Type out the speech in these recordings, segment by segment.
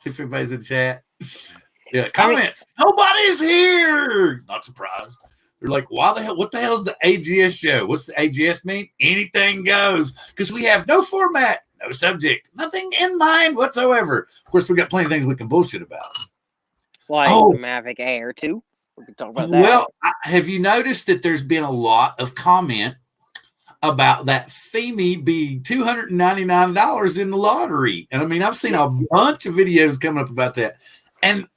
See if everybody's in the chat. Yeah, comments. Nobody's here. Not surprised. They're like, why the hell? What the hell is the AGS show? What's the AGS mean? Anything goes. Because we have no format, no subject, nothing in mind whatsoever. Of course, we got plenty of things we can bullshit about. Like Mavic Air, too. We can talk about that. Well, have you noticed that there's been a lot of comment about that FEMI being $299 in the lottery? And I mean, I've seen a bunch of videos coming up about that. And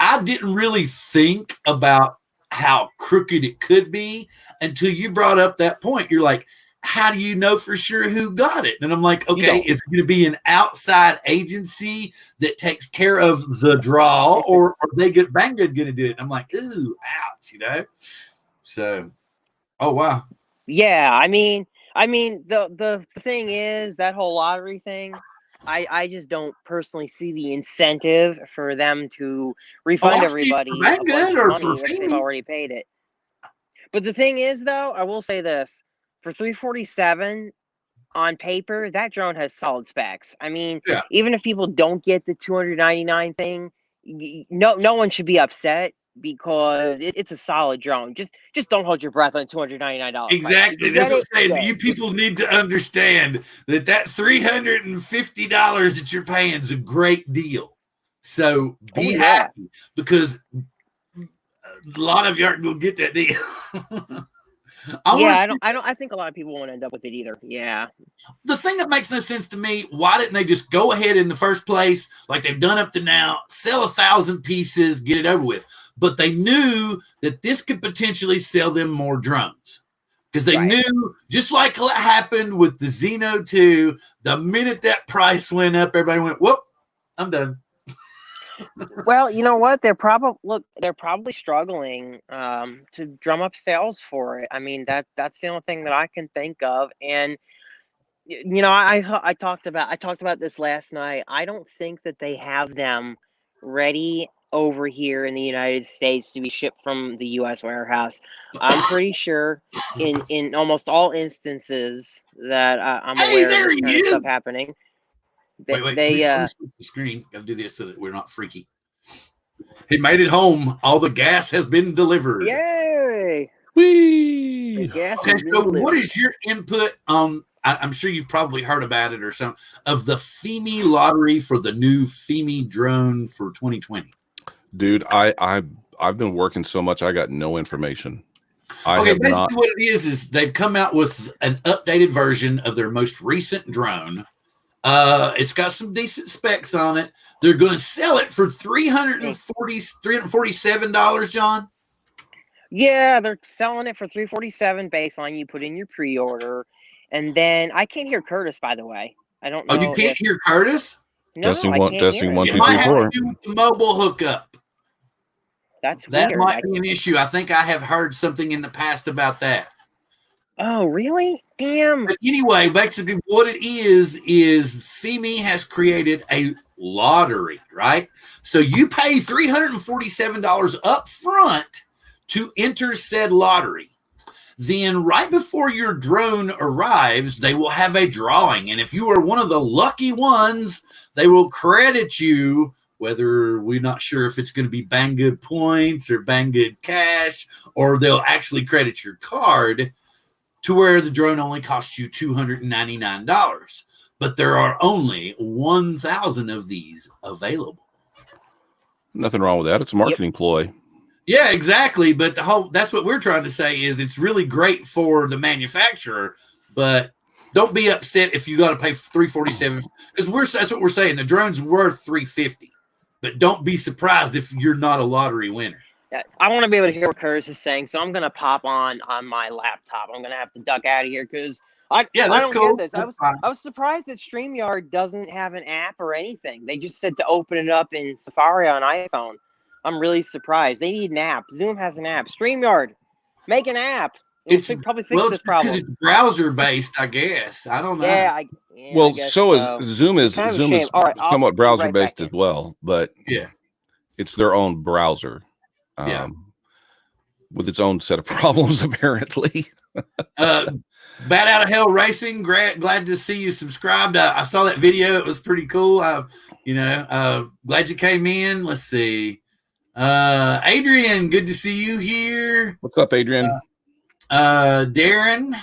I didn't really think about how crooked it could be until you brought up that point. You're like, how do you know for sure who got it? And I'm like, okay, is it going to be an outside agency that takes care of the draw, or are they get Banggood going to do it? And I'm like, ooh, ouch, you know? So, oh, wow. Yeah, I mean, the thing is, that whole lottery thing, I just don't personally see the incentive for them to refund everybody a bunch of money if they've already paid it. But the thing is, though, I will say this. For 347 on paper, that drone has solid specs. I mean, even if people don't get the 299 thing, no one should be upset because it's a solid drone. Just don't hold your breath on $299. Exactly. That's what I'm saying. You people need to understand that $350 that you're paying is a great deal. So be happy, because a lot of you aren't going to get that deal. I think a lot of people won't end up with it either. Yeah. The thing that makes no sense to me, why didn't they just go ahead in the first place, like they've done up to now, sell 1,000 pieces, get it over with? But they knew that this could potentially sell them more drones, because they knew, just like what happened with the Xeno 2, the minute that price went up, everybody went, whoop, I'm done. Well, you know what? They're probably struggling to drum up sales for it. I mean, that's the only thing that I can think of. And you know, I talked about this last night. I don't think that they have them ready over here in the United States to be shipped from the U.S. warehouse. I'm pretty sure in almost all instances that I'm aware of this kind of stuff happening. Wait, the screen. Got to do this so that we're not freaky. He made it home. All the gas has been delivered. Yay! Whee! Okay, so what is your input on? I'm sure you've probably heard about it or something, of the FEMI lottery for the new FEMI drone for 2020. Dude, I've been working so much, I got no information. Basically what it is they've come out with an updated version of their most recent drone. It's got some decent specs on it. They're going to sell it for $347, John. Yeah, they're selling it for $347 baseline. You put in your pre-order, and then I can't hear Curtis, by the way. I don't know. Oh, you can't hear Curtis? No, testing 1, 2, 3, 4. It might have to do with the mobile hookup. That weird. Might be an issue. I think I have heard something in the past about that. Oh, really? Damn. But anyway, basically what it is FEMI has created a lottery, right? So you pay $347 up front to enter said lottery. Then right before your drone arrives, they will have a drawing. And if you are one of the lucky ones, they will credit you, whether we're not sure if it's going to be Banggood points or Banggood cash, or they'll actually credit your card to where the drone only costs you $299. But there are only 1,000 of these available. Nothing wrong with that. It's a marketing ploy. Yeah, exactly. But that's what we're trying to say is it's really great for the manufacturer, but don't be upset if you got to pay $347, because that's what we're saying. The drone's worth $350, but don't be surprised if you're not a lottery winner. I want to be able to hear what Curtis is saying, so I'm going to pop on my laptop. I'm going to have to duck out of here because I don't get this. I was surprised that StreamYard doesn't have an app or anything. They just said to open it up in Safari on iPhone. I'm really surprised. They need an app. Zoom has an app. StreamYard, make an app. It's probably fix this problem. Because it's browser based, I guess. I don't know. I guess so is Zoom is somewhat browser based as well, but it's their own browser. With its own set of problems, apparently. Bat Out of Hell Racing, glad to see you subscribed. I saw that video. It was pretty cool. Glad you came in. Let's see. Adrian, good to see you here. What's up, Adrian? Darren,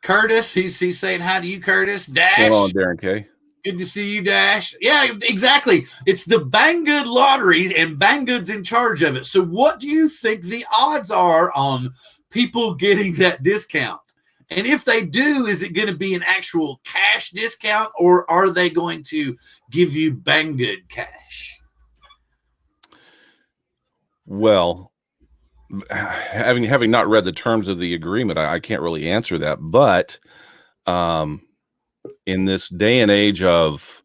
Curtis, he's saying hi to you, Curtis. Dash. What's going on, Darren K? Good to see you, Dash. Yeah, exactly. It's the Banggood lottery, and Banggood's in charge of it. So what do you think the odds are on people getting that discount? And if they do, is it going to be an actual cash discount, or are they going to give you Banggood cash? Well, having not read the terms of the agreement, I can't really answer that. But in this day and age of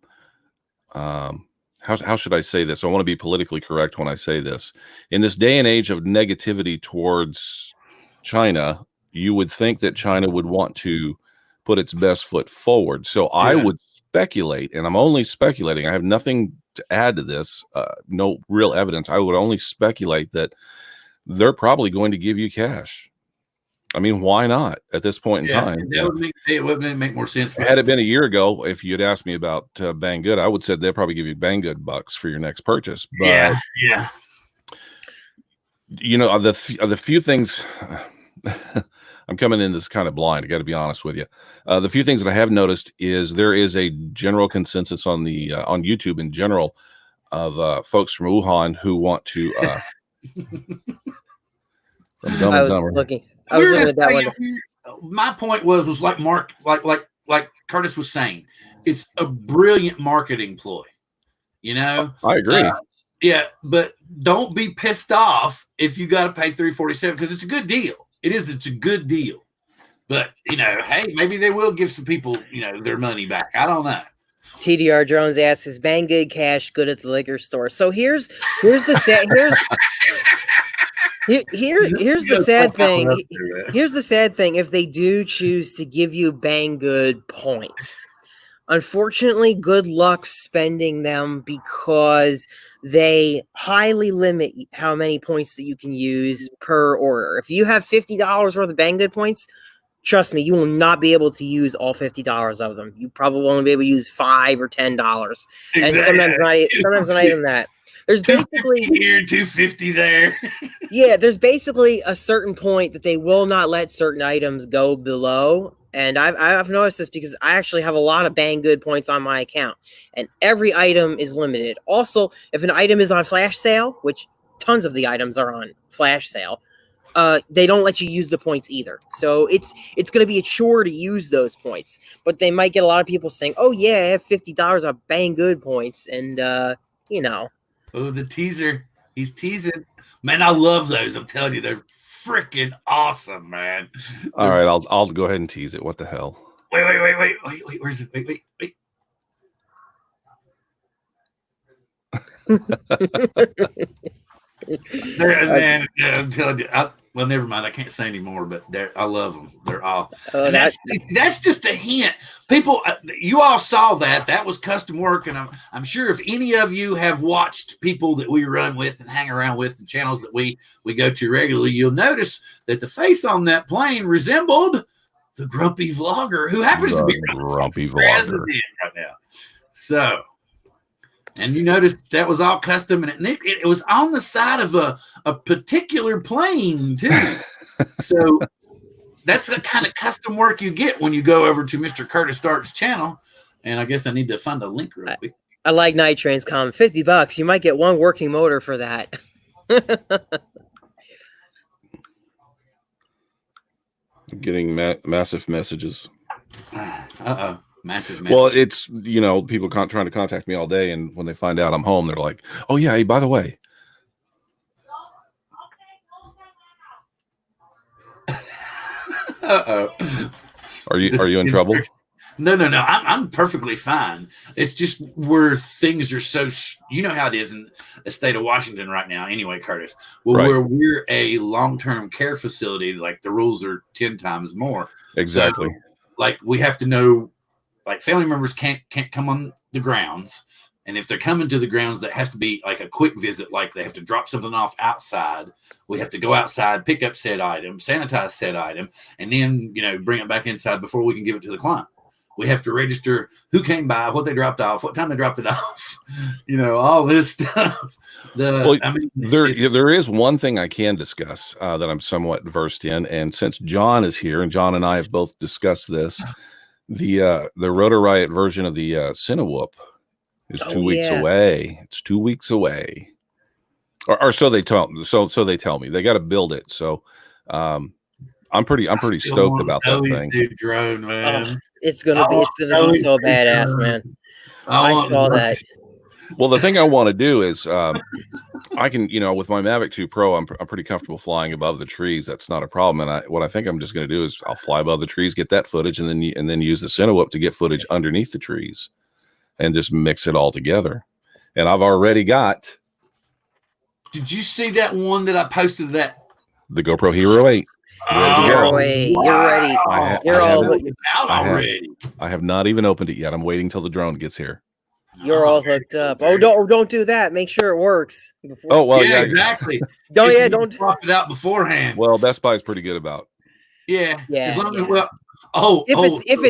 how should I say this? I want to be politically correct when I say this. In this day and age of negativity towards China, you would think that China would want to put its best foot forward. So I would speculate, and I'm only speculating. I have nothing to add to this, no real evidence. I would only speculate that they're probably going to give you cash. I mean, why not at this point in time? It would make more sense. Had it been a year ago, if you'd asked me about Banggood, I would said they'll probably give you Banggood bucks for your next purchase. But the few things. I'm coming in this kind of blind. I got to be honest with you. The few things that I have noticed is there is a general consensus on the on YouTube in general of folks from Wuhan who want to. I was looking at that one. My point was like Mark, like Curtis was saying, it's a brilliant marketing ploy. You know, I agree. But don't be pissed off if you got to pay $347 because it's a good deal. It's a good deal. But, hey, maybe they will give some people, their money back. I don't know. TDR Jones asks, is Banggood cash good at the liquor store? So here's the sad here's the sad thing. Here's the sad thing. If they do choose to give you Banggood points, unfortunately, good luck spending them because they highly limit how many points that you can use per order. If you have $50 worth of Banggood points, trust me, you will not be able to use all $50 of them. You probably won't be able to use $5 or $10, exactly. And sometimes not even that. There's basically here, $250 there. Yeah, there's basically a certain point that they will not let certain items go below. And I've noticed this because I actually have a lot of Banggood points on my account, and every item is limited. Also, if an item is on flash sale, which tons of the items are on flash sale, they don't let you use the points either. So it's going to be a chore to use those points. But they might get a lot of people saying, "Oh yeah, I have $50 of Banggood points," and Oh, the teaser. He's teasing. Man, I love those. I'm telling you, they're freaking awesome, man. All right, I'll go ahead and tease it. What the hell? Wait. Where's it? Wait. Man, I'm telling you. Well, never mind. I can't say anymore, but I love them. They're all. That's just a hint. People, you all saw that. That was custom work, and I'm sure if any of you have watched people that we run with and hang around with, the channels that we go to regularly, you'll notice that the face on that plane resembled the grumpy vlogger who happens to be grumpy president right now. So. And you noticed that was all custom, and it was on the side of a particular plane, too. So that's the kind of custom work you get when you go over to Mr. Curtis Stark's channel. And I guess I need to find a link real quick. I like Night Train's comment. $50. You might get one working motor for that. Getting massive messages. Uh-oh. Massive. Well, it's, people trying to contact me all day, and when they find out I'm home, they're like, "Oh yeah, hey, by the way." Uh-oh. Are you in trouble? No. I'm perfectly fine. It's just where things are so, you know how it is in the state of Washington right now. Anyway, Curtis, where we're a long-term care facility, like the rules are 10 times more. Exactly. So, like we have to know. Like family members can't come on the grounds. And if they're coming to the grounds, that has to be like a quick visit, like they have to drop something off outside. We have to go outside, pick up said item, sanitize said item, and then, bring it back inside before we can give it to the client. We have to register who came by, what they dropped off, what time they dropped it off, all this stuff. There is one thing I can discuss that I'm somewhat versed in. And since John is here, and John and I have both discussed this, the Rotor Riot version of the Cinewhoop is 2 weeks away. It's 2 weeks away, or so they tell. So they tell me they got to build it. So I'm pretty stoked about that thing. Drone, man. It's gonna be so badass, man. I saw that. Well, the thing I want to do is I can, with my Mavic 2 Pro, I'm pretty comfortable flying above the trees. That's not a problem. And what I think I'm just going to do is I'll fly above the trees, get that footage, and then use the Cinewhoop to get footage underneath the trees, and just mix it all together. And I've already got. Did you see that one that I posted? The GoPro Hero 8. You're ready. You're all out already. I have not even opened it yet. I'm waiting till the drone gets here. You're all hooked up. Oh, don't do that. Make sure it works. Yeah, exactly. Don't drop it out beforehand. Well, Best Buy is pretty good about. Yeah. As long as if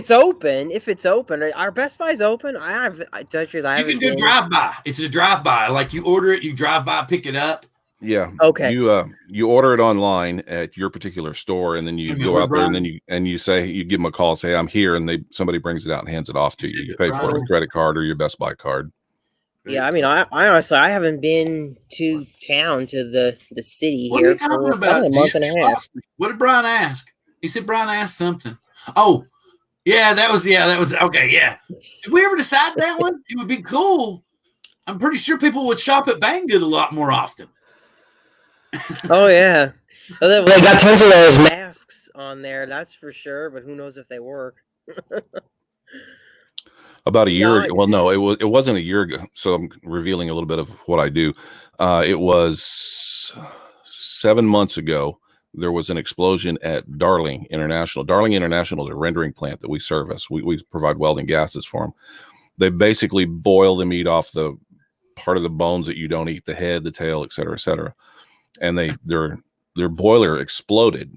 it's open, our Best Buy's open. I can do drive by. It's a drive by. Like you order it, you drive by, pick it up. Yeah. Okay. You order it online at your particular store, and then you go out there, and then you say, you give them a call, say I'm here, and somebody brings it out and hands it off to you. You pay for it with a credit card or your Best Buy card. Yeah, I mean, I honestly haven't been to town to the city here for about a month and a half. What did Brian ask? He said Brian asked something. Oh, yeah, that was okay. Yeah, did we ever decide that one? It would be cool. I'm pretty sure people would shop at Banggood a lot more often. Oh yeah, well, they got tons of those masks on there, that's for sure. But who knows if they work? About a year ago. Well, no, it wasn't a year ago. So I'm revealing a little bit of what I do. It was 7 months ago. There was an explosion at Darling International. Darling International is a rendering plant that we service. We provide welding gases for them. They basically boil the meat off the part of the bones that you don't eat, the head, the tail, et cetera, et cetera. And their boiler exploded,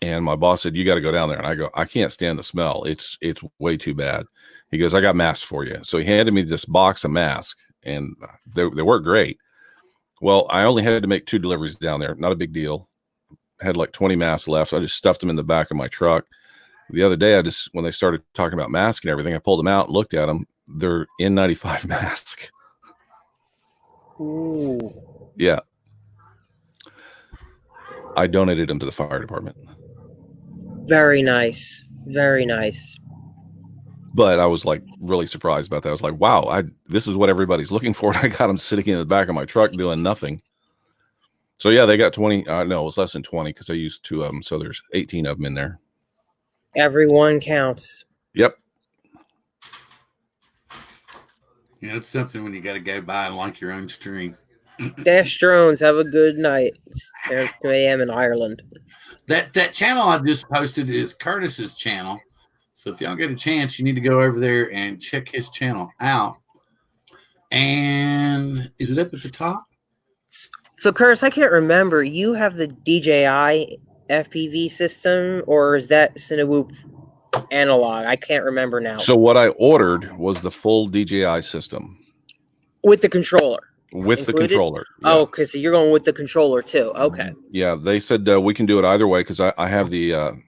and my boss said, you got to go down there. And I go, I can't stand the smell. It's way too bad. He goes, I got masks for you. So he handed me this box of masks, and they work great. Well, I only had to make 2 deliveries down there. Not a big deal. Had like 20 masks left. So I just stuffed them in the back of my truck. The other day, when they started talking about masks and everything, I pulled them out and looked at them. They're N95 masks. Ooh. Yeah. I donated them to the fire department. Very nice. Very nice. But I was like really surprised about that. I was like, wow, this is what everybody's looking for. I got them sitting in the back of my truck doing nothing. So yeah, they got 20. No, it was less than 20 because I used 2 of them. So there's 18 of them in there. Everyone counts. Yep. It's something when you got to go by and like your own stream. Dash drones, have a good night. There's 2 a.m. in Ireland. That channel I just posted is Curtis's channel. So if y'all get a chance, you need to go over there and check his channel out. And is it up at the top? So Curtis, I can't remember. You have the DJI FPV system, or is that Cinewhoop analog? I can't remember now. So what I ordered was the full DJI system. With the controller? With included? The controller. Yeah. Oh, okay. So you're going with the controller too. Okay. Yeah, they said we can do it either way because I have the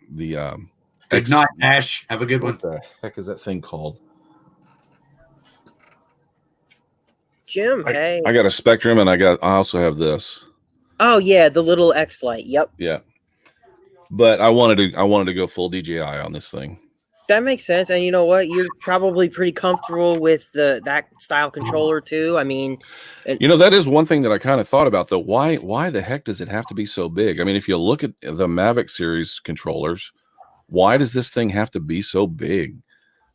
Ignite Ash. Have a good one. What the heck is that thing called? Jim, hey. I got a Spectrum, and I also have this. Oh yeah, the little X Lite. Yep. Yeah. But I wanted to go full DJI on this thing. That makes sense. And you know what? You're probably pretty comfortable with that style controller too. I mean, that is one thing that I kind of thought about though. Why the heck does it have to be so big? I mean, if you look at the Mavic series controllers, why does this thing have to be so big?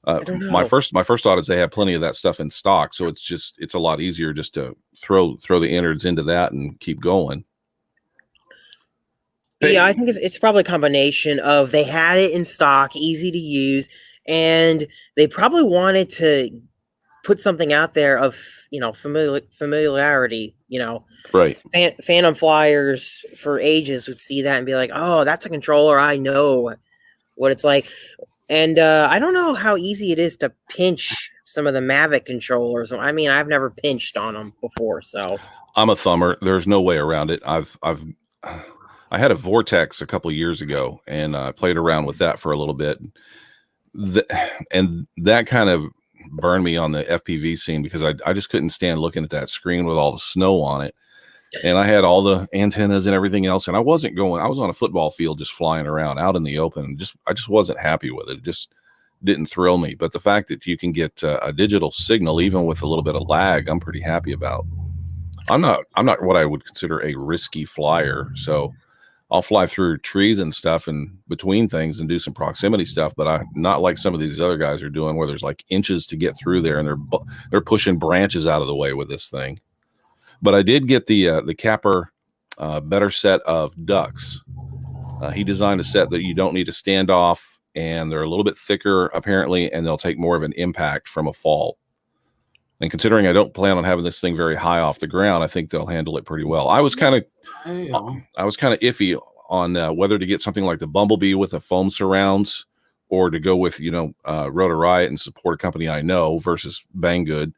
I don't know. My first thought is they have plenty of that stuff in stock, so it's a lot easier just to throw the innards into that and keep going. Yeah, I think it's probably a combination of they had it in stock, easy to use, and they probably wanted to put something out there of, you know, familiarity, you know. Right. Phantom flyers for ages would see that and be like, oh, that's a controller. I know what it's like. And I don't know how easy it is to pinch some of the Mavic controllers. I mean, I've never pinched on them before, so. I'm a thumber. There's no way around it. I had a Vortex a couple of years ago, and I played around with that for a little bit. And that kind of burned me on the FPV scene because I just couldn't stand looking at that screen with all the snow on it. And I had all the antennas and everything else, and I was on a football field just flying around out in the open. I just wasn't happy with it. It just didn't thrill me. But the fact that you can get a digital signal, even with a little bit of lag, I'm pretty happy about. I'm not what I would consider a risky flyer. So I'll fly through trees and stuff and between things and do some proximity stuff, but I'm not like some of these other guys are doing where there's like inches to get through there, and they're pushing branches out of the way with this thing. But I did get the Capper better set of ducks. He designed a set that you don't need to stand off, and they're a little bit thicker apparently, and they'll take more of an impact from a fall. And considering I don't plan on having this thing very high off the ground, I think they'll handle it pretty well. I was kind of iffy on whether to get something like the Bumblebee with the foam surrounds, or to go with, you know, Rotor Riot and support a company I know versus Banggood.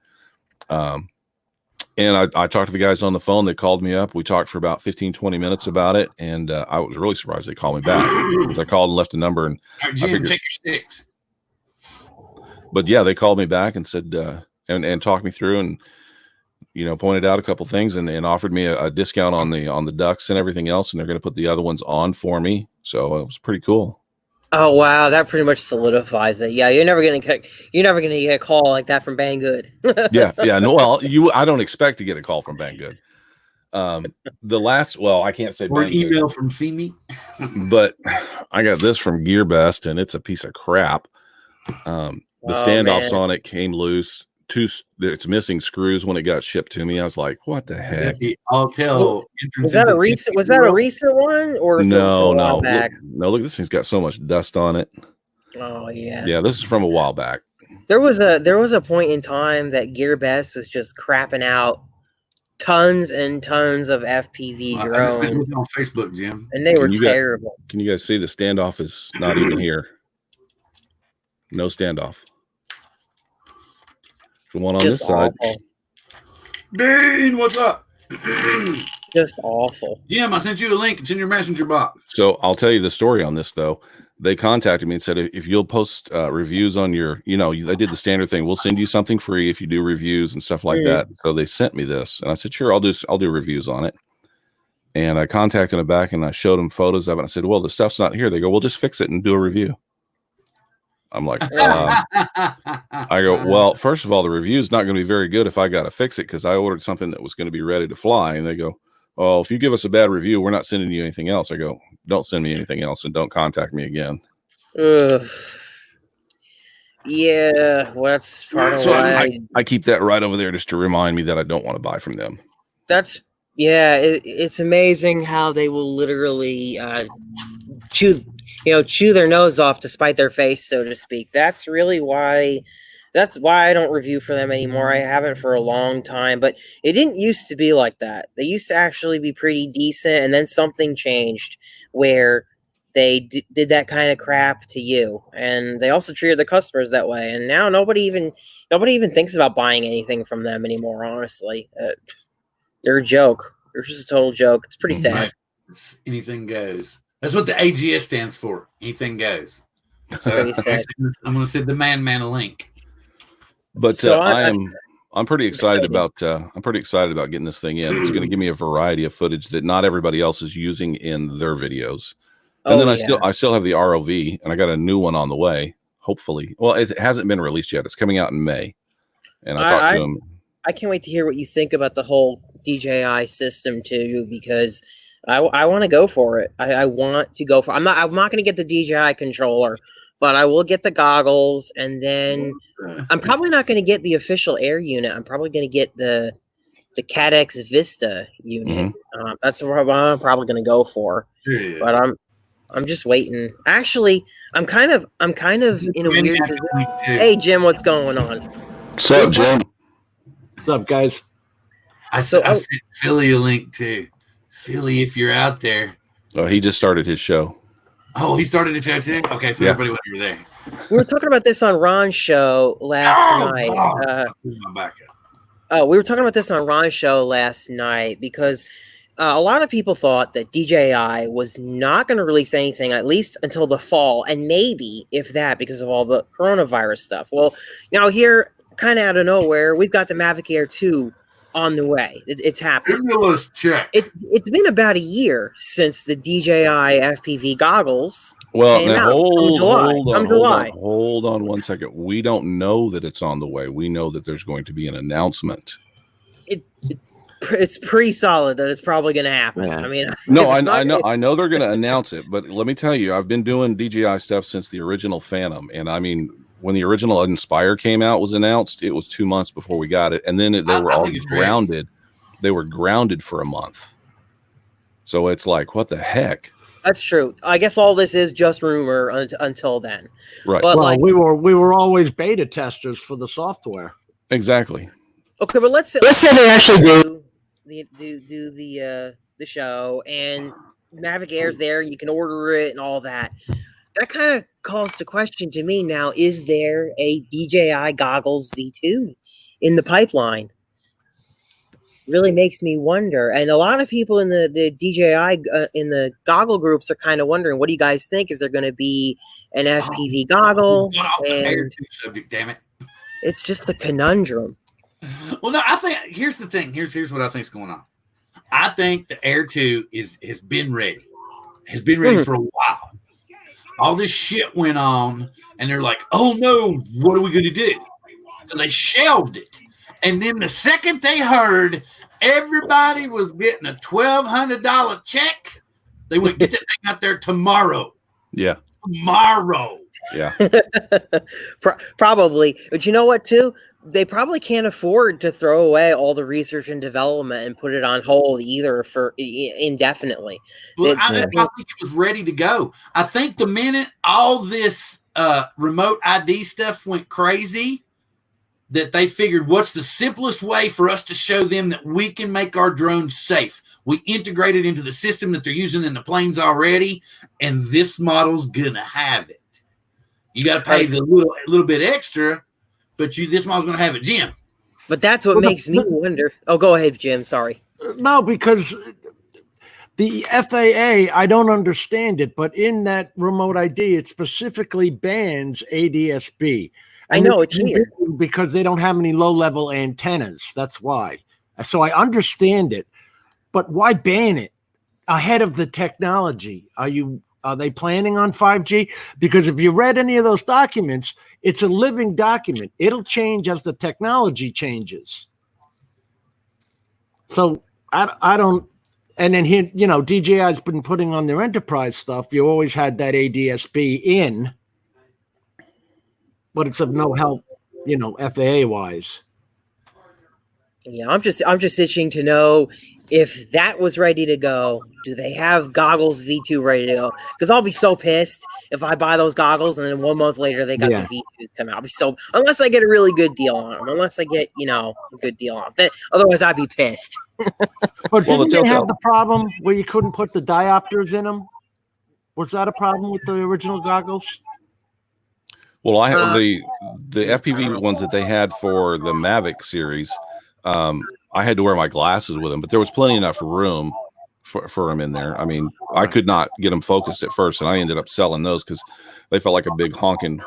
And I talked to the guys on the phone. They called me up. We talked for about 15, 20 minutes about it. And I was really surprised they called me back. I called and left a number. And Jim, check your sticks. But yeah, they called me back and said, and talked me through and, you know, pointed out a couple things and offered me a discount on the ducks and everything else. And they're going to put the other ones on for me. So it was pretty cool. Oh wow, that pretty much solidifies it. Yeah, you're never gonna get a call like that from Banggood. yeah. No, well, I don't expect to get a call from Banggood. I can't say or an email from Femi, but I got this from GearBest, and it's a piece of crap. The standoffs on it came loose. It's missing screws when it got shipped to me. I was like, "What the heck?" I'll tell. Was that a recent one or no? Look, this thing's got so much dust on it. Oh yeah. Yeah, this is from a while back. There was a point in time that GearBest was just crapping out tons and tons of FPV drones. I was on Facebook, Jim, and they were terrible. Can you guys see the standoff is not even here? No standoff. The one on just this side. Dean, what's up? Just awful. Jim, I sent you a link. It's in your messenger box. So I'll tell you the story on this, though. They contacted me and said, if you'll post reviews on your, you know, they did the standard thing. We'll send you something free if you do reviews and stuff like that. So they sent me this, and I said, sure, I'll do reviews on it. And I contacted them back, and I showed them photos of it. I said, well, the stuff's not here. They go, well, just fix it and do a review. I'm like, I go, well, first of all, the review is not going to be very good if I got to fix it, because I ordered something that was going to be ready to fly. And they go, oh, if you give us a bad review, we're not sending you anything else. I go, don't send me anything else and don't contact me again. Yeah, well, that's part of why I keep that right over there just to remind me that I don't want to buy from them. It's amazing how they will literally chew their nose off to spite their face, so to speak. That's why I don't review for them anymore. I haven't for a long time, but it didn't used to be like that. They used to actually be pretty decent, and then something changed where they did that kind of crap to you, and they also treated the customers that way. And now nobody even thinks about buying anything from them anymore. Honestly, they're a joke. They're just a total joke. It's pretty sad. Anything goes. That's what the AGS stands for. Anything goes. So I'm going to send the man a link. But so I'm pretty excited about getting this thing in. It's going to give me a variety of footage that not everybody else is using in their videos. And then I still have the ROV, and I got a new one on the way. Hopefully, well, it hasn't been released yet. It's coming out in May. And I talked to him. I can't wait to hear what you think about the whole DJI system too, because I want to go for it. I want to go for. I'm not going to get the DJI controller, but I will get the goggles, and then I'm probably not going to get the official air unit. I'm probably going to get the CADX Vista unit. Mm-hmm. That's what I'm probably going to go for. Yeah. But I'm just waiting. Actually, I'm kind of in a weird position. Hey Jim, what's going on? What's up, Jim? What's up, guys? I sent Philly a link too. Philly, if you're out there. Oh, he just started his show. Oh, he started the show too? Okay, so everybody went over there. We were talking about this on Ron's show last night. We were talking about this on Ron's show last night because a lot of people thought that DJI was not going to release anything at least until the fall, and maybe if that because of all the coronavirus stuff. Well, now here, kind of out of nowhere, we've got the Mavic Air 2 on the way. It's happening. Check. It's been about a year since the DJI FPV goggles. Well, now hold on 1 second. We don't know that it's on the way. We know that there's going to be an announcement. It's pretty solid that it's probably going to happen. Yeah. I mean, no, I know they're going to announce it, but let me tell you, I've been doing DJI stuff since the original Phantom, and I mean, when the original Inspire came out was announced, it was 2 months before we got it, and then they were all grounded. They were grounded for a month. So it's like, what the heck? That's true. I guess all this is just rumor until then. Right. But well, we were always beta testers for the software. Exactly. Okay, but let's say they actually do the show and Mavic Air's there. You can order it and all that. That kind of calls the question to me now, is there a DJI Goggles V2 in the pipeline? Really makes me wonder. And a lot of people in the DJI, in the goggle groups are kind of wondering, what do you guys think? Is there going to be an FPV goggle? And subject, damn it. It's just a conundrum. Well, no, I think, here's the thing. Here's what I think is going on. I think the Air 2 has been ready for a while. All this shit went on, and they're like, oh, no, what are we going to do? So they shelved it. And then the second they heard everybody was getting a $1,200 check, they went, get that thing out there tomorrow. Yeah. Tomorrow. Yeah. Probably. But you know what, too? They probably can't afford to throw away all the research and development and put it on hold either for indefinitely. Well, I think it was ready to go. I think the minute all this remote ID stuff went crazy, that they figured, what's the simplest way for us to show them that we can make our drones safe? We integrate it into the system that they're using in the planes already, and this model's gonna have it. You got to pay the little bit extra, but this model's going to have it, Jim. But that's what makes me wonder. Oh, go ahead, Jim. Sorry. No, because the FAA, I don't understand it, but in that remote ID, it specifically bans ADS-B. I know, it's weird. Because they don't have any low-level antennas. That's why. So I understand it, but why ban it ahead of the technology? Are they planning on 5G? Because if you read any of those documents, it's a living document. It'll change as the technology changes. So I don't, and then here, DJI's been putting on their enterprise stuff. You always had that ADS-B in, but it's of no help, FAA wise. Yeah, I'm just itching to know if that was ready to go. Do they have Goggles V2 ready to go? Because I'll be so pissed if I buy those goggles and then 1 month later they got the V2s come out. I'll be so, unless I get a really good deal on them, unless I get a good deal on them. Otherwise, I'd be pissed. But didn't they have the problem where you couldn't put the diopters in them? Was that a problem with the original goggles? Well, I have the FPV ones that they had for the Mavic series. I had to wear my glasses with them, but there was plenty enough room for them in there. I mean, I could not get them focused at first, and I ended up selling those because they felt like a big honking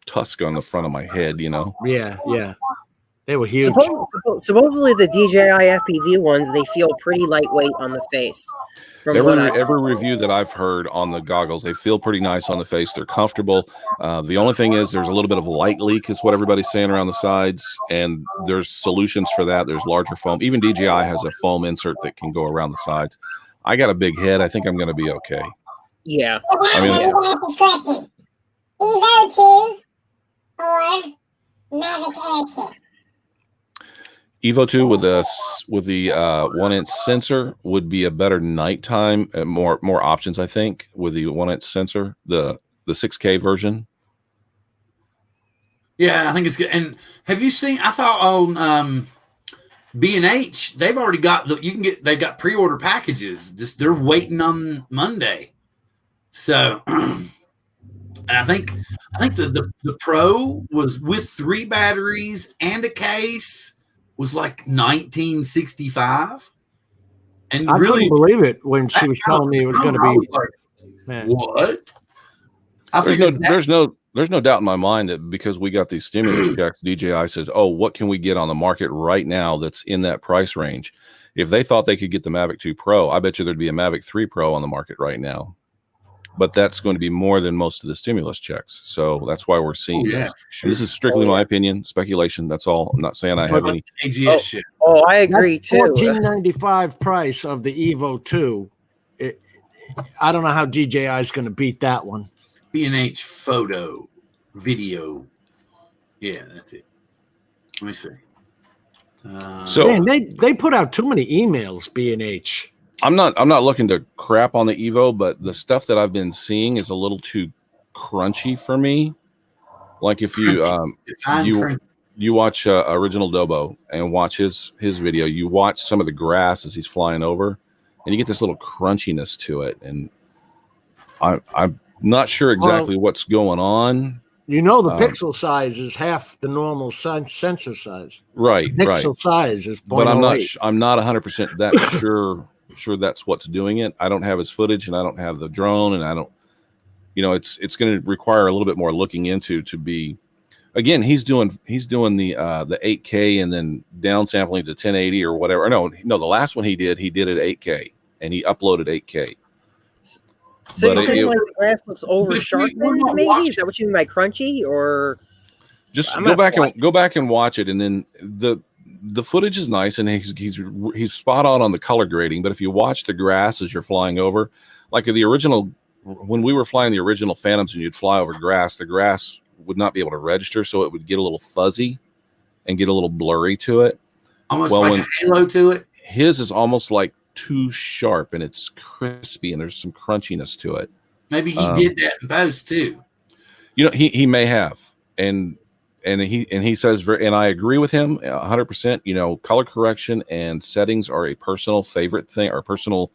tusk on the front of my head, Yeah, yeah. They were huge. Supposedly the DJI FPV ones, they feel pretty lightweight on the face. Every review that I've heard on the goggles, they feel pretty nice on the face. They're comfortable. The only thing is there's a little bit of light leak is what everybody's saying around the sides, and there's solutions for that. There's larger foam. Even DJI has a foam insert that can go around the sides. I got a big head. I think I'm going to be okay. Yeah. I mean, question. Evo 2 or Mavic Air 2? Evo 2 with the 1-inch sensor would be a better nighttime, more options, I think, with the 1-inch sensor, the 6K version. Yeah, I think it's good. And have you seen? I thought on B&H they've already got they've got pre-order packages. Just they're waiting on Monday. So, and I think the Pro was with 3 batteries and a case was like 1965. And I really, couldn't believe it when she was telling me it was going to be. like, Man. what? There's no doubt in my mind that because we got these stimulus checks, DJI says, "Oh, what can we get on the market right now that's in that price range?" If they thought they could get the Mavic 2 Pro, I bet you there'd be a Mavic 3 Pro on the market right now. But that's going to be more than most of the stimulus checks, so that's why we're seeing this. Sure. And this is strictly my opinion, speculation. That's all. I'm not saying I have any. AGS shit. Oh, I agree too. $14.95 price of the Evo 2. I don't know how DJI is going to beat that one. B&H photo, video. Yeah, that's it. Let me see. So man, they put out too many emails. B&H. I'm not looking to crap on the Evo, but the stuff that I've been seeing is a little too crunchy for me. Like if you you watch Original Dobo and watch his video, you watch some of the grass as he's flying over, and you get this little crunchiness to it. And I'm not sure exactly what's going on. You know, the pixel size is half the normal sensor size. Right, the pixel size is 0.08. But I'm not 100% that sure that's what's doing it. I don't have his footage, and I don't have the drone, and I don't. It's going to require a little bit more looking into to be. Again, he's doing the 8K and then downsampling to 1080 or whatever. No, the last one he did at 8K and he uploaded 8K. So you're saying like the grass looks over sharp? Maybe is that what you mean by crunchy? Or just go back and watch it, and then the footage is nice and he's spot on the color grading. But if you watch the grass as you're flying over, like the original, when we were flying the original Phantoms and you'd fly over grass, the grass would not be able to register, so it would get a little fuzzy and get a little blurry to it. Almost like a halo to it. His is almost like too sharp and it's crispy and there's some crunchiness to it. Maybe he did that in post too. He may have, and he says, and I agree with him 100%. Color correction and settings are a personal favorite thing, or a personal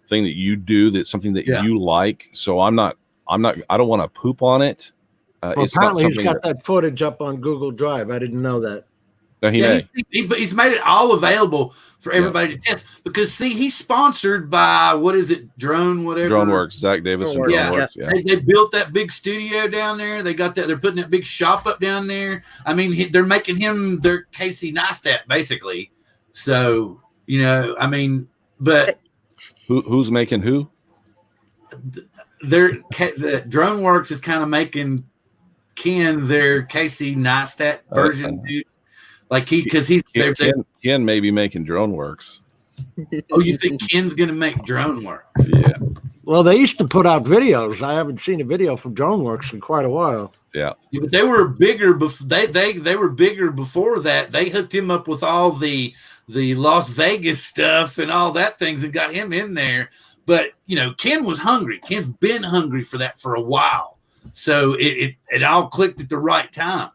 thing that you do. That's something that you like. So I don't want to poop on it. Apparently he's got that footage up on Google Drive. I didn't know that. He's made it all available for everybody to test, because he's sponsored by DroneWorks, Zach Davis and DroneWorks. Yeah. They built that big studio down there. They got that. They're putting that big shop up down there. I mean, they're making him their Casey Neistat basically. So but who's making who? The DroneWorks is kind of making Ken their Casey Neistat version, dude. Like Ken may be making DroneWorks. Oh, you think Ken's gonna make DroneWorks? Yeah. Well, they used to put out videos. I haven't seen a video from DroneWorks in quite a while. Yeah. But they were bigger. They were bigger before that. They hooked him up with all the Las Vegas stuff and all that things and got him in there. But Ken was hungry. Ken's been hungry for that for a while. So it all clicked at the right time.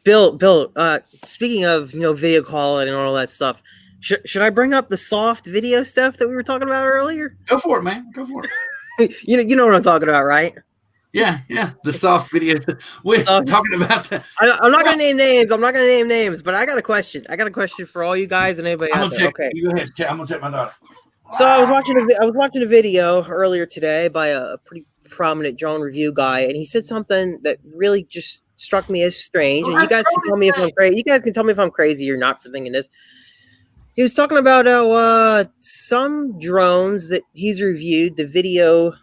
Bill, speaking of video quality and all that stuff, should I bring up the soft video stuff that we were talking about earlier? Go for it, man. Go for it. you know what I'm talking about, right? Yeah. The soft video. We're talking about that. I'm not gonna name names. But I got a question. For all you guys and anybody out there. Okay. You go ahead. I'm gonna check my daughter. So I was watching a video earlier today by a pretty prominent drone review guy, and he said something that really just struck me as strange. And you guys can tell me if I'm crazy. You guys can tell me if I'm crazy or not for thinking this. He was talking about how some drones that he's reviewed, the video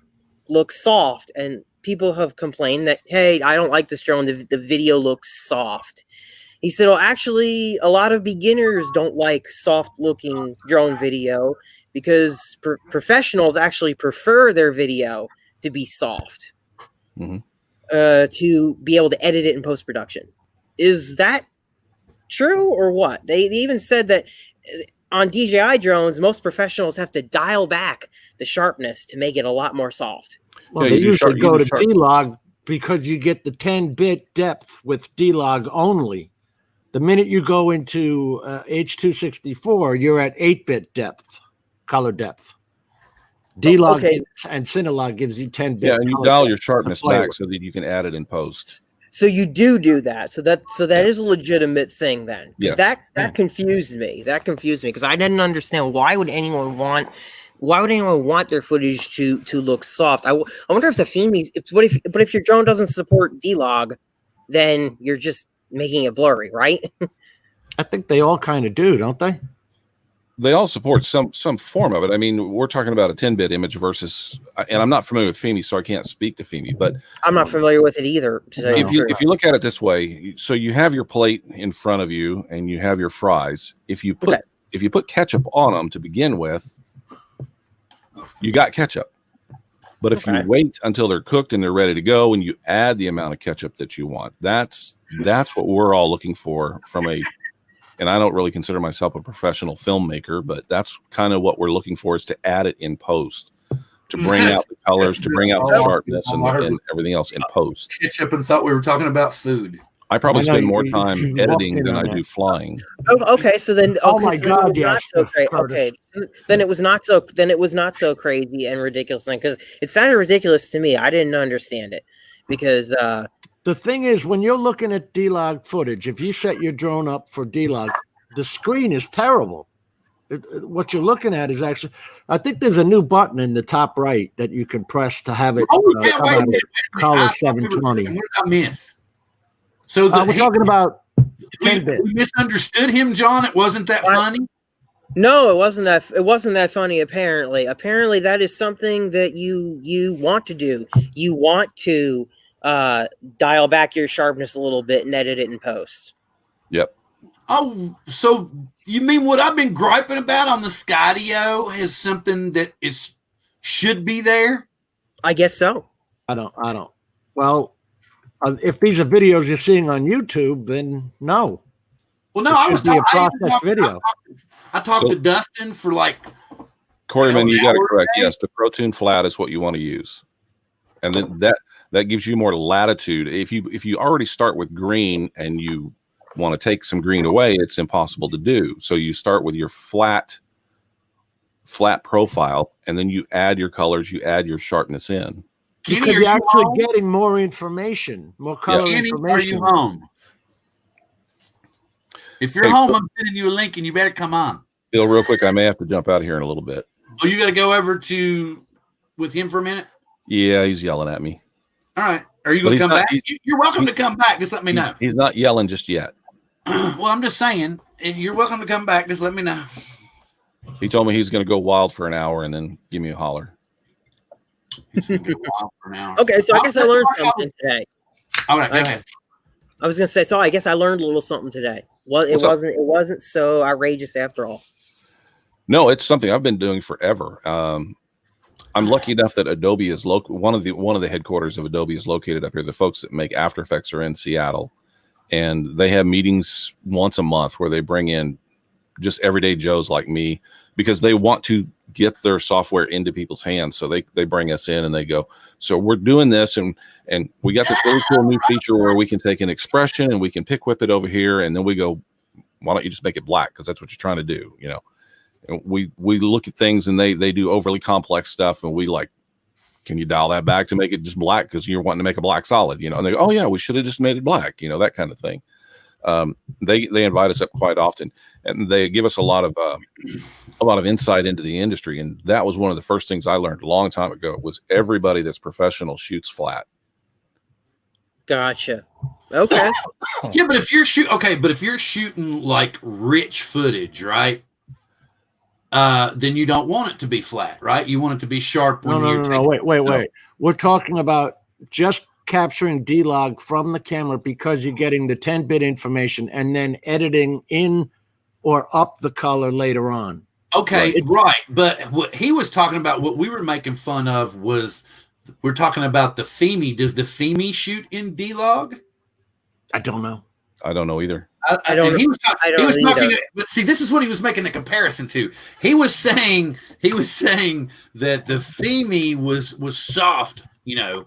looks soft, and people have complained that, hey, I don't like this drone. The video looks soft. He said, well, actually, a lot of beginners don't like soft-looking drone video because professionals actually prefer their video to be soft, to be able to edit it in post-production. Is that true or what? They even said that on DJI drones, most professionals have to dial back the sharpness to make it a lot more soft. Well, they usually go to T-Log because you get the 10-bit depth with D-Log only. The minute you go into H.264, you're at 8-bit depth, color depth. D-Log and Cinelog gives you 10-bit. Yeah, and you dial your sharpness back so that you can add it in post. So you do that. So that is a legitimate thing then. Because that confused me. That confused me because I didn't understand why would anyone want their footage to look soft. I wonder if the FEMI, but if your drone doesn't support D-Log, then you're just making it blurry, right? I think they all kind of do, don't they? They all support some form of it. I mean, we're talking about a 10-bit image versus, and I'm not familiar with FEMI, so I can't speak to FEMI, but I'm not familiar with it either. If you look at it this way, so you have your plate in front of you and you have your fries. If you put ketchup on them to begin with, you got ketchup. But if you wait until they're cooked and they're ready to go and you add the amount of ketchup that you want, that's what we're all looking for from a. And I don't really consider myself a professional filmmaker, but that's kind of what we're looking for, is to add it in post, to bring out the colors, to bring out the sharpness and everything else in post. Ketchup and thought we were talking about food. I probably spend more time editing than I do flying. Oh, okay, so then yes. Okay, then it was not so crazy and ridiculous then, because it sounded ridiculous to me. I didn't understand it because the thing is, when you're looking at D-Log footage, if you set your drone up for D-Log, the screen is terrible. What you're looking at is actually, I think there's a new button in the top right that you can press to have it color 720. What did I miss? So we're talking about 10-bit. We misunderstood him, John. It wasn't that funny. No, it wasn't that funny. Apparently that is something that you want to do. You want to dial back your sharpness a little bit and edit it in post. Yep. Oh, so you mean what I've been griping about on the Skydio is something that should be there? I guess so. I don't. Well, if these are videos you're seeing on YouTube, then no. Well, no, I was talking process video. I talked to Dustin for like. Coreyman, you got it correct. Yes, the ProTune flat is what you want to use, and then that gives you more latitude. If you already start with green and you want to take some green away, it's impossible to do. So you start with your flat profile, and then you add your colors, you add your sharpness in. Because you're actually getting more information, more color information. Are you home? If you're home, I'm sending you a link, and you better come on. Bill, real quick, I may have to jump out of here in a little bit. Oh, you got to go over with him for a minute? Yeah, he's yelling at me. All right. Are you going to come back? You're welcome to come back. Just let me know. He's not yelling just yet. Well, I'm just saying, you're welcome to come back. Just let me know. He told me he's going to go wild for an hour and then give me a holler. He's going to go wild for an hour. Okay, so I guess I learned something today. All right, go ahead. I was going to say, so I guess I learned a little something today. Well, it wasn't so outrageous after all. No, it's something I've been doing forever. I'm lucky enough that Adobe is one of the headquarters of Adobe is located up here. The folks that make After Effects are in Seattle, and they have meetings once a month where they bring in just everyday Joes like me, because they want to get their software into people's hands. So they bring us in and they go, so we're doing this, and we got this really cool new feature where we can take an expression and we can pick whip it over here, and then we go, why don't you just make it black, because that's what you're trying to do, you know. And we look at things and they do overly complex stuff, and we like, can you dial that back to make it just black because you're wanting to make a black solid, you know? And they go, oh yeah, we should have just made it black, you know, that kind of thing. They invite us up quite often, and they give us a lot of insight into the industry. And that was one of the first things I learned a long time ago, was everybody that's professional shoots flat. Gotcha. Okay. Yeah, but if you're shooting like rich footage, right? Then you don't want it to be flat, right? You want it to be sharp. No. Wait. We're talking about just capturing D-Log from the camera because you're getting the 10-bit information and then editing in or up the color later on. Okay, right. But what he was talking about, what we were making fun of, was we're talking about the FEMI. Does the FEMI shoot in D-Log? I don't know. I don't know either. I don't. He was talking. But see, this is what he was making a comparison to. He was saying that the FEMI was soft, you know,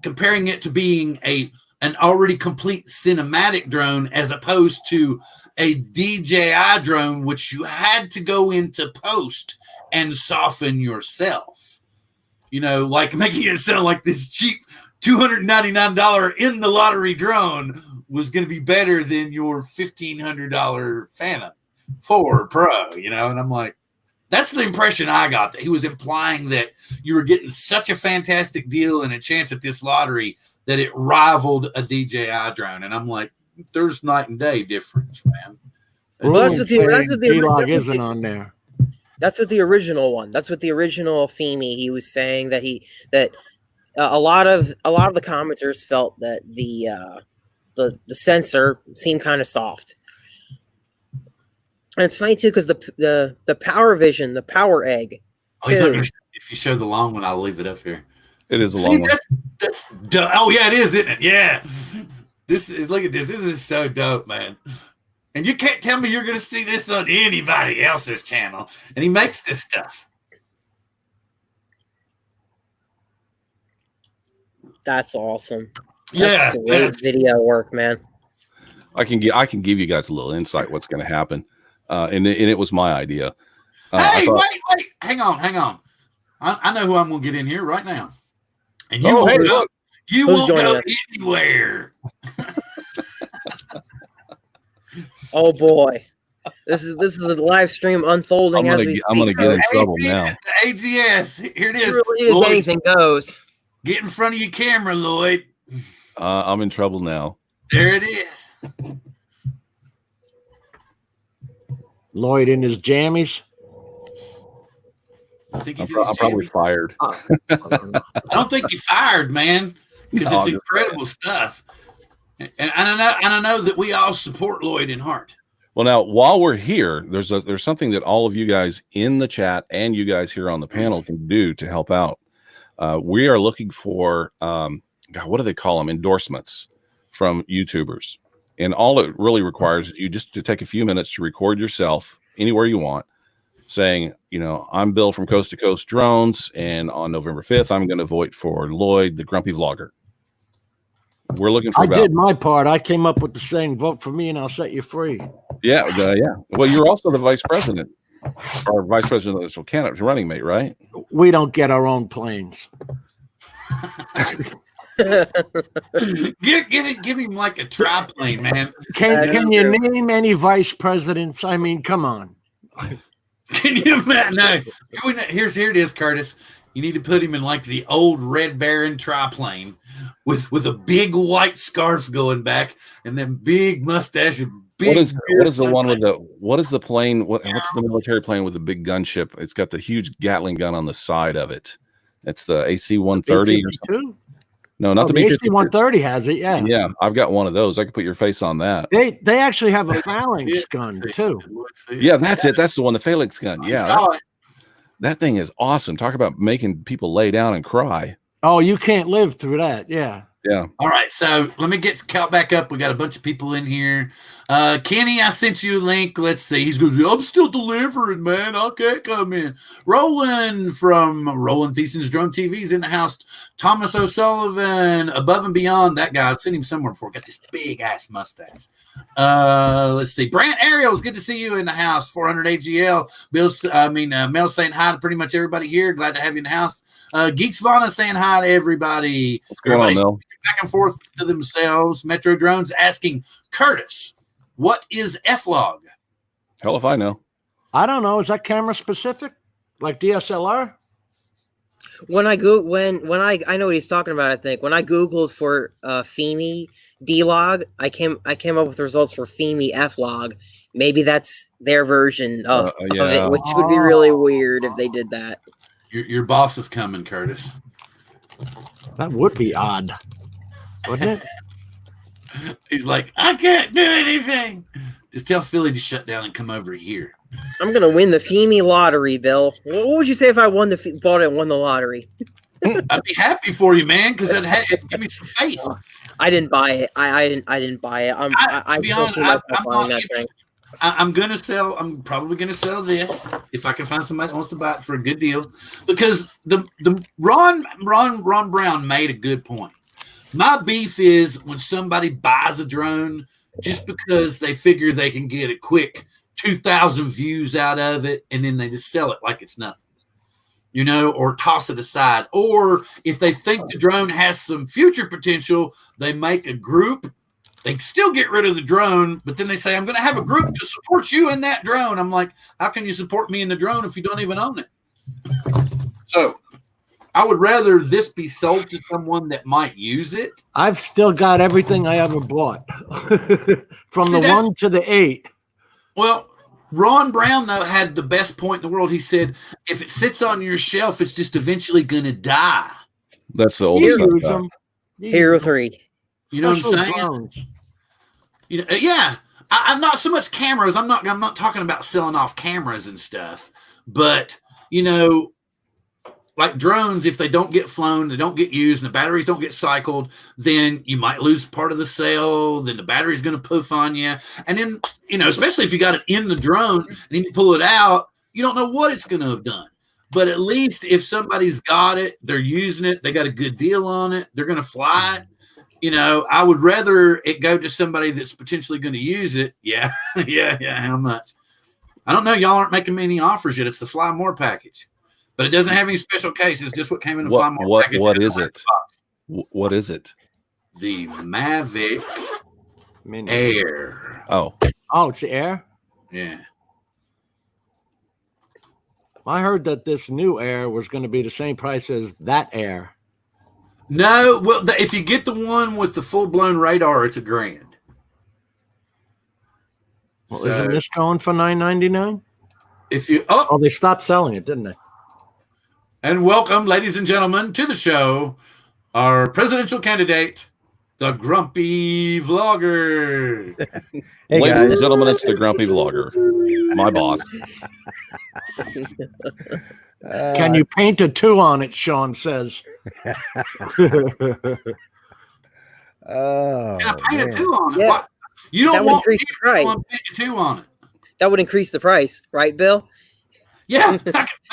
comparing it to being an already complete cinematic drone as opposed to a DJI drone, which you had to go into post and soften yourself. You know, like making it sound like this cheap $299 in the lottery drone was going to be better than your $1,500 Phantom 4 Pro, you know? And I'm like, that's the impression I got, that he was implying that you were getting such a fantastic deal and a chance at this lottery that it rivaled a DJI drone. And I'm like, there's night and day difference, man. Well, that's what the G-Log isn't on there. That's what the original one. That's what the original Femi. He was saying that a lot of the commenters felt that the sensor seemed kind of soft. And it's funny too because the Power Vision, the Power Egg. Oh, he's not gonna, if you show the long one, I'll leave it up here. It is a long one. That's dope. Oh yeah, it is, isn't it? Yeah. Look at this. This is so dope, man. And you can't tell me you're going to see this on anybody else's channel. And he makes this stuff. That's awesome. That's great video work, man. I can give you guys a little insight what's going to happen, and it was my idea. Hey, wait, hang on. I know who I'm going to get in here right now, and you won't go anywhere. Oh boy, this is a live stream unfolding as we speak. I'm gonna get in trouble now. The AGS, here it is. Truly, anything goes. Get in front of your camera, Lloyd. I'm in trouble now. There it is. Lloyd in his jammies. I think I'm probably fired. I don't think you're fired, man, because it's incredible stuff. And I know that we all support Lloyd in heart. Well, now while we're here, there's something that all of you guys in the chat and you guys here on the panel can do to help out. We are looking for what do they call them? Endorsements from YouTubers, and all it really requires is you just to take a few minutes to record yourself anywhere you want, saying, you know, I'm Bill from Coast to Coast Drones, and on November 5th, I'm going to vote for Lloyd, the Grumpy Vlogger. We're looking for. I did my part. I came up with the saying, "Vote for me, and I'll set you free." Yeah. Well, you're also the vice president, or vice presidential candidate, running mate, right? We don't get our own planes. give him like a triplane, man. Can you name any vice presidents? I mean, come on. Can you imagine? No. Here it is, Curtis. You need to put him in like the old Red Baron triplane with a big white scarf going back and then big mustache and big. What is the one with what is the plane? What's the military plane with the big gunship? It's got the huge Gatling gun on the side of it. It's the AC-130 or something. No, not the AC-130 has it. Yeah. Yeah, I've got one of those. I could put your face on that. They actually have a phalanx gun too. Yeah, that's it. That's the one, the phalanx gun. Yeah. That thing is awesome. Talk about making people lay down and cry. Oh, you can't live through that. Yeah. Yeah. All right. So let me get caught back up. We got a bunch of people in here. Kenny, I sent you a link. Let's see. He's going, I'm still delivering, man. I can't come in. Roland from Roland Thiessen's Drone TV's in the house. Thomas O'Sullivan, Above and Beyond. That guy, I've seen him somewhere before. Got this big ass mustache. Let's see. Brant Ariel, it's good to see you in the house. 400 AGL. Mel saying hi to pretty much everybody here. Glad to have you in the house. Geeks Vana saying hi to everybody. What's going on, Mel? Back and forth to themselves. Metro Drones asking Curtis, what is F-Log? Hell if I know. I don't know. Is that camera specific? Like DSLR? When I know what he's talking about, I think. When I Googled for Femi D-Log, I came up with results for Femi F-Log. Maybe that's their version of it, which would be really weird if they did that. Your boss is coming, Curtis. That would be odd, wouldn't it? He's like, I can't do anything. Just tell Philly to shut down and come over here. I'm gonna win the Femi lottery, Bill. What would you say if I bought it and won the lottery? I'd be happy for you, man, because it'd give me some faith. I didn't buy it. I didn't buy it. To be honest, I'm gonna sell. I'm probably gonna sell this if I can find somebody that wants to buy it for a good deal. Because the Ron Brown made a good point. My beef is when somebody buys a drone just because they figure they can get a quick 2,000 views out of it, and then they just sell it like it's nothing, or toss it aside. Or if they think the drone has some future potential, they make a group. They still get rid of the drone, but then they say, I'm going to have a group to support you in that drone. I'm like, how can you support me in the drone if you don't even own it? So I would rather this be sold to someone that might use it. I've still got everything I ever bought from the 1 to the 8. Well, Ron Brown, though, had the best point in the world. He said, if it sits on your shelf, it's just eventually going to die. That's the oldest. Hero 3. You know what I'm saying? Drones. Yeah. I'm not so much cameras. I'm not talking about selling off cameras and stuff. But, like drones, if they don't get flown, they don't get used, and the batteries don't get cycled, then you might lose part of the sale. Then the battery's going to poof on you. And then, especially if you got it in the drone and then you pull it out, you don't know what it's going to have done. But at least if somebody's got it, they're using it, they got a good deal on it, they're going to fly it. I would rather it go to somebody that's potentially going to use it. Yeah. Yeah. How much? I don't know. Y'all aren't making me any offers yet. It's the Fly More package. But it doesn't have any special cases, just what came in the Fly More package. What is it? What is it? The Mavic Air. Oh, it's the Air? Yeah. I heard that this new Air was going to be the same price as that Air. No, well, if you get the one with the full-blown radar, it's $1,000. Well, isn't this going for $999? If you they stopped selling it, didn't they? And welcome, ladies and gentlemen, to the show, our presidential candidate, the Grumpy Vlogger. Hey, ladies and gentlemen, it's the Grumpy Vlogger, my boss. Can you paint a 2 on it, Sean says. Can I paint a 2 on it? Yeah. What? You don't want increase the price. To paint a 2 on it. That would increase the price, right, Bill? Yeah,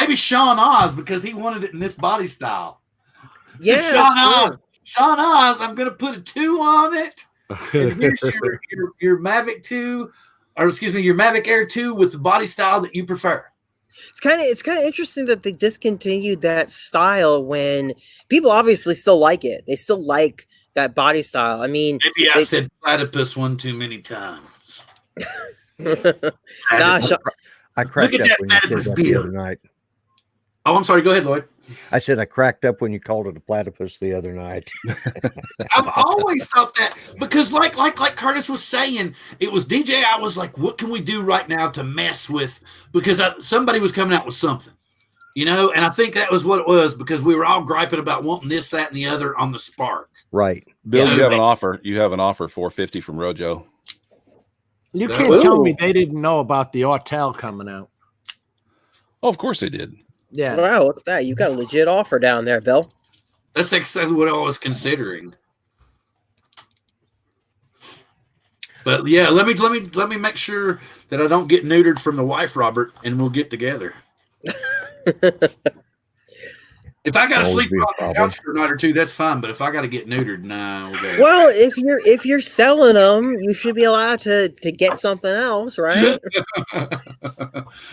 maybe Sean Oz, because he wanted it in this body style. Yeah, Sean Oz, I'm going to put a 2 on it. And here's your Mavic 2, or excuse me, your Mavic Air 2 with the body style that you prefer. It's kind of interesting that they discontinued that style when people obviously still like it. They still like that body style. I mean, maybe I said platypus one too many times. I cracked up when you said that the other night. Oh, I'm sorry. Go ahead, Lloyd. I said I cracked up when you called it a platypus the other night. I've always thought that because, like Curtis was saying, it was DJ. I was like, what can we do right now to mess with? Because somebody was coming out with something, and I think that was what it was because we were all griping about wanting this, that, and the other on the Spark. Right. Bill, you have an offer. You have an offer, $450 from Rojo. You can't tell me they didn't know about the Autel coming out. Oh, of course they did. Yeah. Wow, look at that. You got a legit offer down there, Bill. That's exactly what I was considering. But yeah, let me make sure that I don't get neutered from the wife, Robert, and we'll get together. If I got to sleep on the couch for a night or two, that's fine. But if I got to get neutered, no. Okay. Well, if you're selling them, you should be allowed to get something else, right?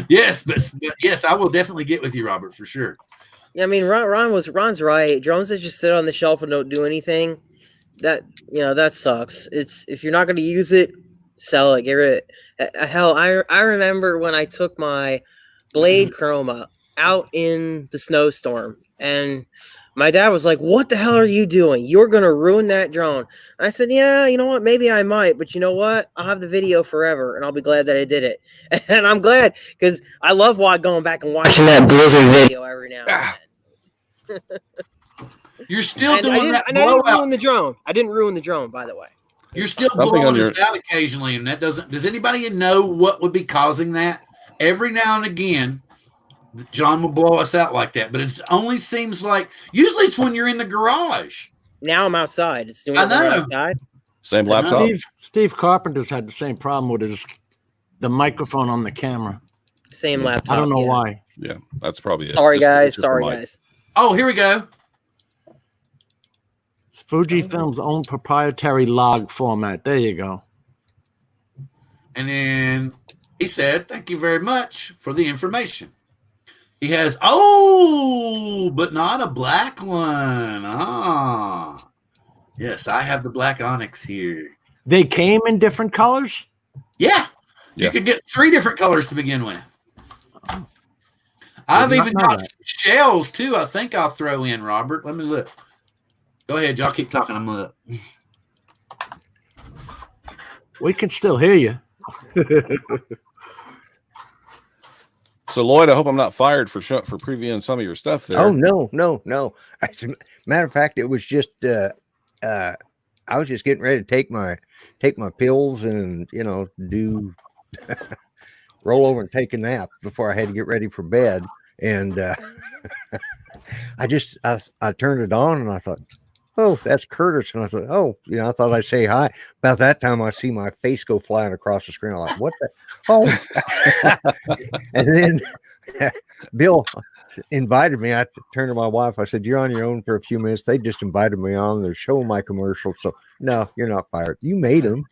Yes, but yes, I will definitely get with you, Robert, for sure. I mean, Ron's right. Drones that just sit on the shelf and don't do anything, that sucks. It's if you're not going to use it, sell it, get rid of it. Hell, I remember when I took my Blade Chroma out in the snowstorm. And my dad was like, what the hell are you doing? You're going to ruin that drone. And I said, yeah, you know what? Maybe I might. But you know what? I'll have the video forever, and I'll be glad that I did it. And I'm glad because I love going back and watching that Blizzard video every now and then. You're still doing that. And I didn't ruin the drone. I didn't ruin the drone, by the way. You're still blowing us out occasionally, and that doesn't. Does anybody know what would be causing that? Every now and again, John will blow us out like that, but it only seems like usually it's when you're in the garage. Now I'm outside. It's doing I know. Outside. Same laptop. Steve Carpenter's had the same problem with the microphone on the camera. Same laptop. I don't know why. Yeah, that's probably it. Sorry, guys. Sorry, guys. Oh, here we go. It's Fujifilm's own proprietary log format. There you go. And then he said, "Thank you very much for the information." He has, but not a black one. Ah, yes, I have the black onyx here. They came in different colors? Yeah. Yeah. You could get 3 different colors to begin with. I've even got some shells too. I think I'll throw in, Robert. Let me look. Go ahead, y'all keep talking. I'm gonna look. We can still hear you. So Lloyd, I hope I'm not fired for previewing some of your stuff there. Oh no. As a matter of fact, it was just I was just getting ready to take my pills and do roll over and take a nap before I had to get ready for bed. And I turned it on and I thought, oh, that's Curtis. And I thought, oh, I thought I'd say hi. About that time, I see my face go flying across the screen. I'm like, what the? Oh. And then Bill invited me. I turned to my wife. I said, you're on your own for a few minutes. They just invited me on. They're showing my commercials. So, no, you're not fired. You made them.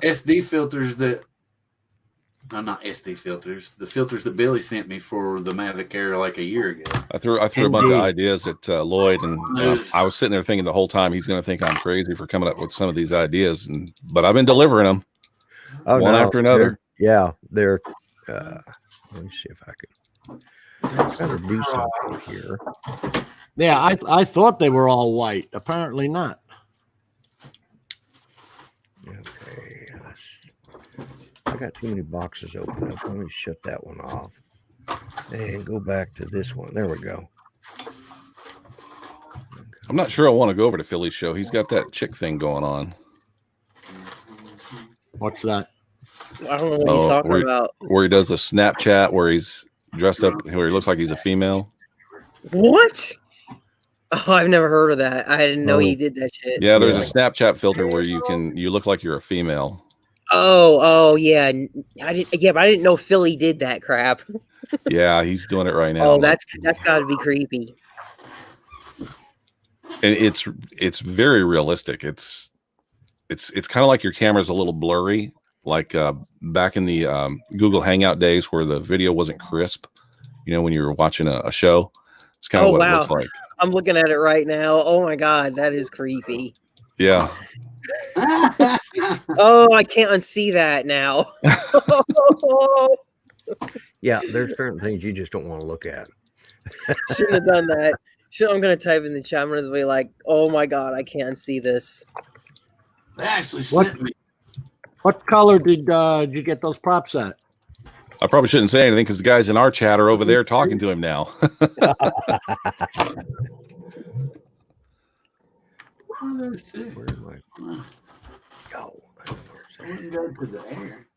SD filters that... No, not SD filters. The filters that Billy sent me for the Mavic Air like a year ago. I threw a bunch of ideas at Lloyd, and I was sitting there thinking the whole time he's going to think I'm crazy for coming up with some of these ideas, but I've been delivering them one after another. They're. Let me see if I can do something here. Yeah, I thought they were all white. Apparently not. Okay. I got too many boxes open up. Let me shut that one off and go back to this one. There we go. I'm not sure I want to go over to Philly's show. He's got that chick thing going on. What's that? I don't know what he's talking about. Where he does a Snapchat where he's dressed up, where he looks like he's a female. What? Oh, I've never heard of that. I didn't know he did that shit. Yeah, there's a Snapchat filter where you look like you're a female. Oh, yeah. But I didn't know Philly did that crap. Yeah, he's doing it right now. Oh, that's got to be creepy. And it's very realistic. It's kind of like your camera's a little blurry, like back in the Google Hangout days where the video wasn't crisp. When you were watching a show, it's kind of what it looks like. I'm looking at it right now. Oh my God, that is creepy. Yeah. Oh, I can't unsee that now. Yeah, there's certain things you just don't want to look at. Shouldn't have done that. I'm going to type in the chat. I'm going to be like, oh my God, I can't see this. They actually sent me. What color did you get those props at? I probably shouldn't say anything because the guys in our chat are over there talking to him now. Where am I? Go to the air.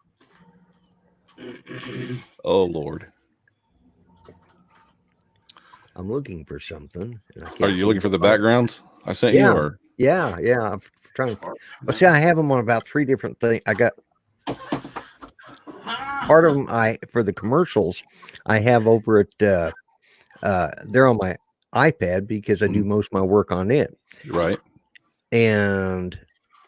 Oh Lord. I'm looking for something. Are you looking for the backgrounds I sent you? Or? Yeah. I'm trying to. Well, see, I have them on about 3 different things. I got part of them. For the commercials, I have over at. They're on my iPad because I do most of my work on it. Right. And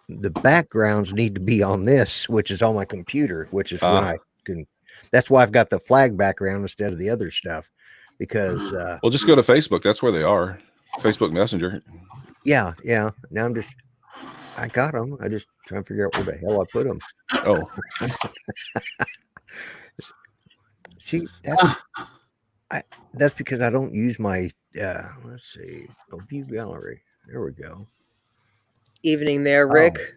the backgrounds need to be on this, which is on my computer, which is when I can. That's why I've got the flag background instead of the other stuff. Because well, just go to Facebook. That's where they are. Facebook Messenger. Yeah. Now I got them. I just trying to figure out where the hell I put them. Oh. See, that's because I don't use my let's see, view gallery. There we go. Evening there, Rick.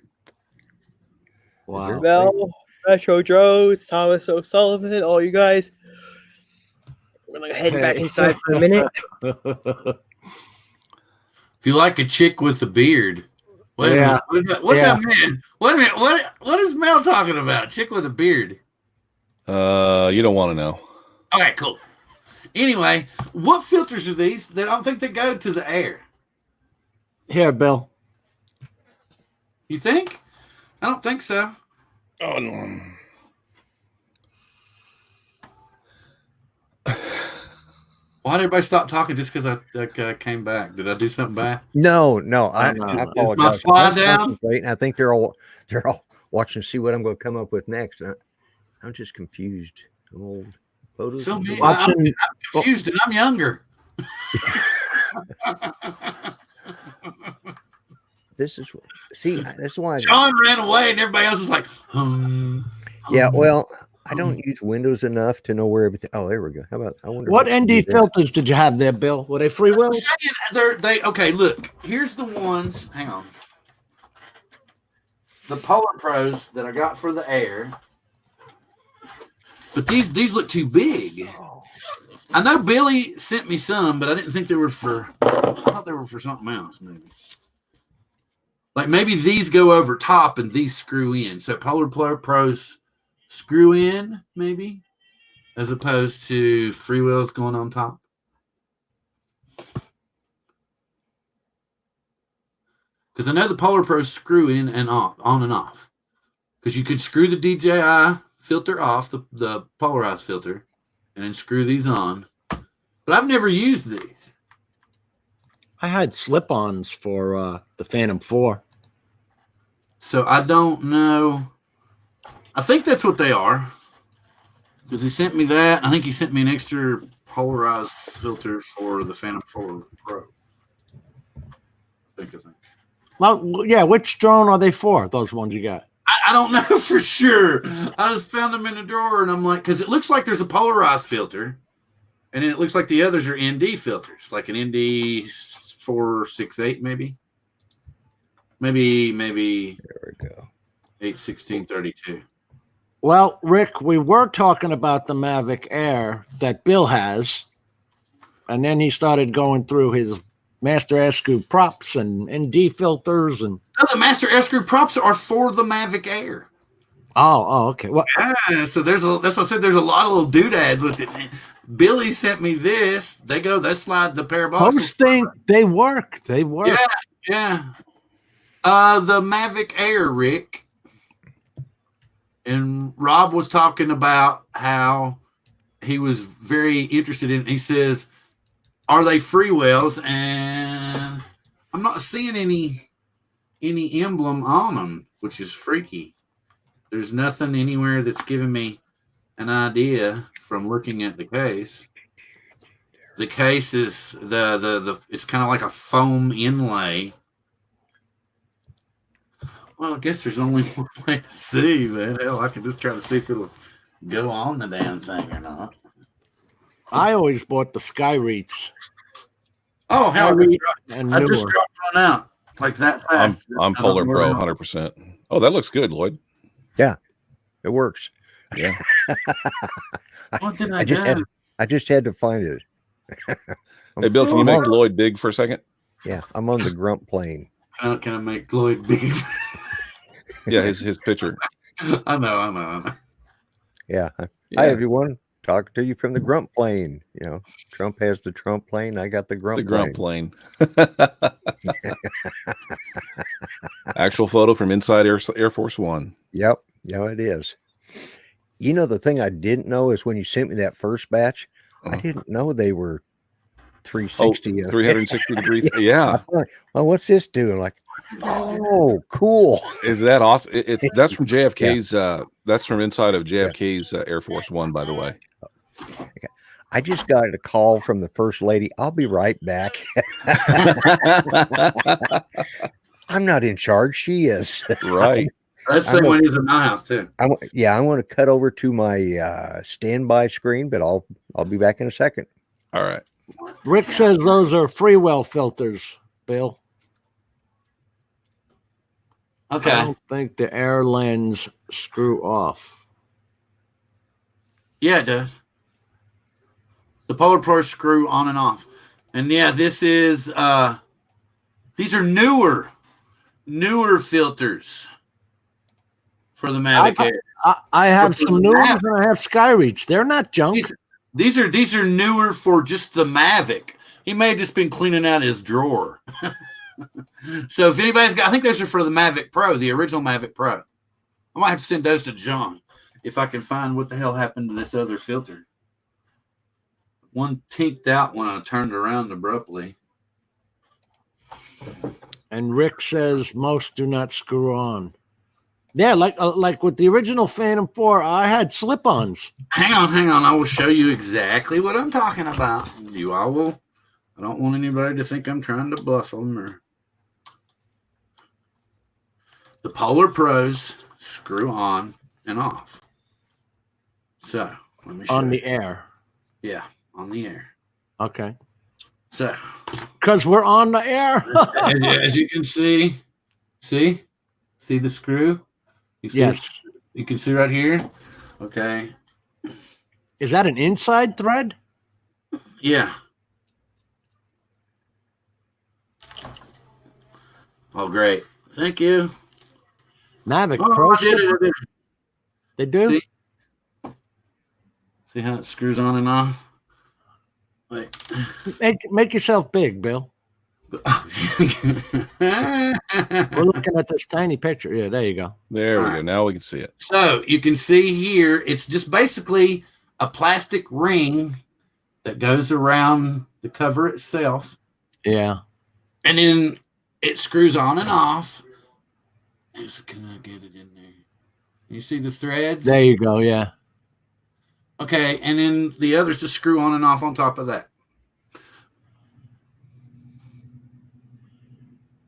Wow. Bell, Metro Drones, Thomas O'Sullivan, all you guys. We're gonna head back inside for a minute. If you like a chick with a beard, wait a minute. What about man? Wait a minute. What is Mel talking about? Chick with a beard. You don't want to know. Okay, cool. Anyway, what filters are these? That I don't think they go to the air. Here, Bill. You think? I don't think so. Oh no. Why did everybody stop talking just because I came back? Did I do something bad? No, I Is apologize. my fly I'm down? concentrating. I think they're all watching to see what I'm going to come up with next. I'm just confused. I'm old. Photos. So me, Watching- I'm confused and I'm younger. This is why. John ran away and everybody else was like, Yeah, well, I don't use Windows enough to know where everything. Oh, there we go. How about? I wonder What if I can ND do that. filters did you have there, Bill? Were they free will? Okay, look, here's the ones. Hang on. The Polar Pros that I got for the Air. But these look too big. I know Billy sent me some, but I didn't think they were for. I thought they were for something else, maybe. Like maybe these go over top and these screw in. So Polar Pros screw in, maybe, as opposed to free wheels going on top. Because I know the Polar Pros screw in and on and off. Because you could screw the DJI filter off, the polarized filter, and then screw these on. But I've never used these. I had slip-ons for the Phantom 4. So I don't know. I think that's what they are. Because he sent me that. I think he sent me an extra polarized filter for the Phantom 4 Pro. I think. Well, yeah, which drone are they for, those ones you got? I don't know for sure. I just found them in a drawer and I'm like, because it looks like there's a polarized filter. And then it looks like the others are ND filters, like an ND 468 maybe. Maybe There we go. 81632. Well, Rick, we were talking about the Mavic Air that Bill has, and then he started going through his Master S-Screw props and ND filters and. No, the Master S-Screw props are for the Mavic Air. Oh, okay. Well, Yeah, so that's what I said. There's a lot of little doodads with it. Billy sent me this. They slide the pair of boxes. they work. They work. Yeah. The Mavic Air, Rick. And Rob was talking about how he was very interested in. He says, "Are they freewheels?" And I'm not seeing any emblem on them, which is freaky. There's nothing anywhere that's giving me an idea from looking at the case. The case is it's kind of like a foam inlay. Well, I guess there's only one way to see, man. Hell, I can just try to see if it'll go on the damn thing or not. I always bought the Skyreats. Oh, hell, And I just dropped one out like that fast. I'm Polar Pro 100%. Oh, that looks good, Lloyd. Yeah, it works. Yeah. What did I just had to find it. Hey, Bill, can you make Lloyd big for a second? Yeah, I'm on the grunt plane. Can I make Lloyd big? Yeah, his picture. I know. Yeah. Yeah. Hi, everyone. Talking to you from the grunt plane. You know, Trump has the Trump plane. I got the grunt plane. Actual photo from inside Air Force One. Yep. Yeah, it is. You know, the thing I didn't know is when you sent me that first batch, I didn't know they were 360. 360 degrees. Yeah. Oh, what's this doing? Like, oh, cool. Is that awesome? That's from JFK's. That's from inside of JFK's Air Force One, by the way. Okay. I just got a call from the first lady. I'll be right back. I'm not in charge. She is. Right. That's the same one he's in my house too. I want to cut over to my standby screen, but I'll be back in a second. All right. Rick says those are freewell filters, Bill. Okay. I don't think the air lens screw off. Yeah, it does. The Polar Pro screw on and off. And yeah, this is these are newer filters for the Mavic Air. I have some new ones and I have Skyreats. They're not junk. These are newer for just the Mavic. He may have just been cleaning out his drawer. So if anybody's got, I think those are for the Mavic Pro, the original Mavic Pro. I might have to send those to John if I can find what the hell happened to this other filter. one tinked out when I turned around abruptly. And Rick says most do not screw on. Yeah, like with the original Phantom 4, I had slip-ons. Hang on. I will show you exactly what I'm talking about. I don't want anybody to think I'm trying to bluff them. The Polar Pros screw on and off. So let me show On the you. air. Yeah, on the air. Okay. So Because we're on the air. as you can see the screw? You see Yes. You can see right here. Okay. Is that an inside thread? Yeah. Oh, great. Thank you. Mavic Oh, Pro. I did it. They do? See how it screws on and off? Wait. Make yourself big, Bill. We're looking at this tiny picture. Yeah, there you go. There we go. Now we can see it. So you can see here, it's just basically a plastic ring that goes around the cover itself. Yeah. And then it screws on and off. Can I get it in there? You see the threads? There you go. Yeah. Okay, and then the others just screw on and off on top of that.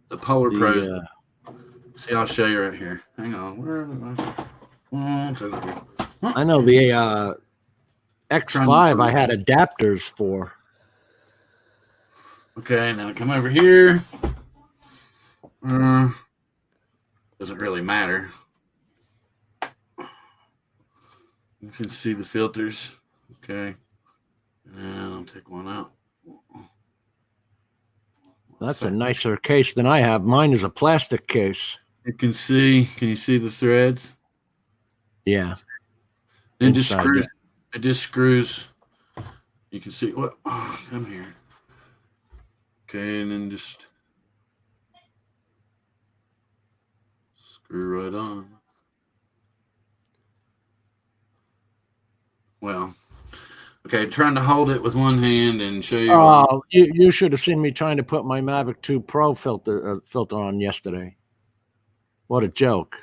The Polar Pros. See, I'll show you right here. Hang on. Where am I? I know the X5 I had adapters for. Okay, now come over here. Doesn't really matter. You can see the filters. Okay. And I'll take one out. That's a nicer case than I have. Mine is a plastic case. Can you see the threads? Yeah. It just screws. It just screws. You can see what? Oh, come here. Okay, and then just screw right on. Well, okay, trying to hold it with one hand and show you. Oh, you should have seen me trying to put my Mavic 2 Pro filter on yesterday. What a joke.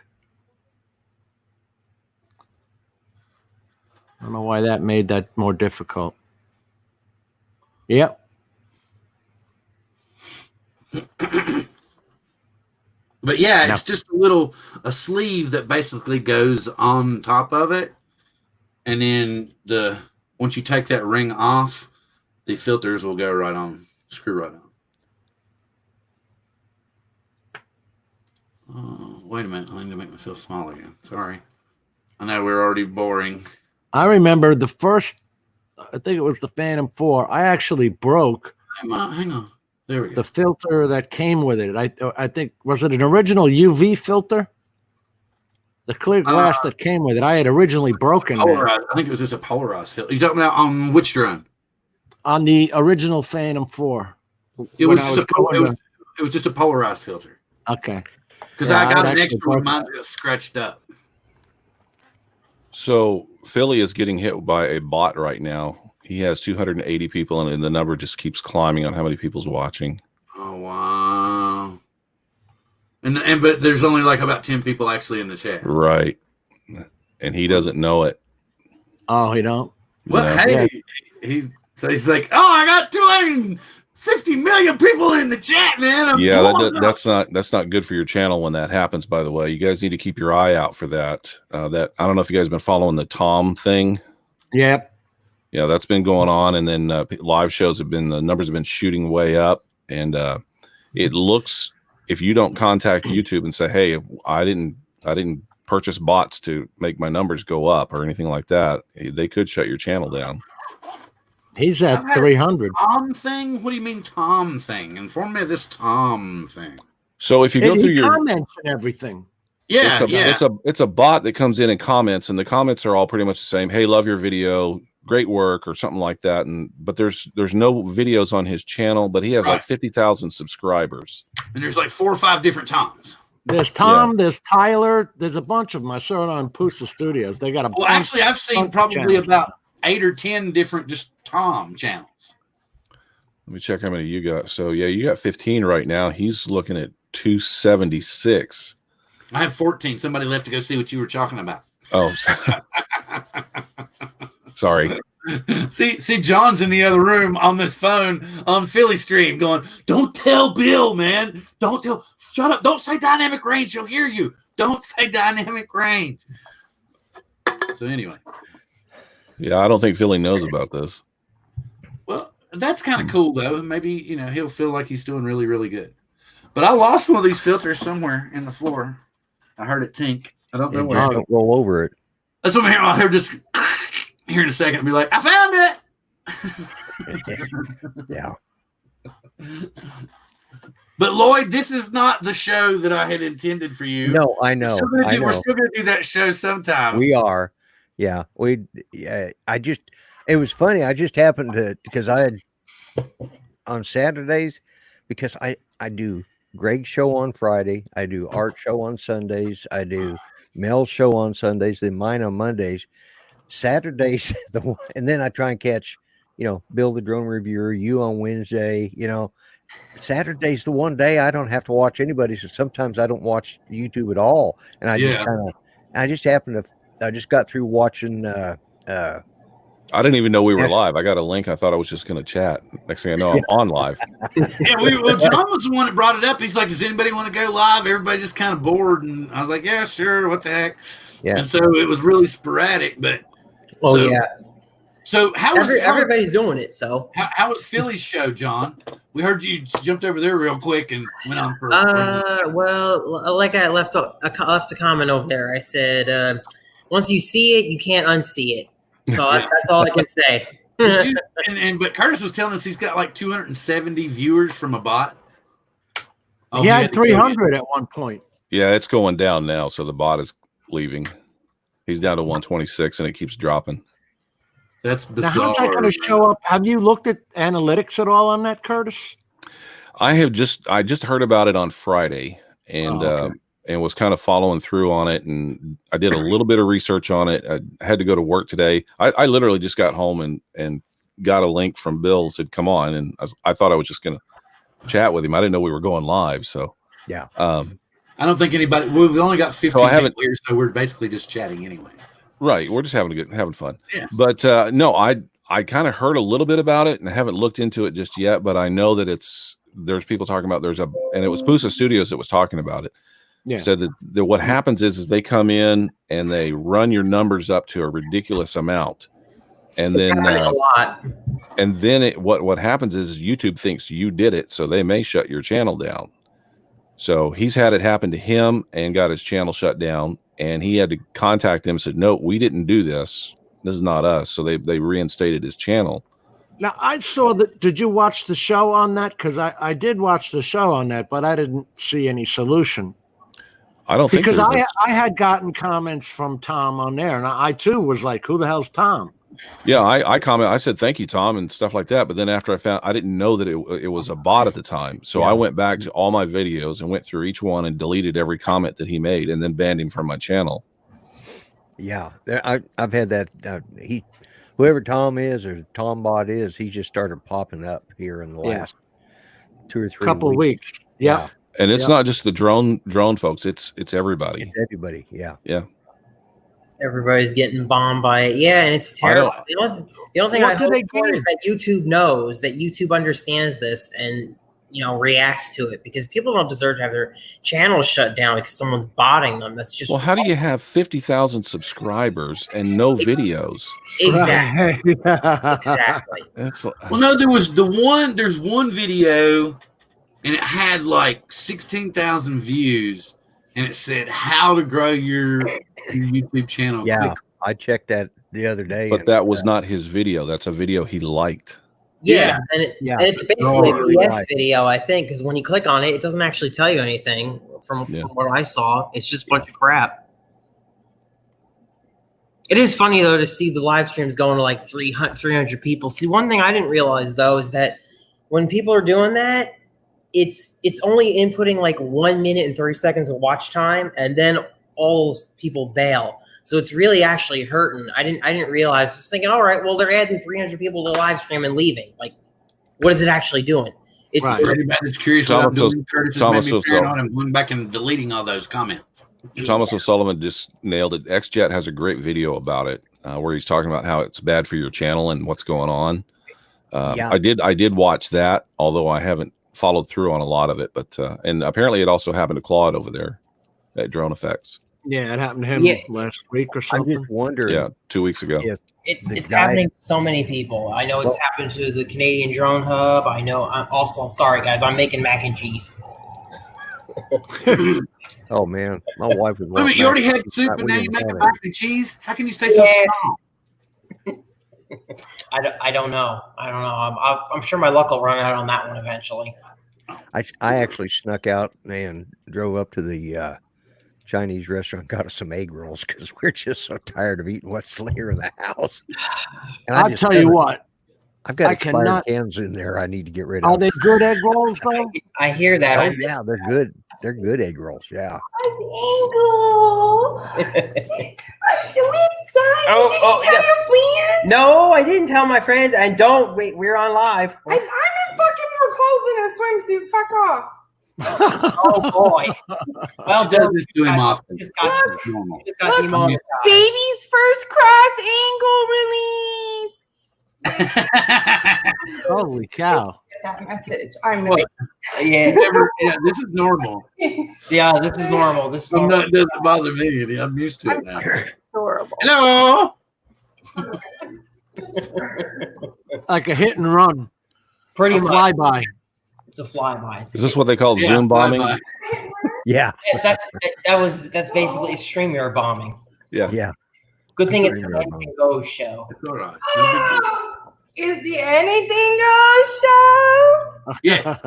I don't know why that made that more difficult. Yep. But yeah, it's just a sleeve that basically goes on top of it. And then once you take that ring off, the filters will go right on, screw right on. Oh, wait a minute. I need to make myself small again. Sorry. I know we're already boring. I remember the first, I think it was the Phantom 4. I actually broke. Hang on. There we go. The filter that came with it. I think, was it an original UV filter? The clear glass that came with it. I had originally broken that. I think it was just a polarized filter. You talking about on which drone? On the original Phantom 4. It was just a polarized filter. Okay. Because I got an extra one. Mine got scratched up. So Philly is getting hit by a bot right now. He has 280 people, and the number just keeps climbing on how many people's watching. Oh wow! But there's only like about 10 people actually in the chat. Right, and he doesn't know it. Oh, he don't. Well, hey, he's like, oh, I got 250 million people in the chat, man. That's not good for your channel when that happens. By the way, you guys need to keep your eye out for that. That I don't know if you guys have been following the Tom thing. Yep. Yeah, that's been going on, and then live shows the numbers have been shooting way up, and it looks, if you don't contact YouTube and say, hey, I didn't purchase bots to make my numbers go up or anything like that, they could shut your channel down. He's at 300. Tom thing? What do you mean Tom thing? Inform me of this Tom thing. So if you go through your comments and everything. Yeah, it's a bot that comes in and comments, and the comments are all pretty much the same. Hey, love your video, great work, or something like that. But there's no videos on his channel, but he has like 50,000 subscribers. And there's like 4 or 5 different Toms. There's Tom, there's Tyler, there's a bunch of them. I saw it on Pusa Studios. They got a actually I've seen probably about 8 or 10 different just Tom channels. Let me check how many you got. So yeah, you got 15 right now. He's looking at 276. I have 14. Somebody left to go see what you were talking about. Oh, sorry. See, John's in the other room on this phone on Philly Stream going, don't tell Bill, man. Shut up. Don't say dynamic range. She'll hear you. Don't say dynamic range. So anyway. Yeah, I don't think Philly knows about this. Well, that's kind of cool, though. Maybe, he'll feel like he's doing really, really good. But I lost one of these filters somewhere in the floor. I heard it tink. I don't know where. Don't roll over it. That's what I'm hearing. I'll hear just here in a second and be like, I found it. Yeah. But Lloyd, this is not the show that I had intended for you. No, I know. We're still going to do that show sometime. We are. Yeah. It was funny. I just happened to, because I had on Saturdays, because I do Greg's show on Friday. I do Art show on Sundays. I do Mel's show on Sundays, then mine on Mondays. Saturdays, and then I try and catch, Bill the Drone Reviewer, you on Wednesday, Saturday's the one day I don't have to watch anybody. So sometimes I don't watch YouTube at all. And I just got through watching, I didn't even know we were live. I got a link. I thought I was just going to chat. Next thing I know, I'm on live. Yeah, John was the one that brought it up. He's like, does anybody want to go live? Everybody's just kind of bored. And I was like, yeah, sure. What the heck? Yeah. And so it was really sporadic, but. Yeah. So everybody's doing it. So how was Philly's show, John? We heard you jumped over there real quick and went on for. Well, like I left a comment over there. I said, once you see it, you can't unsee it. So that's all I can say. But Curtis was telling us he's got like 270 viewers from a bot. He had 300 at one point. Yeah, it's going down now. So the bot is leaving. He's down to 126 and it keeps dropping. That's bizarre. Now, how's that going to show up? Have you looked at analytics at all on that, Curtis? I just heard about it on Friday and and was kind of following through on it. And I did a little bit of research on it. I had to go to work today. I literally just got home and got a link from Bill, said, come on. And I thought I was just going to chat with him. I didn't know we were going live. So, yeah. I don't think anybody, we've only got 15 people here, so we're basically just chatting anyway. Right. We're just having fun. Yeah. But no, I kind of heard a little bit about it and I haven't looked into it just yet, but I know that there's people talking about and it was Pusa Studios that was talking about it. Yeah. Said that what happens is they come in and they run your numbers up to a ridiculous amount. And then a lot. And then what happens is YouTube thinks you did it, so they may shut your channel down. So he's had it happen to him and got his channel shut down, and he had to contact them and said, no, we didn't do this. This is not us. So they reinstated his channel. Now, I saw that. Did you watch the show on that? Because I did watch the show on that, but I didn't see any solution. I don't think because I had gotten comments from Tom on there, and I too was like, who the hell's Tom? Yeah, I comment. I said, thank you, Tom, and stuff like that. But then after I didn't know that it was a bot at the time. So I went back to all my videos and went through each one and deleted every comment that he made and then banned him from my channel. Yeah, I've had that. Whoever Tom is or Tom bot is, he just started popping up here in the last 2 or 3 couple weeks. Yeah. And it's not just the drone folks. It's everybody. It's everybody. Yeah. Yeah. Everybody's getting bombed by it. Yeah, and it's terrible. The only thing I hope for is that YouTube knows, that YouTube understands this and reacts to it, because people don't deserve to have their channels shut down because someone's botting them. That's just how do you have 50,000 subscribers and no videos? Exactly. Exactly. No, there's one video and it had like 16,000 views and it said how to grow your YouTube channel. Yeah, quickly. I checked that the other day. But that was not his video. That's a video he liked. Yeah, and it's basically a BS video, I think, because when you click on it, it doesn't actually tell you anything from what I saw. It's just a bunch of crap. It is funny, though, to see the live streams going to like 300 people. See, one thing I didn't realize, though, is that when people are doing that, it's only inputting like 1 minute and 30 seconds of watch time, and then all people bail. So it's really actually hurting. I didn't realize. I was thinking, all right, well, they're adding 300 people to the live stream and leaving. Like, what is it actually doing? It's right. For anybody that's curious what I'm doing, Curtis has made me paranoid. I'm going back and deleting all those comments. Thomas O'Sullivan just nailed it. XJet has a great video about it where he's talking about how it's bad for your channel and what's going on. I did watch that, although I haven't followed through on a lot of it. But and apparently it also happened to Claude over there at Drone Effects. Yeah, it happened to him last week or something. I just wondered. Yeah, 2 weeks ago. It's happening to so many people. I know it's happened to the Canadian Drone Hub. I know. I'm sorry, guys. I'm making mac and cheese. Oh man, my wife was. Wait a minute, you already had soup and now you make mac and cheese. How can you stay so strong? I don't know. I'm sure my luck will run out on that one eventually. I actually snuck out and drove up to the Chinese restaurant, got us some egg rolls because we're just so tired of eating what's here in the house. And I'll tell you what, I've got expired cans in there. I need to get rid of. Are they good egg rolls though? I hear that. Oh, yeah, they're good. They're good egg rolls. Yeah. Angle. I'm so excited. Did you tell your friends? No, I didn't tell my friends. And don't wait. We're on live. I'm in fucking more clothes than a swimsuit. Fuck off. Oh boy. Well, She does this to him often. Just got demonetized. Baby's first cross angle release. Holy cow. That message. I'm What? Yeah. Yeah, this is normal. Yeah, this is normal. This is I'm normal. not, it doesn't bother me. I'm used to it now. adorable. Hello. Like a hit and run. Pretty much. Flyby. It's a flyby. Is this what they call Zoom bombing? Bye-bye. Yeah. Yes, that's basically StreamYard bombing. Yeah. Yeah. Good thing it's StreamYard an bombing. Anything Goes show. It's all right. No big deal. Is the Anything Goes show? Yes.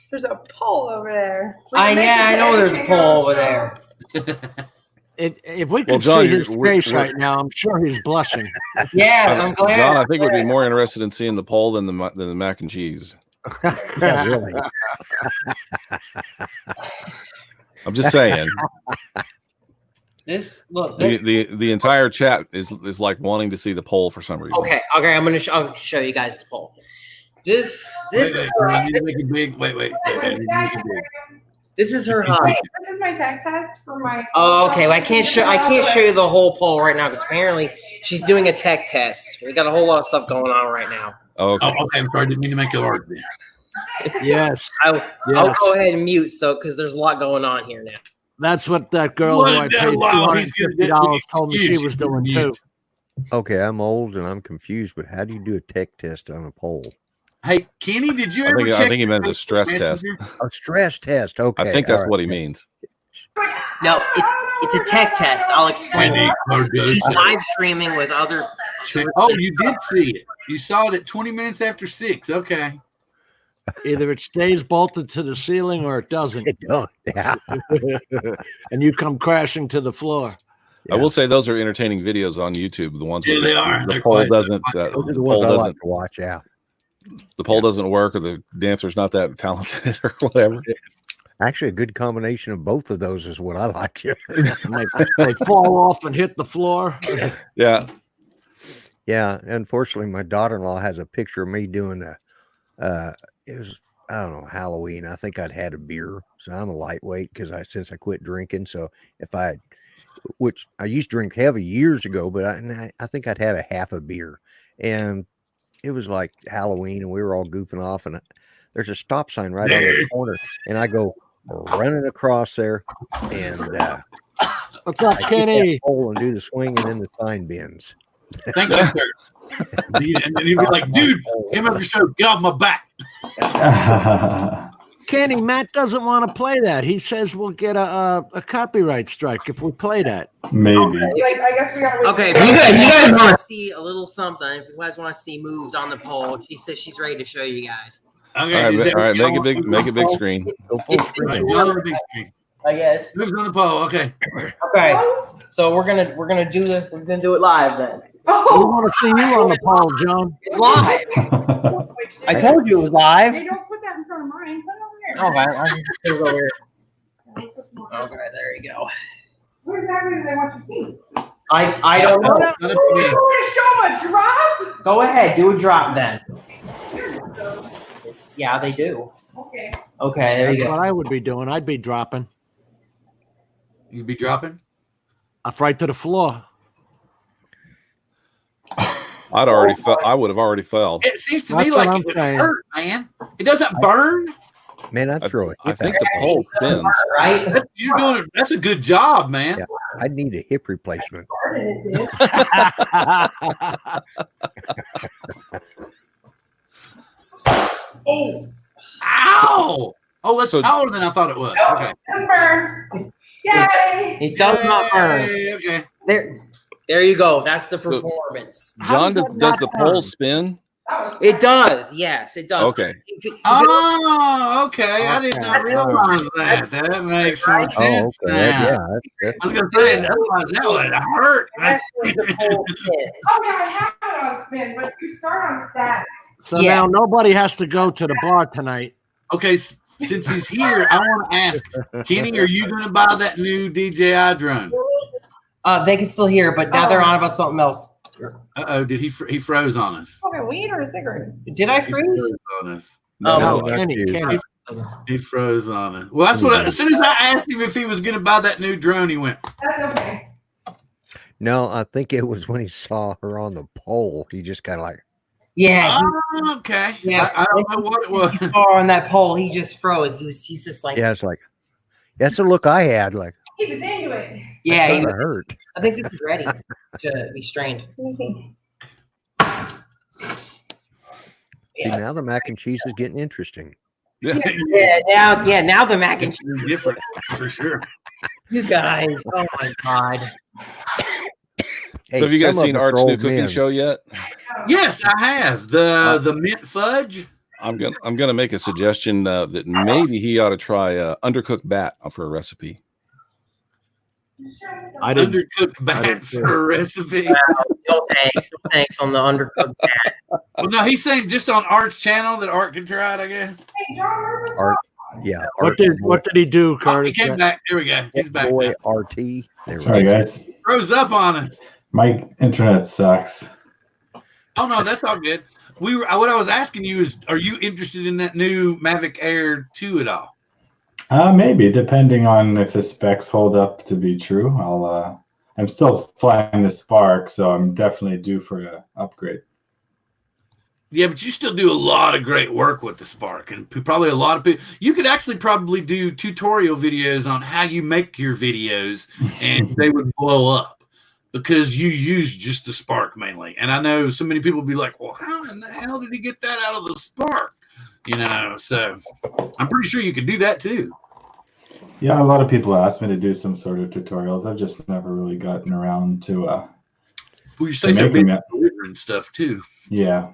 There's a pole over there. I know there's a poll over there. If we Well, could John, see his we're- face right now, I'm sure he's blushing. Yeah, I'm glad. John, I think we'd be more interested in seeing the poll than the mac and cheese. Yeah, really. I'm just saying. The entire chat is like wanting to see the poll for some reason. Okay. I'm gonna show you guys the poll. This Wait, I need to make it big. Wait. I need to make it big. This is her height. This is my tech test for my. Oh, okay. Well, I can't show you the whole poll right now because apparently she's doing a tech test. We got a whole lot of stuff going on right now. Okay. Oh, okay. I'm sorry. I didn't mean to make it hard. Yes. I'll go ahead and mute because there's a lot going on here now. That's what that girl who I paid $250 told me she was doing too. Okay, I'm old and I'm confused, but how do you do a tech test on a poll? Hey, Kenny, did you ever I check? think he meant a stress test. A stress test. Okay. I think that's all right. what he means. No, it's a tech test. I'll explain. She's live streaming with other. Oh, you did see it. You saw it at 20 minutes after 6. Okay. Either it stays bolted to the ceiling or it doesn't. It don't. Yeah. And you come crashing to the floor. I will say those are entertaining videos on YouTube. The ones where they are. The They're poll quite- doesn't. Those are The the ones poll I like doesn't. to watch. Yeah. The poll doesn't work, or the dancer's not that talented, or whatever. Actually, a good combination of both of those is what I like. They fall off and hit the floor. Yeah. Yeah. Unfortunately, my daughter-in-law has a picture of me doing it was, I don't know, Halloween. I think I'd had a beer. So I'm a lightweight since I quit drinking. So which I used to drink heavy years ago, but I think I'd had a half a beer. And it was like Halloween and we were all goofing off. And there's a stop sign right on the corner. And I go running across there. And What's up, Kenny? Pole and do the swing, and then the sign bends. Thank you, sir. And then you'd be like, dude, came up your show. Get off my back. Kenny, Matt doesn't want to play that. He says we'll get a copyright strike if we play that. Maybe. Like, I guess we got. Okay, if you guys want to see a little something, if you guys want to see moves on the poll, she says she's ready to show you guys. Okay, All right. Make a big screen. Right, go on the big screen. I guess. Who's on the poll? Okay. Okay, so we're gonna do it live then. We want to see you on the poll, John. It's live. I told you it was live. Hey, don't put that in front of mine. Put it over here. Okay, I'll just put it over here. Okay, there you go. What exactly do they want to see? I don't know. You want to show them a drop? Go ahead, do a drop then. Yeah, they do. Okay. Okay, there you That's go. what I would be doing. I'd be dropping You'd be dropping? up right to the floor. I'd already fell. I would have already fell. It seems to That's me what like I'm it would saying. hurt, man. It doesn't burn. Man, I'd throw a I hip think at the pole spins. Right? You're doing it. That's a good job, man. Yeah. I'd need a hip replacement. It did. Oh. Ow! Oh, that's So- taller than I thought it was. Okay. Doesn't burn. Yay! It does not burn. Yay, okay. There you go. That's the performance. John, does the pole spin? It does. Yes, it does. Okay. Oh, okay. I did not realize that. That makes more sense okay. now. Yeah, I was going to say, otherwise that would hurt. That's where the pole is. Oh, yeah, I have it on spin, but you start on Saturday. So Yeah. now nobody has to go to the bar tonight. Okay, since he's here, I want to ask, Kenny, are you going to buy that new DJI drone? They can still hear, but now they're on about something else. Uh-oh, did he froze on us? Smoking weed or a cigarette? Did I He freeze? froze on us. Oh, No, not Kenny, you. Kenny. He froze on us. Well, that's what. As soon as I asked him if he was going to buy that new drone, he went, That's okay. No, I think it was when he saw her on the pole. He just kind of like, Yeah. "Oh, okay." Yeah. I don't know what it He was. saw on that pole. He just froze. He's just like, yeah, it's like, that's the look I had. Like, He was into it. yeah. that He was, hurt. I think this is ready to be strained. Let me think. See, now the mac and cheese is getting interesting. Yeah. Now the mac and cheese. It's different for sure. You guys, oh my god. Hey, So have you guys some of seen us Art's are new old cooking men. show yet? Yes, I have the mint fudge. I'm gonna make a suggestion that maybe he ought to try undercooked bat for a recipe. I didn't. Undercooked bat didn't for a recipe. No thanks on the undercooked bat. Well, no, he's saying just on Art's channel that Art can try it, I guess. Hey, John, where's the Art, yeah. What did he do, Oh, he Curtis? came back. Here we go. He's back. Boy, Now. RT. There we Sorry, go. guys. Froze up on us. My internet sucks. Oh no, that's all good. What I was asking you is, are you interested in that new Mavic Air 2 at all? Maybe, depending on if the specs hold up to be true. I'm still flying the Spark, so I'm definitely due for an upgrade. Yeah, but you still do a lot of great work with the Spark, and probably a lot of people. You could actually probably do tutorial videos on how you make your videos, and they would blow up because you use just the Spark mainly. And I know so many people be like, "Well, how in the hell did he get that out of the Spark?" You know, so I'm pretty sure you could do that too. Yeah, a lot of people ask me to do some sort of tutorials. I've just never really gotten around to Well, you say to so making big it. and stuff too. Yeah.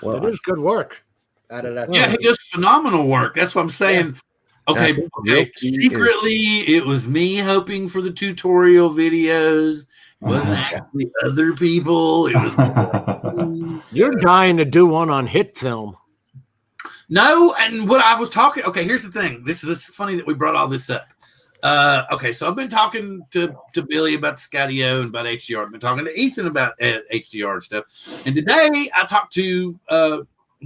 It is good work. Out of that. Yeah, he does phenomenal work. That's what I'm saying. Okay, I think the real okay. key is- Secretly, it was me hoping for the tutorial videos. It wasn't actually other people. It was You're dying to do one on hit film. no. And what I was talking. Okay, here's the thing. This is funny that we brought all this up. Okay, so I've been talking to Billy about the Skydio and about HDR. I've been talking to Ethan about HDR and stuff. And today I talked to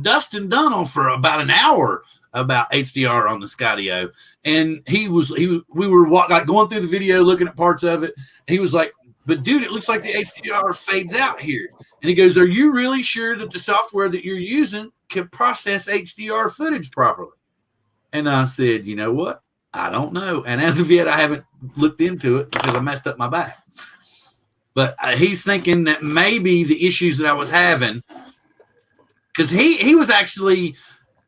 Dustin Dunnell for about an hour about HDR on the Skydio, and we were like going through the video, looking at parts of it, and he was like, "But dude, it looks like the HDR fades out here." And he goes, "Are you really sure that the software that you're using can process HDR footage properly?" And I said, "You know what? I don't know. And as of yet, I haven't looked into it because I messed up my back." But he's thinking that maybe the issues that I was having, because he was actually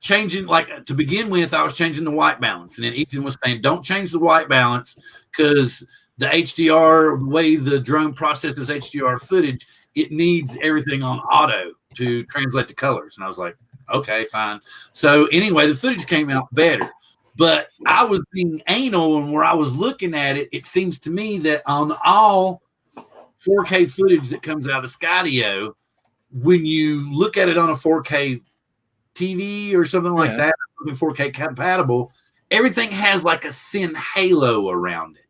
changing, like to begin with, I was changing the white balance. And then Ethan was saying, don't change the white balance because the HDR, the way the drone processes HDR footage, it needs everything on auto to translate the colors. And I was like, okay, fine. So anyway, the footage came out better. But I was being anal, and where I was looking at it, it seems to me that on all 4K footage that comes out of the Skydio, when you look at it on a 4K TV or something like that, 4K compatible, everything has like a thin halo around it.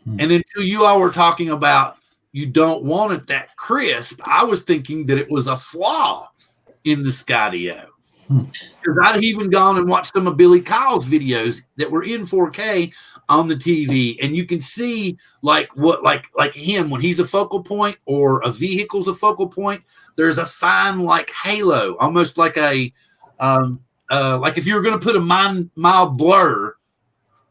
And until you all were talking about you don't want it that crisp, I was thinking that it was a flaw in the Skydio. Because I'd even gone and watched some of Billy Kyle's videos that were in 4K on the TV, and you can see like him when he's a focal point or a vehicle's a focal point. There's a fine like halo, almost like a like if you were going to put a mild blur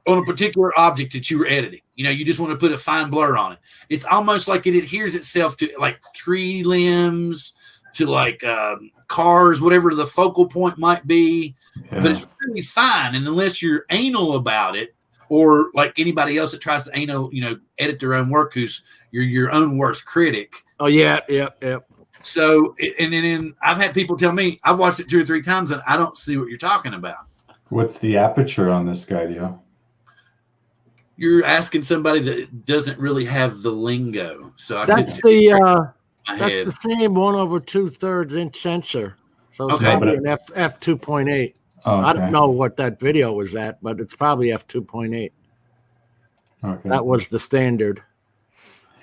on a particular object that you were editing. You know, you just want to put a fine blur on it. It's almost like it adheres itself to like tree limbs, to like cars, whatever the focal point might be. Yeah. But it's really fine. And unless you're anal about it, or like anybody else that tries to edit their own work, who's you're your own worst critic. Oh, yeah. So, and then I've had people tell me, I've watched it 2 or 3 times and I don't see what you're talking about. What's the aperture on this Skydio? You're asking somebody that doesn't really have the lingo. So that's the same 1/2 inch sensor. So it's probably an f2.8. Oh, okay. I don't know what that video was at, but it's probably f2.8. Okay. That was the standard.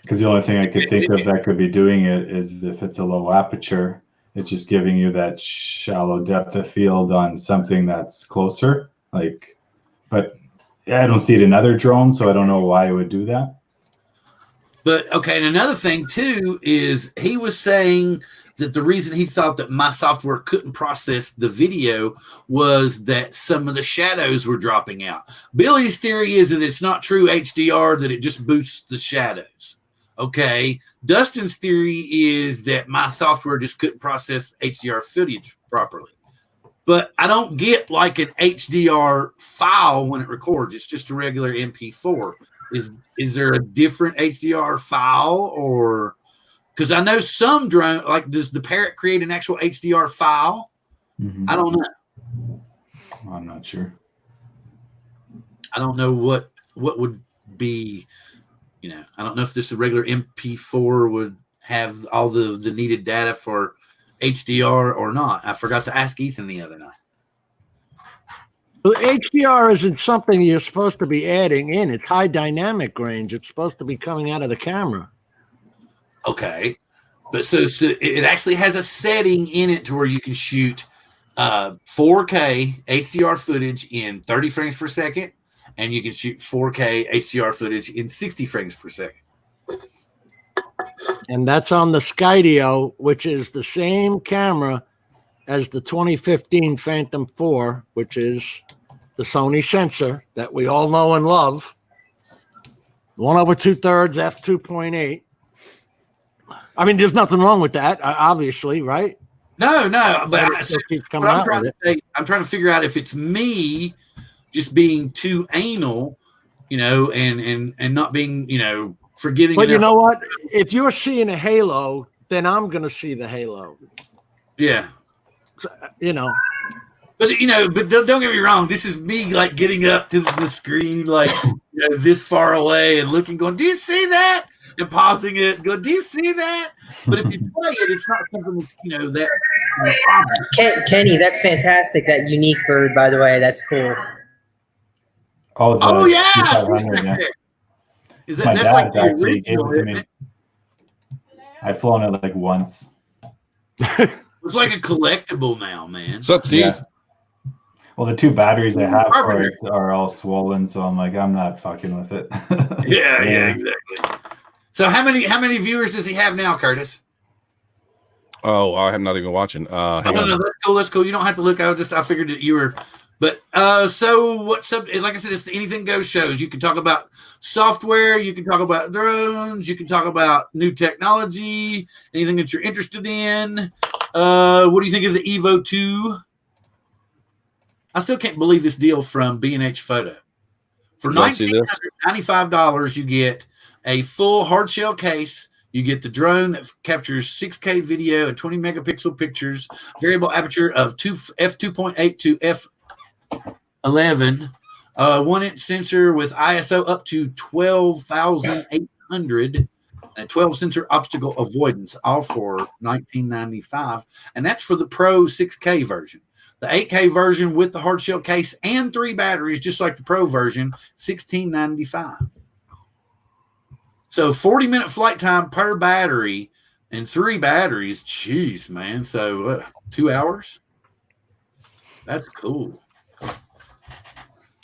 Because the only thing I could think of that could be doing it is if it's a low aperture, it's just giving you that shallow depth of field on something that's closer. But I don't see it in other drones, so I don't know why it would do that. But okay, and another thing too is he was saying that the reason he thought that my software couldn't process the video was that some of the shadows were dropping out. Billy's theory is that it's not true HDR, that it just boosts the shadows. Okay. Dustin's theory is that my software just couldn't process HDR footage properly. But I don't get like an HDR file when it records. It's just a regular MP4. Is there a different HDR file, or because I know some drone, like does the Parrot create an actual HDR file? Mm-hmm. I don't know. I'm not sure. I don't know what would be, I don't know if this regular MP4 would have all the needed data for HDR or not. I forgot to ask Ethan the other night. Well, HDR isn't something you're supposed to be adding in. It's high dynamic range. It's supposed to be coming out of the camera. Okay. But so it actually has a setting in it to where you can shoot 4K HDR footage in 30 frames per second, and you can shoot 4K HDR footage in 60 frames per second. And that's on the Skydio, which is the same camera as the 2015 Phantom 4, which is the Sony sensor that we all know and love. 1/2 f2.8. I mean, there's nothing wrong with that, obviously, right? No, but I'm trying to figure out if it's me just being too anal, and not being, forgiving. But you know what? If you're seeing a halo, then I'm going to see the halo. Yeah. So, But but don't get me wrong. This is me like getting up to the screen, like this far away and looking, going, "Do you see that?" And pausing it, go, "Do you see that?" But if you play it, it's not something that's that. Kenny, that's fantastic. That unique bird, by the way, that's cool. Oh yeah, is that that's like the original? Isn't it? I've flown it like once. It's like a collectible now, man. What's up, Steve? Yeah. Well, the 2 batteries I have for it are all swollen, so I'm like, I'm not fucking with it. yeah, exactly. So how many viewers does he have now, Curtis? Oh, I'm not even watching. No, that's cool. You don't have to look. I figured that you were. But so what's up? Like I said, it's the Anything Goes shows. You can talk about software. You can talk about drones. You can talk about new technology. Anything that you're interested in. What do you think of the Evo 2? I still can't believe this deal from B&H Photo. For $1,995, you get a full hard shell case. You get the drone that captures 6K video and 20 megapixel pictures, variable aperture of f2.8 to f11, 1-inch sensor with ISO up to 12,800, and 12 sensor obstacle avoidance, all for $1,995, and that's for the Pro 6K version. The 8K version with the hard shell case and 3 batteries, just like the Pro version, $16.95. So 40-minute flight time per battery and 3 batteries. Jeez, man. So what, 2 hours? That's cool.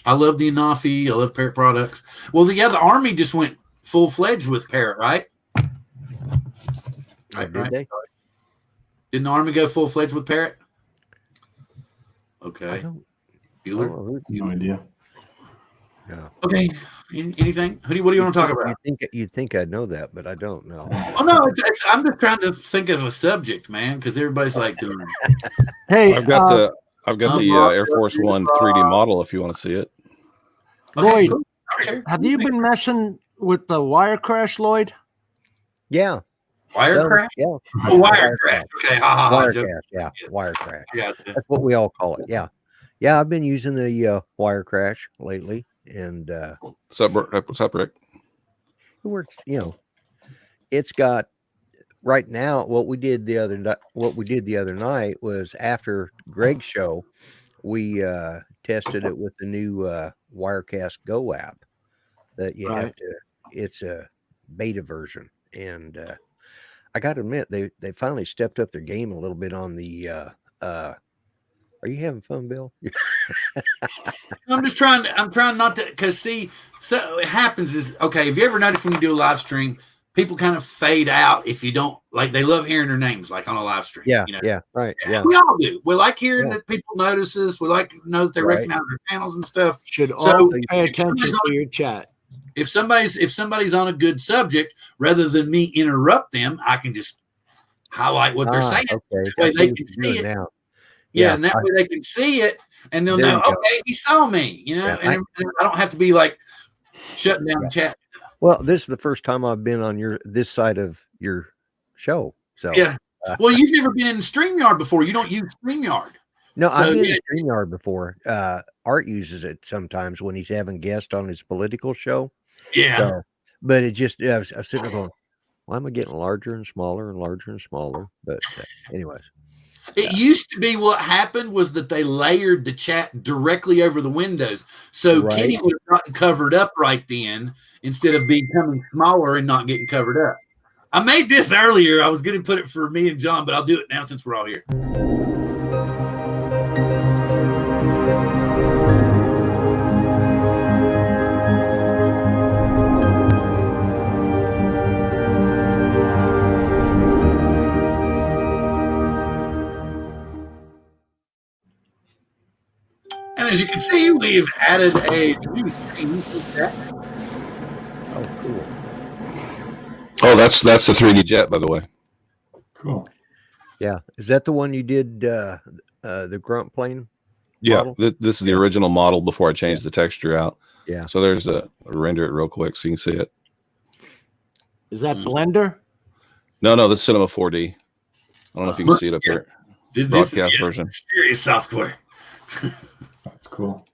I love the Anafi. I love Parrot products. Well, the Army just went full-fledged with Parrot, right? Did they? Didn't the Army go full-fledged with Parrot? Okay. No idea. No. Okay. Anything? What do you want to talk about? You'd think I'd know that, but I don't know. Oh no, I'm just trying to think of a subject, man, because everybody's like doing. Hey, I've got the Air Force One 3D model if you want to see it. Lloyd, have you been messing with the wire crash, Lloyd? Yeah. Wire crash? Yeah. Oh, wire crash. Okay. Wire crash. Yeah. Wire crash. Gotcha. That's what we all call it. Yeah. Yeah. I've been using the wire crash lately, and What's up, Rick? it works. It's got right now. What we did the other night was after Greg's show, we tested it with the new Wirecast Go app that you have to. It's a beta version, and I got to admit they finally stepped up their game a little bit on the. Are you having fun, Bill? I'm trying not to, because see, so it happens is, okay, have you ever noticed when you do a live stream, people kind of fade out if you don't, like, they love hearing their names, like on a live stream. Yeah, right. Yeah. We all do. We like hearing that people notice us. We like to know that they recognize our channels and stuff. Should always pay attention to your chat. If somebody's on a good subject, rather than me interrupt them, I can just highlight what they're saying. Okay. That way they can see it. Now. Yeah, and that way they can see it, and they'll know, okay, he saw me, and I don't have to be like shutting down the chat. Well, this is the first time I've been on this side of your show. So yeah. Well, you've never been in StreamYard before. You don't use StreamYard. No, I've been in StreamYard before. Art uses it sometimes when he's having guests on his political show. Yeah. So, but it just, I was sitting there going, why am I getting larger and smaller and larger and smaller? But anyways. It used to be what happened was that they layered the chat directly over the windows. So Kenny would have gotten covered up right then instead of becoming smaller and not getting covered up. I made this earlier. I was going to put it for me and John, but I'll do it now since we're all here. And as you can see, we've added a new screen to that. Oh, cool. Oh, that's the 3D jet, by the way. Cool. Yeah. Is that the one you did the grunt plane? Yeah, this is the original model before I changed the texture out. Yeah. So there's a render it real quick so you can see it. Is that Blender? No, this is Cinema 4D. I don't know if you can see it up here. Broadcast version. Serious software. That's cool.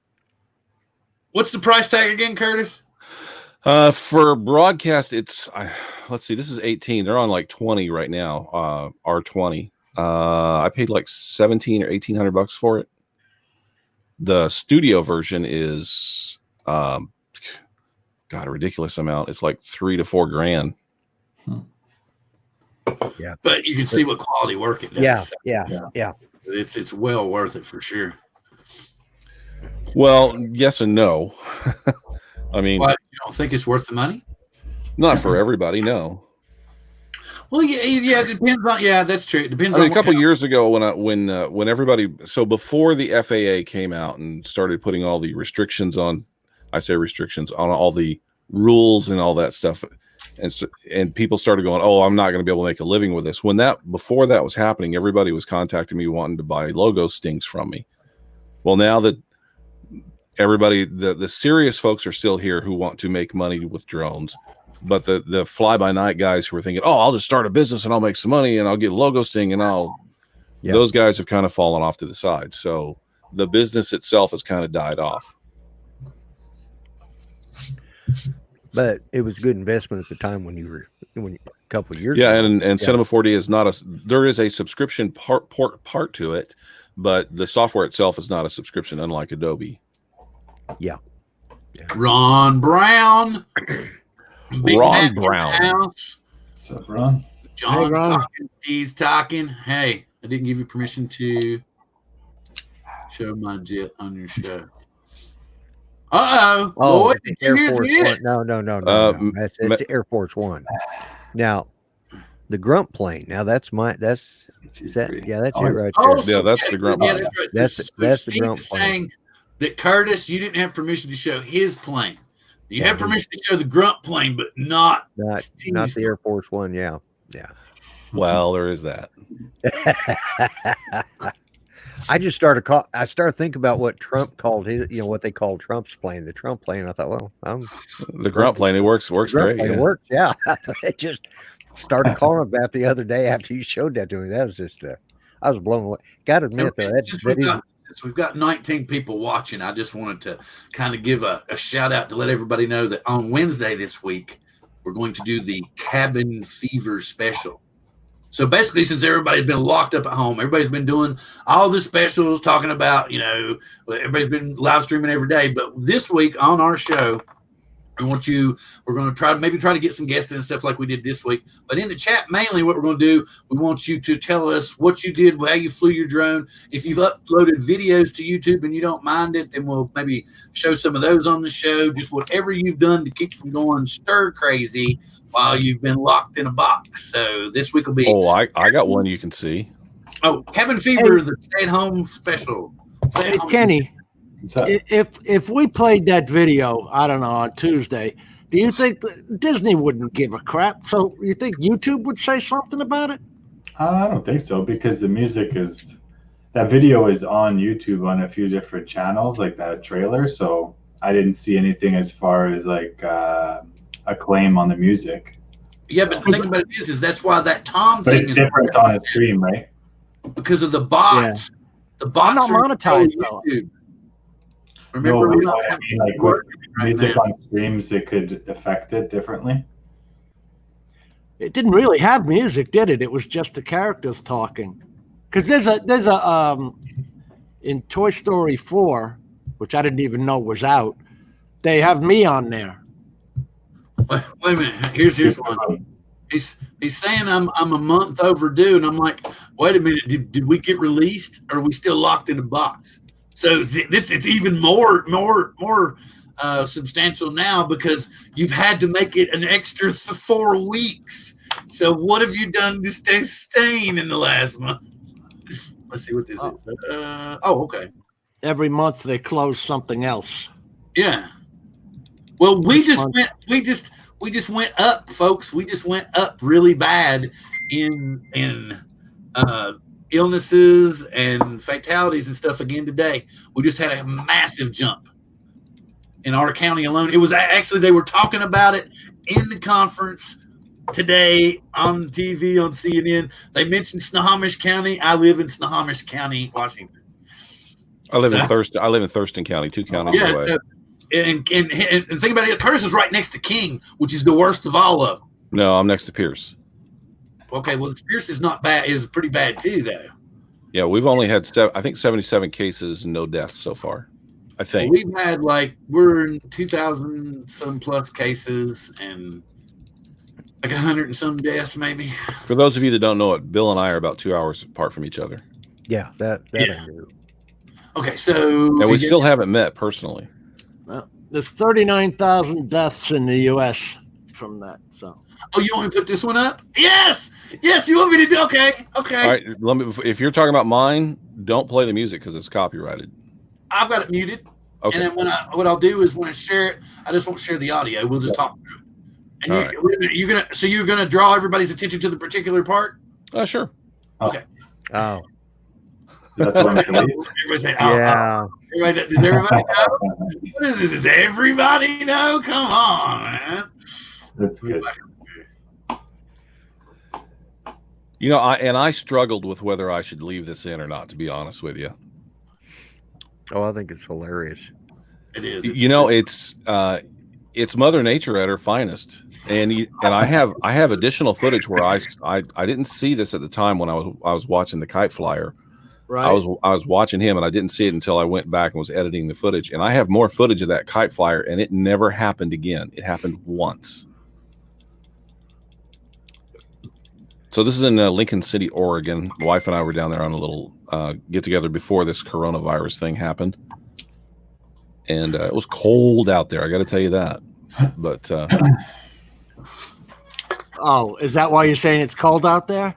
What's the price tag again, Curtis? For broadcast, it's let's see, this is 18. They're on like 20 right now. R20. I paid like 17 or 1800 bucks for it. The studio version is a ridiculous amount. It's like $3,000 to $4,000. Yeah, but you can see what quality work it does. Yeah. It's well worth it for sure. Well, yes and no. I mean, what, you don't think it's worth the money? Not for everybody, no. Well, yeah, it depends on. Yeah, that's true. It depends. I mean, a couple years ago, when everybody, so before the FAA came out and started putting all the restrictions on, I say restrictions on all the rules and all that stuff, and people started going, "Oh, I'm not going to be able to make a living with this." Before that was happening, everybody was contacting me wanting to buy logo stings from me. Well, now that everybody, the serious folks are still here who want to make money with drones. But the fly-by-night guys who are thinking, oh, I'll just start a business and I'll make some money and I'll get a logo sting and those guys have kind of fallen off to the side. So the business itself has kind of died off. But it was a good investment at the time when a couple of years ago. And Cinema 4D is not there is a subscription part to it, but the software itself is not a subscription, unlike Adobe. Yeah. Ron Brown. Ron Brown. House. What's up, Ron? John's talking. Steve's talking. Hey, I didn't give you permission to show my jet on your show. Uh-oh. Oh, Boy, did you Air hear Force this? One. No. That's Air Force One. Now, the grunt plane. Now that's that's it right there. Yeah, that's the grunt plane. That's the Steve grunt is plane. saying that Curtis, you didn't have permission to show his plane. You have permission to show the grunt plane, but not the Air Force One. Yeah. Well, there is that. I started thinking about what Trump called his, what they called Trump's plane, the Trump plane. I thought, well, the grunt plane. It works great. It works. Yeah. It just started calling about the other day after you showed that to me. That was just, I was blown away. Got to admit though, since we've got 19 people watching, I just wanted to kind of give a shout out to let everybody know that on Wednesday this week, we're going to do the Cabin Fever special. So basically, since everybody's been locked up at home, everybody's been doing all the specials, talking about, everybody's been live streaming every day. But this week on our show, we're going to try to get some guests and stuff like we did this week. But in the chat, mainly what we're going to do, we want you to tell us what you did, how you flew your drone. If you've uploaded videos to YouTube and you don't mind it, then we'll maybe show some of those on the show. Just whatever you've done to keep from going stir crazy while you've been locked in a box. So this week will be. Oh, I got one you can see. Oh, Cabin Fever, the stay-at-home special. Kenny, if we played that video, I don't know, on Tuesday, do you think Disney wouldn't give a crap? So you think YouTube would say something about it? I don't think so, because the music that video is on YouTube on a few different channels, like that trailer. So I didn't see anything as far as like a claim on the music. Yeah, but the thing about it is that's why that Tom thing is different on a stream, right? Because of the bots. Yeah. The bots are not monetized though. Remember, with music on streams, it could affect it differently. It didn't really have music, did it? It was just the characters talking. Because there's a in Toy Story 4, which I didn't even know was out, they have me on there. Wait a minute. Here's one. He's saying I'm a month overdue, and I'm like, wait a minute. Did we get released, or are we still locked in the box? So it's even more substantial now because you've had to make it an extra 4 weeks. So what have you done to stay sane in the last month? Let's see what this is. Okay. Every month they close something else. Yeah. Well, we just went up, folks. We just went up really bad in illnesses and fatalities and stuff again today. We just had a massive jump in our county alone. It was actually, they were talking about it in the conference today on TV on CNN. They mentioned Snohomish County. I live in Snohomish County, Washington. I live in Thurston County, 2 counties away. So, and think about it. Curtis is right next to King, which is the worst of all of them. No, I'm next to Pierce. Okay, well, Pierce is not bad. Is pretty bad too, though. Yeah, we've only had 77 cases and no deaths so far. I think we've had we're in 2,000 some plus cases and 100 and some deaths, maybe. For those of you that don't know it, Bill and I are about 2 hours apart from each other. Yeah, that I knew. Okay, so and we still haven't met personally. Well, there's 39,000 deaths in the U.S. from that. So. Oh, you want me to put this one up? Yes. You want me to do? Okay. All right. If you're talking about mine, don't play the music because it's copyrighted. I've got it muted. Okay. And then what I'll do is when I share it, I just won't share the audio. We'll just talk through it. And you're gonna draw everybody's attention to the particular part. Sure. Okay. Oh. Everybody say, yeah. Did everybody know? What is this? Does everybody know? Come on, man. That's good. I struggled with whether I should leave this in or not, to be honest with you. Oh, I think it's hilarious. It is. It's Mother Nature at her finest, and I have additional footage where I didn't see this at the time when I was watching the kite flyer, Right. I was watching him, and I didn't see it until I went back and was editing the footage. And I have more footage of that kite flyer, and it never happened again. It happened once. So this is in Lincoln City, Oregon. My wife and I were down there on a little get together before this coronavirus thing happened, and it was cold out there. I got to tell you that. But oh, is that why you're saying it's cold out there?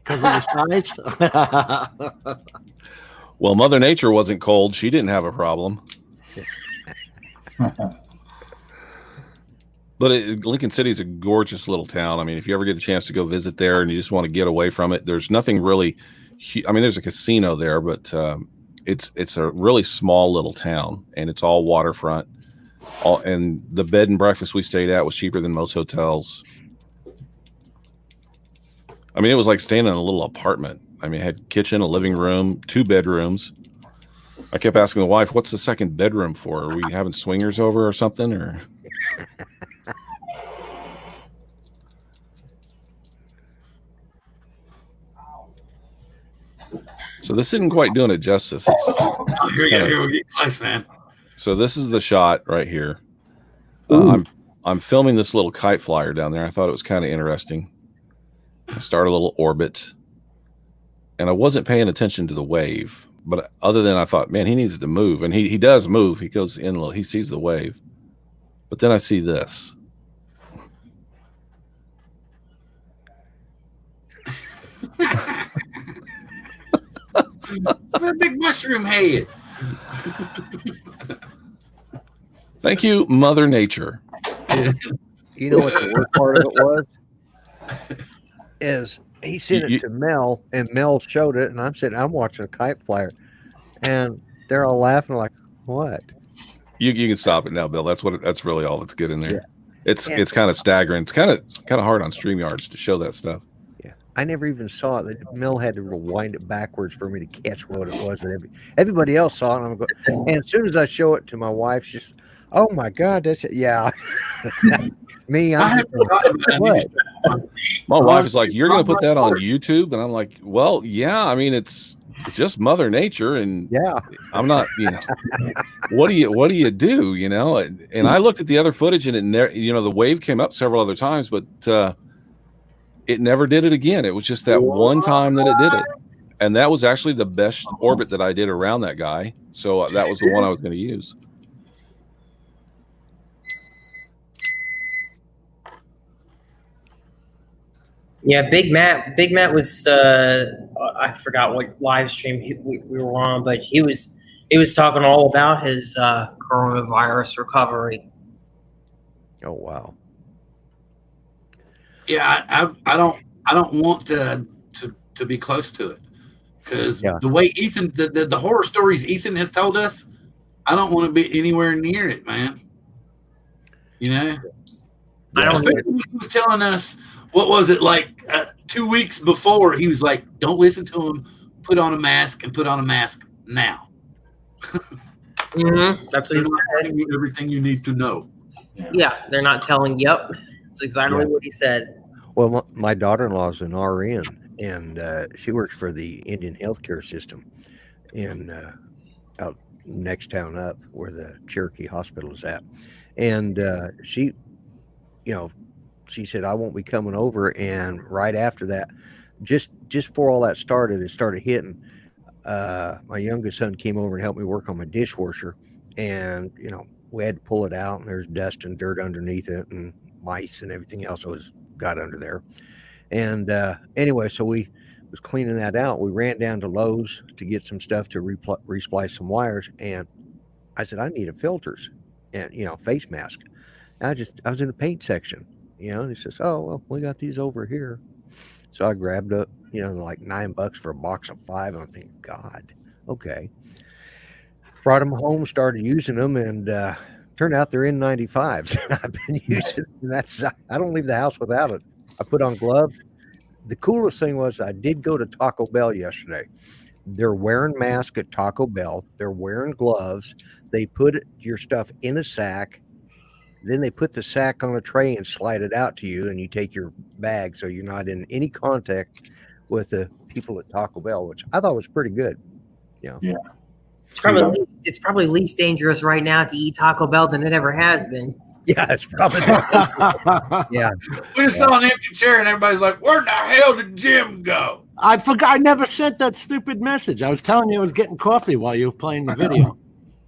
Because of the size? Well, Mother Nature wasn't cold. She didn't have a problem. But Lincoln City is a gorgeous little town. I mean, if you ever get a chance to go visit there and you just want to get away from it, there's nothing really. I mean, there's a casino there, but it's a really small little town, and it's all waterfront. And the bed and breakfast we stayed at was cheaper than most hotels. I mean, it was like staying in a little apartment. I mean, it had kitchen, a living room, 2 bedrooms. I kept asking the wife, "What's the second bedroom for? Are we having swingers over or something?" Or so this isn't quite doing it justice. Here we get close, man. So this is the shot right here. I'm filming this little kite flyer down there. I thought it was kind of interesting. I start a little orbit, and I wasn't paying attention to the wave. But other than I thought, man, he needs to move, and he does move. He goes in, he sees the wave. But then I see this. That big mushroom head. Thank you, Mother Nature. You know what the worst part of it was? Is he sent it to Mel, and Mel showed it, and I'm watching a kite flyer, and they're all laughing like, "What?" You can stop it now, Bill. That's really all that's good in there. Yeah. It's kind of staggering. It's kind of hard on StreamYards to show that stuff. Yeah, I never even saw it. Mel had to rewind it backwards for me to catch what it was, and everybody else saw it. And I'm going, and as soon as I show it to my wife, she's, "Oh my God, that's it." Yeah. Me, my wife is like, "You're going to put that on YouTube?" And I'm like, "Well, yeah. I mean, it's just Mother Nature, and yeah, I'm not. What do you do? And I looked at the other footage, and the wave came up several other times, but it never did it again. It was just that one time that it did it, and that was actually the best orbit that I did around that guy. So that was the one I was going to use. Yeah, Big Matt was I forgot what live stream we were on, but he was talking all about his coronavirus recovery. Oh wow. Yeah, I don't want to be close to it, because the way Ethan the horror stories Ethan has told us, I don't want to be anywhere near it, man. Especially when he was telling us, what was it, like 2 weeks before, he was like, "Don't listen to him. Put on a mask, and put on a mask now." Mm-hmm. That's what they're not telling you everything you need to know. Yeah, they're not telling. Yep, that's exactly what he said. Well, my daughter-in-law is an RN, and she works for the Indian healthcare system in out next town up, where the Cherokee Hospital is at, and she, she said, "I won't be coming over." And right after that, just before all that started, it started hitting. My youngest son came over and helped me work on my dishwasher, and we had to pull it out, and there's dust and dirt underneath it, and mice and everything else got under there. And anyway, so we was cleaning that out. We ran down to Lowe's to get some stuff to resplice some wires, and I said, "I need a filters and face mask." And I was in the paint section. And he says, "Oh, well, we got these over here." So I grabbed up, like $9 for a box of 5. And I'm thinking, God, okay. Brought them home, started using them, and turned out they're N95s. I've been using them. I don't leave the house without it. I put on gloves. The coolest thing was, I did go to Taco Bell yesterday. They're wearing masks at Taco Bell. They're wearing gloves. They put your stuff in a sack. Then they put the sack on a tray and slide it out to you, and you take your bag, so you're not in any contact with the people at Taco Bell, which I thought was pretty good. Yeah. It's probably least dangerous right now to eat Taco Bell than it ever has been. Yeah, it's probably yeah. We just saw an empty chair and everybody's like, "Where the hell did Jim go?" I forgot. I never sent that stupid message. I was telling you I was getting coffee while you were playing the video.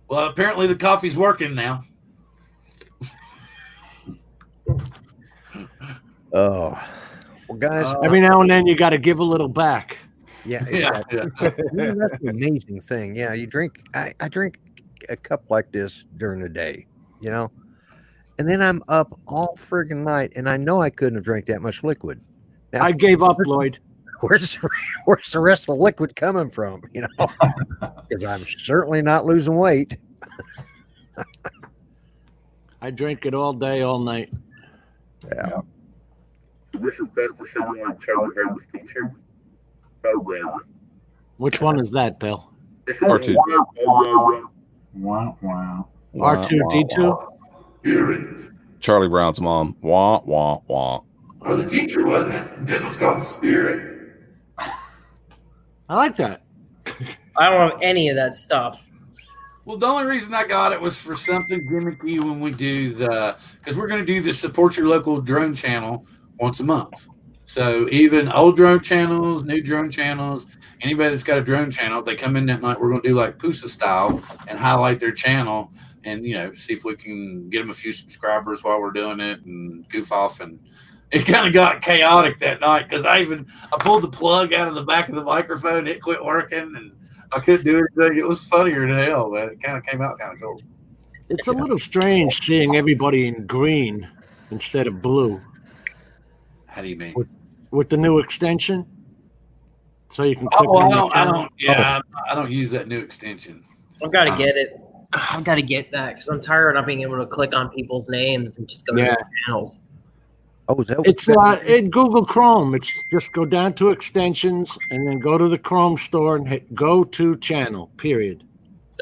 Well, apparently the coffee's working now. Oh, well, guys. Every now and then you got to give a little back. Yeah, exactly. That's an amazing thing. Yeah, you drink. I drink a cup like this during the day, and then I'm up all friggin' night, and I know I couldn't have drank that much liquid. Now, I gave up, Lloyd. Where's the rest of the liquid coming from? Because I'm certainly not losing weight. I drink it all day, all night. Yeah. This is best for someone like Charlie Harris teacher. Which one is that, Bill? R2. Wow, wow. R2D2? Here it is. Charlie Brown's mom. Wah, wah, wah. Or the teacher, wasn't it? This was called Spirit. I like that. I don't have any of that stuff. Well, the only reason I got it was for something gimmicky when we do because we're going to do the support your local drone channel once a month. So even old drone channels, new drone channels, anybody that's got a drone channel, if they come in that night, we're going to do like Pusa style and highlight their channel and, see if we can get them a few subscribers while we're doing it and goof off. And it kind of got chaotic that night because I pulled the plug out of the back of the microphone. It quit working and I couldn't do anything. It was funnier than hell, man. It kind of came out kind of cool. It's a little strange seeing everybody in green instead of blue. How do you mean? With the new extension? So you can click I don't use that new extension. I've got to get it. I've got to get that because I'm tired of not being able to click on people's names and just go to their channels. Oh, is that it's in Google Chrome. It's just go down to extensions and then go to the Chrome store and hit go to channel, period.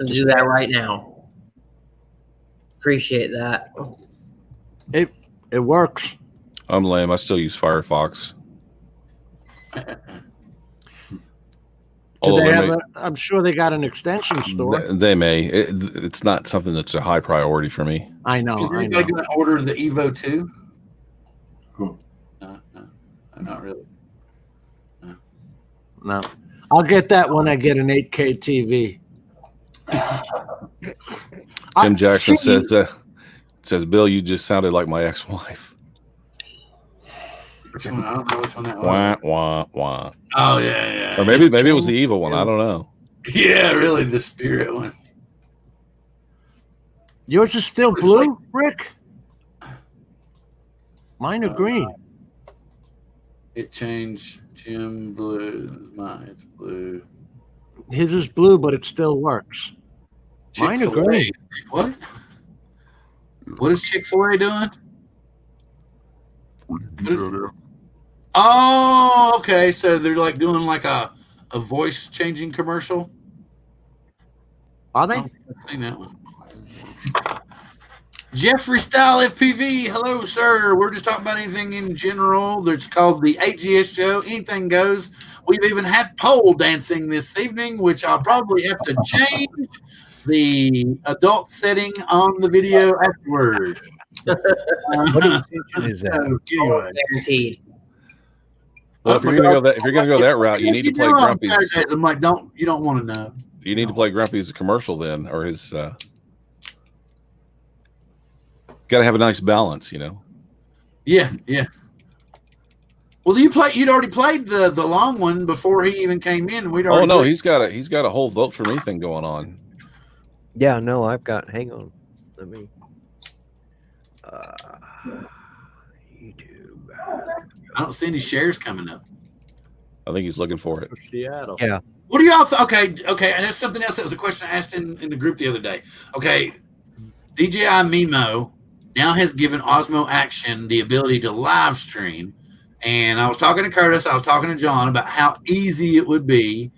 I'll do that right now. Appreciate that. It works. I'm lame. I still use Firefox. I'm sure they got an extension store. They may. It's not something that's a high priority for me. I know. Is anybody going to order the Evo 2? Cool. No, not really. No. I'll get that when I get an 8K TV. Tim Jackson says, Bill, you just sounded like my ex-wife. Which one? I don't know which one that was. Wah, wah, wah. Oh, yeah. Or maybe it was the evil one. I don't know. Yeah, really, the spirit one. Yours is still blue, Rick? Mine are green. It changed. Jim blue. Mine, it's blue. His is blue, but it still works. Mine are green. What? What is Chick-fil-A doing? Oh, okay. So they're like doing like a voice changing commercial. Are they? I've seen that one. Jeffrey Style FPV. Hello, sir. We're just talking about anything in general. It's called the AGS show. Anything goes. We've even had pole dancing this evening, which I'll probably have to change the adult setting on the video afterward. What extension is that? Anyway. Guaranteed. Well, if you're gonna go that route, you need to play Grumpy's. I'm like, you don't want to know. You need to play Grumpy's commercial then, or his. Got to have a nice balance, Yeah. Well, you'd already played the long one before he even came in. Oh no, he's got a whole vote for me thing going on. Yeah, no, I've got. Hang on, let me. YouTube. I don't see any shares coming up. I think he's looking for it. Seattle. Yeah. What do y'all okay, and that's something else that was a question I asked in the group the other day. Okay, DJI Mimo now has given Osmo Action the ability to live stream. And I was talking to Curtis, I was talking to John about how easy it would be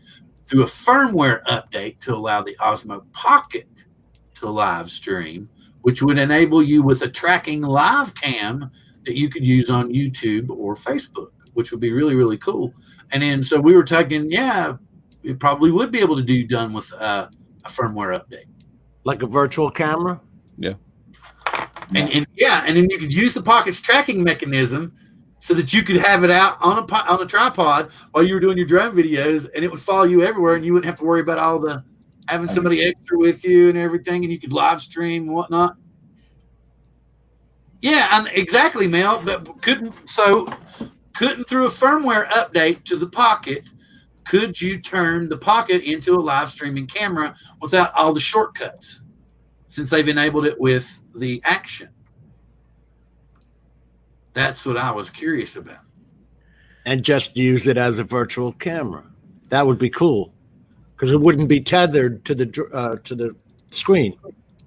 through a firmware update to allow the Osmo Pocket to live stream, which would enable you with a tracking live cam that you could use on YouTube or Facebook. which would be really, really cool. And then so we were talking, it probably would be able to do done with a firmware update. Like a virtual camera? Yeah. And then you could use the Pocket's tracking mechanism so that you could have it out on a tripod while you were doing your drone videos, and it would follow you everywhere, and you wouldn't have to worry about having somebody extra with you and everything, and you could live stream and whatnot. Yeah, and exactly, Mel. But couldn't through a firmware update to the Pocket, could you turn the Pocket into a live streaming camera without all the shortcuts, since they've enabled it with the action? That's what I was curious about. And just use it as a virtual camera. That would be cool, because it wouldn't be tethered to the screen.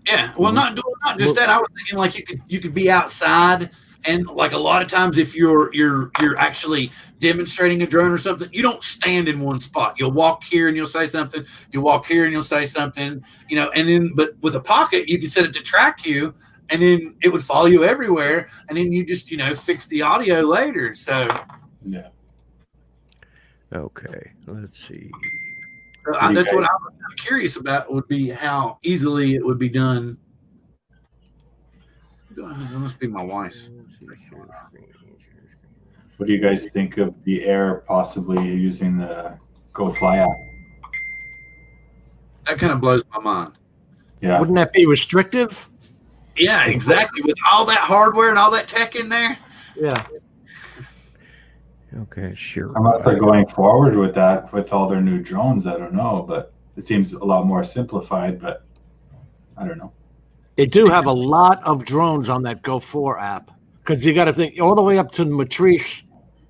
Yeah, well, not just that. I was thinking like you could be outside, and like a lot of times if you're actually demonstrating a drone or something, you don't stand in one spot. You'll walk here and you'll say something. You'll walk here and you'll say something. And then but with a Pocket, you can set it to track you, and then it would follow you everywhere, and then you just fix the audio later. So yeah. Okay, let's see. That's what I was kind of curious about, would be how easily it would be done. That must be my wife's. What do you guys think of the Air possibly using the Go Fly app? That kind of blows my mind. Yeah. Wouldn't that be restrictive? Yeah, exactly. With all that hardware and all that tech in there. Yeah. Okay, sure. Unless they're going forward with that with all their new drones, I don't know, but it seems a lot more simplified, but I don't know. They do have a lot of drones on that Go 4 app, because you got to think all the way up to Matrice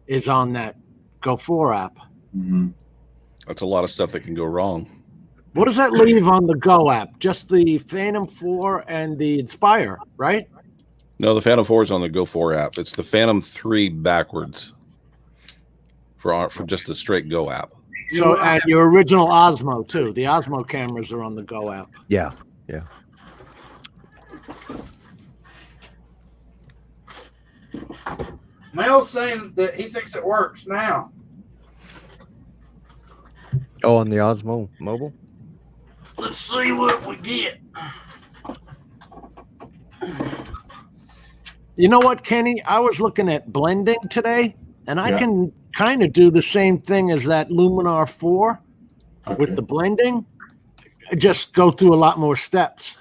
is on that Go 4 app. Mm-hmm. That's a lot of stuff that can go wrong. What does that leave on the Go app? Just the Phantom 4 and the Inspire, right? No, the Phantom 4 is on the Go 4 app. It's the Phantom 3 backwards for just the straight Go app. So, and your original Osmo too. The Osmo cameras are on the Go app. Yeah. Mel's saying that he thinks it works now. Oh, on the Osmo mobile? Let's see what we get. You know what, Kenny? I was looking at blending today, and I can kind of do the same thing as that Luminar 4 with the blending. Just go through a lot more steps.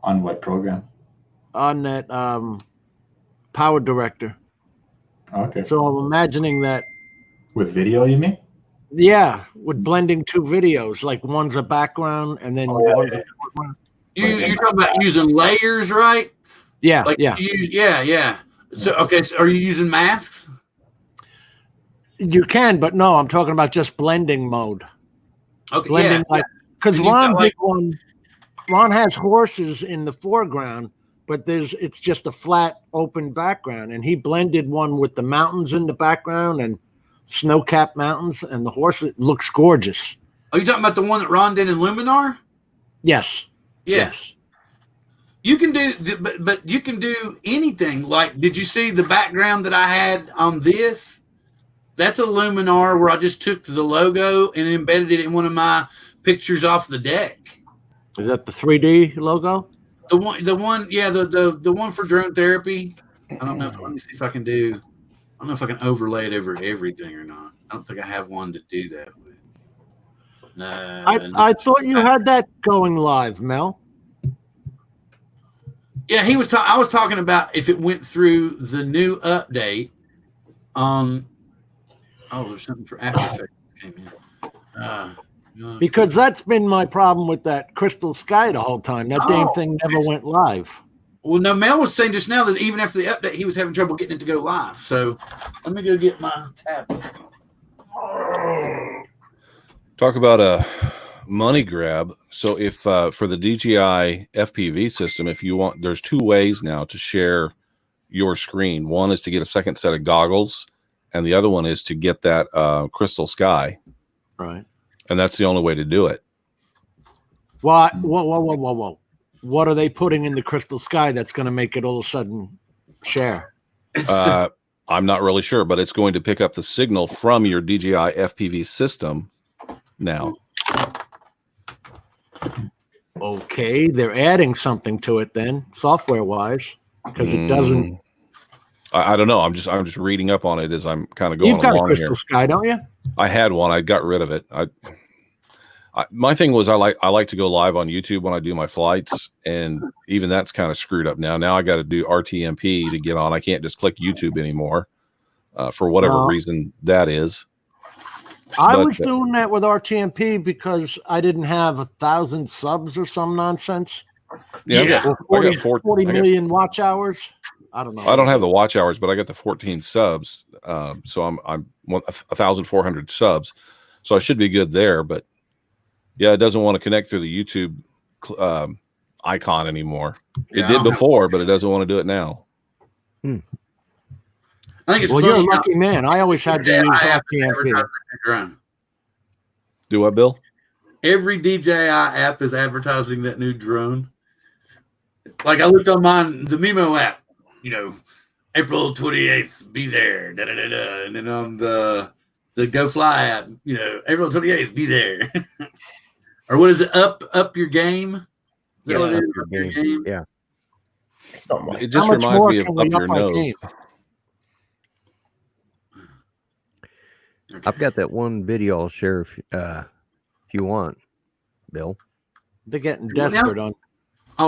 On what program? On that Power Director. Okay. So I'm imagining that. With video, you mean? Yeah, with blending two videos, like one's a background and then one's a foreground. You're talking about using layers, right? Yeah, like yeah. So so are you using masks? You can, but no, I'm talking about just blending mode. Okay, blending because Ron has horses in the foreground, but it's just a flat open background, and he blended one with the mountains in the background and snow-capped mountains, and the horse looks gorgeous. Are you talking about the one that Ron did in Luminar? Yes. Yes. You can do, but you can do anything. Like, did you see the background that I had on this? That's a Luminar where I just took the logo and embedded it in one of my pictures off the deck. Is that the 3D logo? The one for drone therapy. I don't know. Let me see if I can do. I don't know if I can overlay it over everything or not. I don't think I have one to do that with. No. I thought you had that going live, Mel. Yeah, I was talking about if it went through the new update. There's something for After Effects that came in. Because that's been my problem with that Crystal Sky the whole time. That damn thing never went live. Well, no, Mel was saying just now that even after the update, he was having trouble getting it to go live. So let me go get my tablet. Talk about a money grab. So if for the DJI FPV system, if you want, there's two ways now to share your screen. One is to get a second set of goggles, and the other one is to get that Crystal Sky. Right. And that's the only way to do it. Whoa. What are they putting in the Crystal Sky that's going to make it all of a sudden share? I'm not really sure, but it's going to pick up the signal from your DJI FPV system now. Okay, they're adding something to it then, software-wise, because it doesn't. I don't know. I'm just reading up on it as I'm kind of going You've got along a Crystal here. Sky, don't you? I had one. I got rid of it. My thing was I like to go live on YouTube when I do my flights, and even that's kind of screwed up now. Now I got to do RTMP to get on. I can't just click YouTube anymore for whatever reason that is. I was doing that with RTMP because I didn't have 1,000 subs or some nonsense. Yeah, I got 40 million watch hours. I don't know. I don't have the watch hours, but I got the 14 subs. So I'm 1,400 subs. So I should be good there. But yeah, it doesn't want to connect through the YouTube icon anymore. It did before, but it doesn't want to do it now. I think it's well, funny. You're a lucky man. I always had to use RTMP. Do what, Bill? Every DJI app is advertising that new drone. Like I looked on mine, the Mimo app, April 28th, be there, da da da da. And then on the Go Fly app, April 28th, be there. Or what is it? Up your game? Yeah, up your game. Yeah. It just reminds me of Up Your Nose. Okay. I've got that one video I'll share if you want, Bill. They're getting desperate on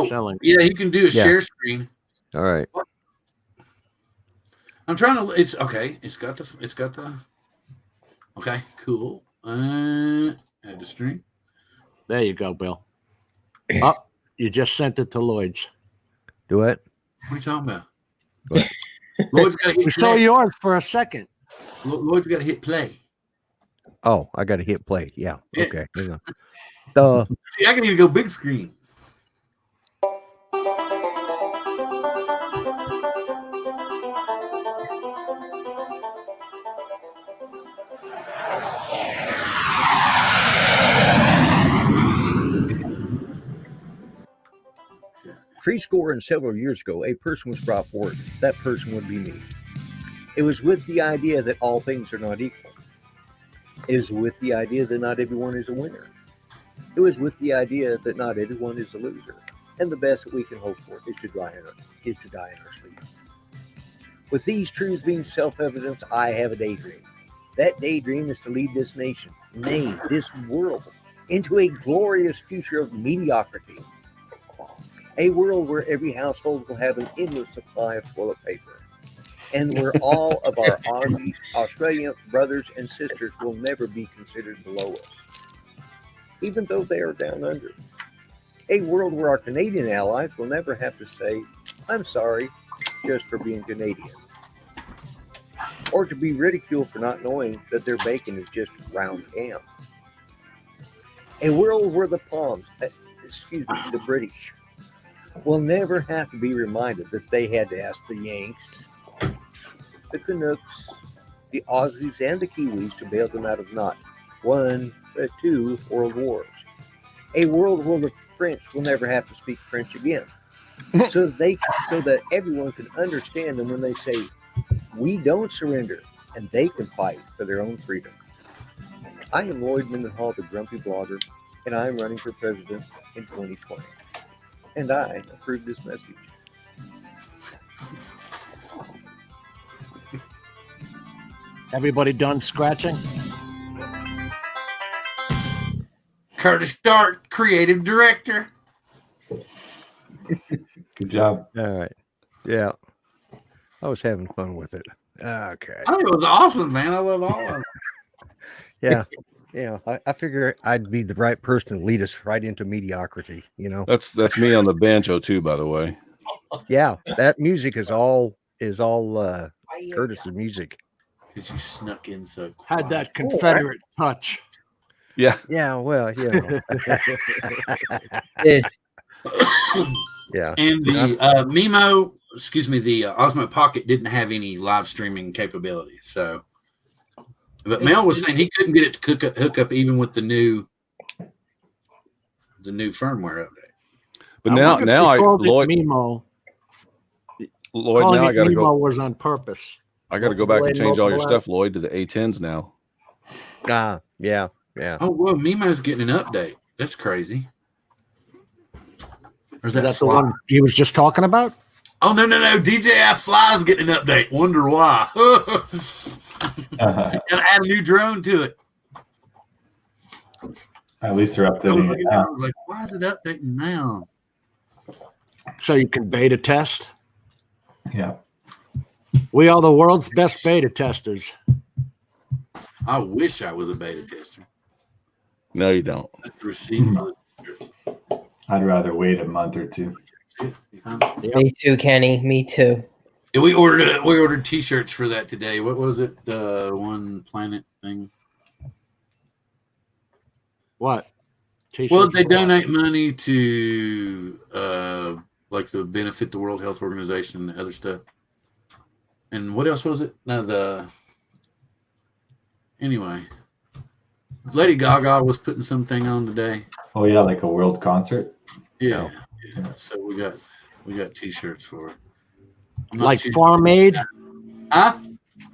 selling. Yeah, you can do a share screen. All right. I'm trying to. It's okay. It's got the. Okay, cool. Add to stream. There you go, Bill. Oh, you just sent it to Lloyd's. Do it. What are you talking about? Lloyd's got to hit. We saw yours for a second. Lloyd's got to hit play. Oh, I got to hit play. Yeah. Okay. Hang on. See, I can even go big screen. Threescore and several years ago, a person was brought forward. That person would be me. It was with the idea that all things are not equal. It was with the idea that not everyone is a winner. It was with the idea that not everyone is a loser. And the best that we can hope for is to die in our sleep. With these truths being self-evident, I have a daydream. That daydream is to lead this nation, nay, this world, into a glorious future of mediocrity. A world where every household will have an endless supply of toilet paper, and where all of our Australian brothers and sisters will never be considered below us, even though they are down under. A world where our Canadian allies will never have to say, "I'm sorry," just for being Canadian, or to be ridiculed for not knowing that their bacon is just ground ham. A world where the British will never have to be reminded that they had to ask the Yanks, the Canucks, the Aussies, and the Kiwis to bail them out of not one, but two world wars. A world where the French will never have to speak French again, so that everyone can understand them when they say, "We don't surrender," and they can fight for their own freedom. I am Lloyd Mendenhall, the Grumpy Blogger, and I am running for president in 2020. And I approve this message. Everybody done scratching? Curtis Stark, creative director. Good job. All right. Yeah. I was having fun with it. Okay. I think it was awesome, man. I love all of it. Yeah. Yeah. I figure I'd be the right person to lead us right into mediocrity, That's me on the banjo too, by the way. Yeah. That music is all Curtis's music. Because you snuck in so quiet. Had that Confederate touch. Yeah. Yeah, well, yeah. Yeah. And the Mimo, the Osmo Pocket didn't have any live streaming capabilities. So, but Mel was saying he couldn't get it to hook up even with the new firmware update. But Lloyd, Mimo. now I got to go. Mimo was on purpose. I got to go back and change all your stuff, Lloyd, to the A10s now. Yeah. Oh, well, Mimo's getting an update. That's crazy. Or is that the one he was just talking about? Oh, no. DJI Fly's getting an update. Wonder why. Gotta add a new drone to it. At least they're updating it now. I was like, why is it updating now? So you can beta test? Yeah. We are the world's best beta testers. I wish I was a beta tester. No, you don't. I'd rather wait a month or two. Me too, Kenny. Me too. Yeah, we ordered T-shirts for that today. What was it? The One Planet thing. What? T-shirts Well, they donate money to like the benefit the World Health Organization and other stuff. And what else was it? No, anyway. Lady Gaga was putting something on today. Oh yeah, like a world concert. Yeah. So we got T-shirts for it. Like Farm Aid? Huh?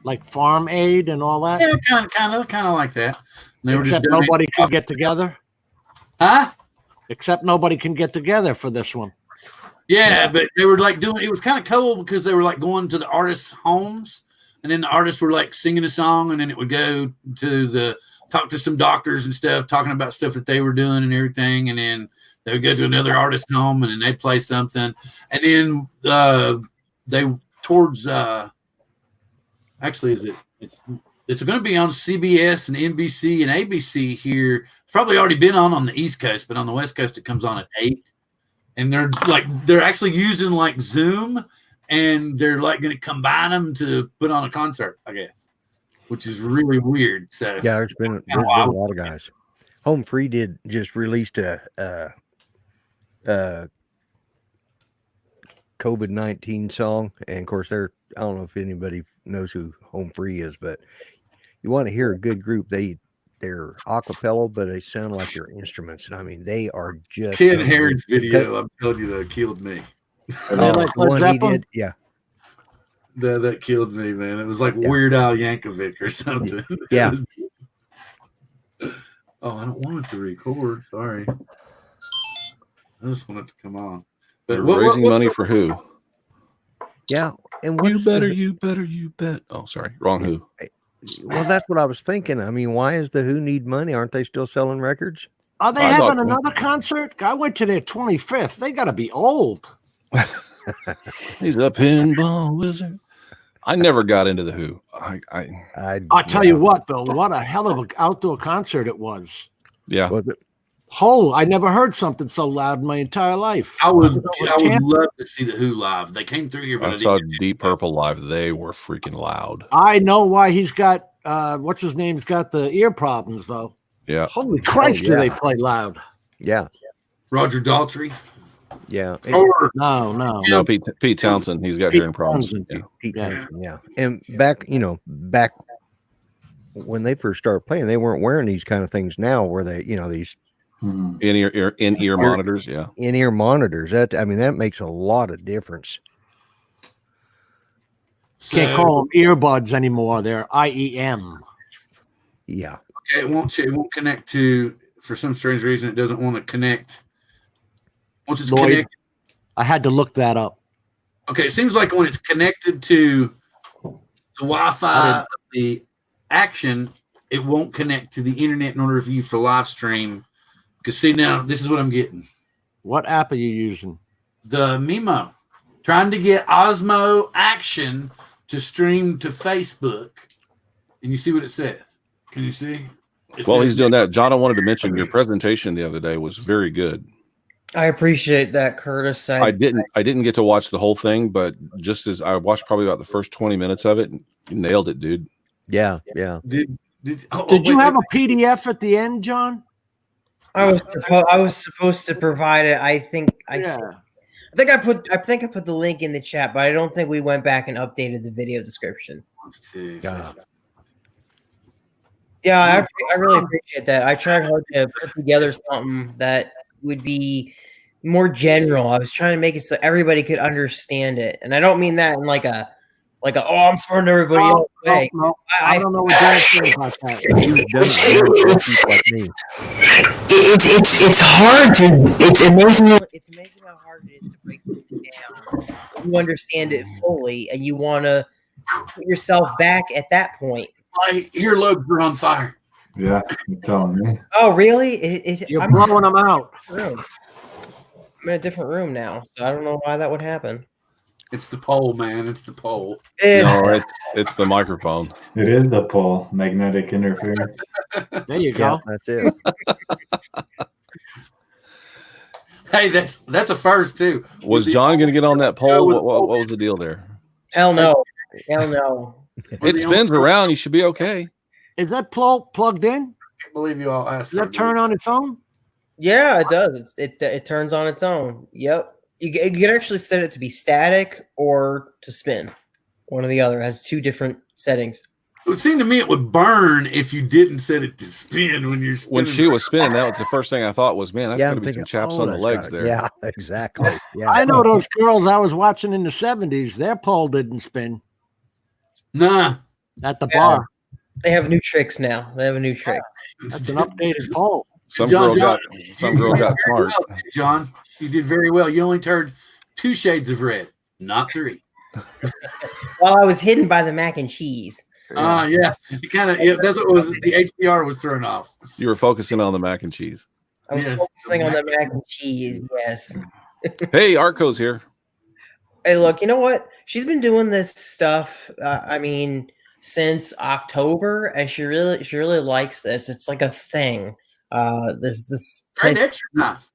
Like Farm Aid and all that? Yeah, kind of like that. And they Except were just nobody could get together? Huh? Except nobody can get together for this one. Yeah, but they were like doing it was kind of cool because they were like going to the artists' homes, and then the artists were like singing a song, and then it would go to talk to some doctors and stuff, talking about stuff that they were doing and everything, and then they would go to another artist's home and then they play something, and then they towards actually it's going to be on CBS and NBC and ABC here. It's probably already been on the East Coast, but on the West Coast it comes on at 8. And they're actually using like Zoom, and they're like going to combine them to put on a concert, I guess, which is really weird. So yeah, there's been a lot of guys. Home Free just released a COVID-19 song, and of course I don't know if anybody knows who Home Free is, but you want to hear a good group, they're a cappella, but they sound like they're instruments. And I mean, they are just Ken Herod's video. I'm telling you, that killed me. The one he did, yeah. That killed me, man. It was like Weird Al Yankovic or something. Yeah. Oh, I don't want it to record. Sorry. I just want it to come on. But raising money for who? Yeah. And you bet. Oh, sorry. Wrong who. Well, that's what I was thinking. I mean, why is the Who need money? Aren't they still selling records? Are they having another concert? I went to their 25th. They got to be old. He's a pinball wizard. I never got into the Who. I'll tell you what, though. What a hell of an outdoor concert it was. Yeah. Was it? I never heard something so loud in my entire life. I would love to see the Who live. They came through here, but I saw Deep Purple live. They were freaking loud. I know why he's got what's his name's got the ear problems though. Yeah. Holy Christ, do they play loud? Yeah. Roger Daltrey. Yeah. No. Pete Townsend. He's got hearing problems. Pete Townsend, yeah. And back when they first started playing, they weren't wearing these kind of things now where they, these in-ear monitors, yeah. In-ear monitors. That makes a lot of difference. Can't call them earbuds anymore. They're IEM. Yeah. Okay, it won't connect to, for some strange reason, it doesn't want to connect. Once it's connected. I had to look that up. Okay, it seems like when it's connected to the Wi-Fi, the Action, it won't connect to the internet in order for you for live stream. Because see now, this is what I'm getting. What app are you using? The Mimo. Trying to get Osmo Action to stream to Facebook. And you see what it says. Can you see? He's doing that. John, I wanted to mention your presentation the other day was very good. I appreciate that, Curtis. I didn't get to watch the whole thing, but just as I watched probably about the first 20 minutes of it, you nailed it, dude. Yeah. Did you have a PDF at the end, John? I was supposed to provide it. I think I put the link in the chat, but I don't think we went back and updated the video description. Let's see. Yeah, I really appreciate that. I tried hard to put together something that would be more general. I was trying to make it so everybody could understand it, and I don't mean that in like a like I'm smarter than everybody else. Hey, I don't know what Dan said about that. It's hard to. It's amazing. It's amazing how hard it is to break something down. You understand it fully, and you want to put yourself back at that point. My earlobes are on fire. Yeah, you're telling me. Oh, really? You're blowing them out. I'm in a different room now, so I don't know why that would happen. It's the pole, man. It's the pole. No, it's the microphone. It is the pole, magnetic interference. There you go. That's it. Hey, that's a first too. Was John going to get on that pole? What was the deal there? Hell no. Hell no. It spins around. You should be okay. Is that plugged in? I can't believe you all asked. Does that turn on its own? Yeah, it does. It turns on its own. Yep. You can actually set it to be static or to spin. One or the other. It has two different settings. It would seem to me it would burn if you didn't set it to spin when you're spinning. When she was spinning, that was the first thing I thought was, man, that's going to be some chaps on the legs there. Yeah, exactly. Yeah, I know those girls I was watching in the 70s, their pole didn't spin. Nah. At the bar. They have new tricks now. They have a new trick. That's an updated pole. Some girl got smart. Well, John, you did very well. You only turned 2 shades of red, not 3. Well, I was hidden by the mac and cheese. Yeah. You kind of that's what was the HDR was thrown off. You were focusing on the mac and cheese. I was focusing on the mac and cheese. Yes. Hey, Arco's here. Hey, look, you know what? She's been doing this stuff. Since October, and she really likes this. It's like a thing. There's this great exercise.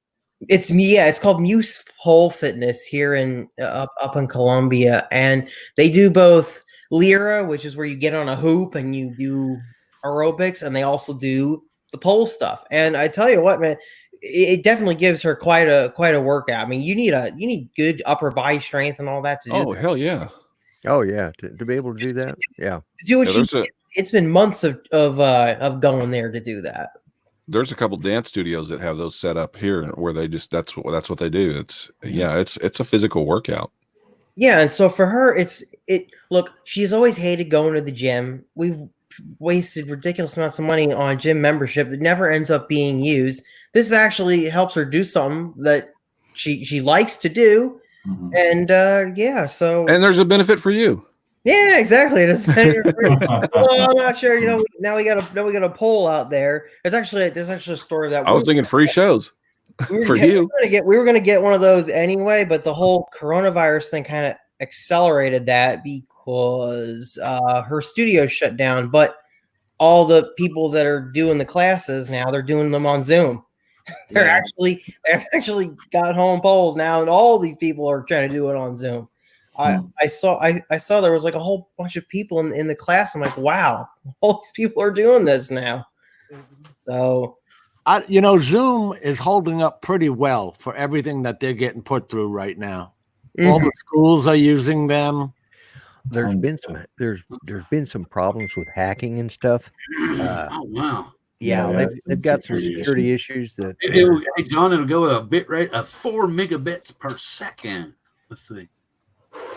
It's called Muse Pole Fitness here in up in Colombia, and they do both Lyra, which is where you get on a hoop and you do aerobics, and they also do the pole stuff. And I tell you what, man, it definitely gives her quite a workout. I mean, you need good upper body strength and all that to do. Oh, hell yeah. Oh yeah, to be able to do that, yeah. To do what it's been months of going there to do that. There's a couple dance studios that have those set up here where they just that's what they do. It's a physical workout. Yeah, and so for her, look, she's always hated going to the gym. We've wasted ridiculous amounts of money on gym membership that never ends up being used. This actually helps her do something that she likes to do. Mm-hmm. And and there's a benefit for you. Yeah, exactly. It's well, I'm not sure. Now we got a poll out there. There's actually a story that I was thinking free shows for you. We were gonna get one of those anyway, but the whole coronavirus thing kind of accelerated that because her studio shut down. But all the people that are doing the classes now, they're doing them on Zoom. They've actually got home polls now, and all these people are trying to do it on Zoom. I saw there was like a whole bunch of people in the class. I'm like, wow, all these people are doing this now. So, Zoom is holding up pretty well for everything that they're getting put through right now. Mm-hmm. All the schools are using them. There's been some problems with hacking and stuff. Oh wow. Yeah, they've got some security issues that. Hey, John, it'll go at a bit rate of 4 megabits per second. Let's see.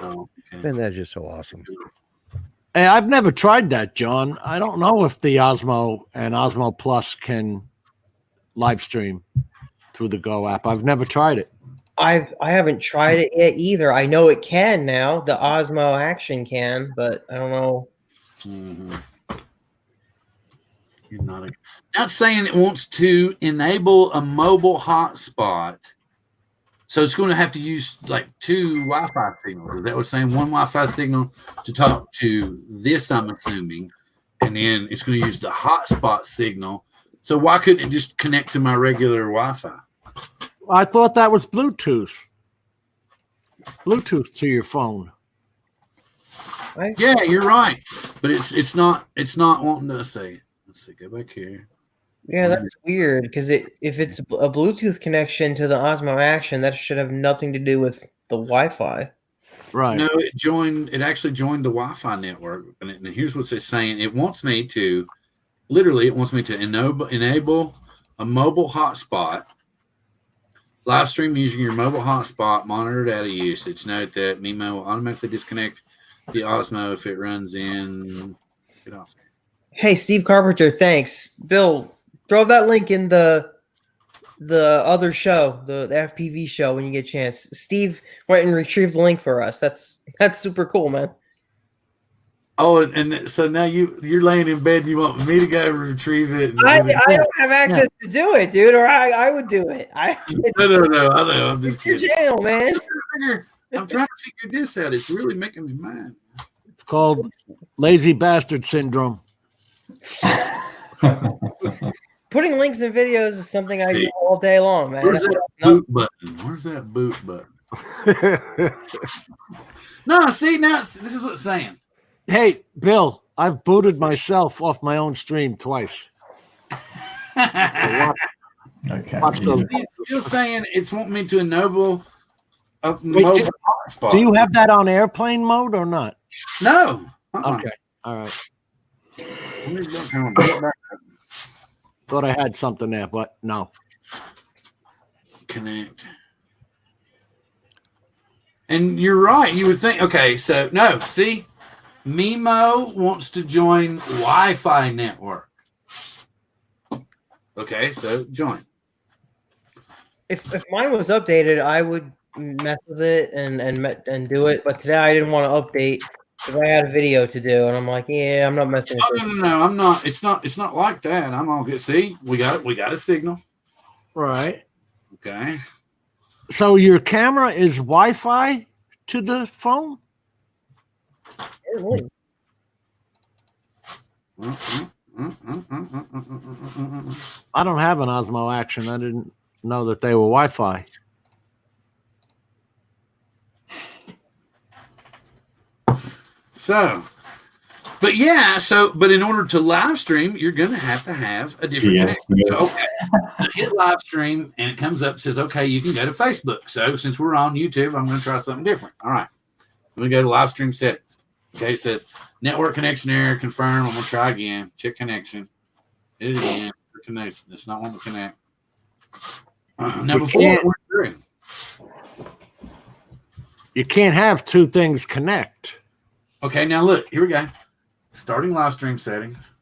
Oh, okay. And that's just so awesome. Hey, I've never tried that, John. I don't know if the Osmo and Osmo Plus can live stream through the Go app. I've never tried it. I haven't tried it yet either. I know it can now. The Osmo Action can, but I don't know. Mm-hmm. You're not saying it wants to enable a mobile hotspot, so it's going to have to use like 2 Wi-Fi signals. Is that what's saying? 1 Wi-Fi signal to talk to this, I'm assuming, and then it's going to use the hotspot signal. So why couldn't it just connect to my regular Wi-Fi? I thought that was Bluetooth to your phone. Yeah, you're right, but it's not wanting to say it. Let's see, go back here. Yeah, that's weird because if it's a Bluetooth connection to the Osmo Action, that should have nothing to do with the Wi-Fi. Right. No, it actually joined the Wi-Fi network. And here's what it's saying. It wants me to enable a mobile hotspot. Live stream using your mobile hotspot, monitor data usage. Note that MIMO will automatically disconnect The Osmo, if it runs in, get off. Hey, Steve Carpenter, thanks. Bill, throw that link in the other show, the FPV show, when you get a chance. Steve went and retrieved the link for us. That's super cool, man. Oh, and so now you're laying in bed and you want me to go retrieve it? I don't have access to do it, dude, or I would do it. No, I know. I'm just kidding. Your channel, man. I'm trying to figure this out. It's really making me mad. It's called lazy bastard syndrome. Putting links in videos is something I do all day long, man. Where's that boot button? Where's that boot button? No, see, now this is what it's saying. Hey, Bill, I've booted myself off my own stream twice. Okay. It's still saying it's wanting me to enable a Wait, mobile hotspot. Do you have that on airplane mode or not? No. Okay. All right. Thought I had something there, but no. Connect. And you're right. You would think, okay, so no, see, Mimo wants to join Wi-Fi network. Okay, so join. If mine was updated, I would mess with it and do it. But today I didn't want to update because I had a video to do, and I'm like, yeah, I'm not messing with it. No, I'm not. It's not like that. I'm all good. See, we got a signal. Right. Okay. So your camera is Wi-Fi to the phone? I don't have an Osmo Action. I didn't know that they were Wi-Fi. So, but in order to live stream, you're going to have a different connection. So, okay, I hit live stream and it comes up, says, okay, you can go to Facebook. So since we're on YouTube, I'm going to try something different. All right. I'm going to go to live stream settings. Okay. It says network connection error, confirm. I'm going to try again. Check connection. Hit it again. Connection. It's not wanting to connect. Now, before we're through. You can't have two things connect. Okay, now look, here we go. Starting live stream settings.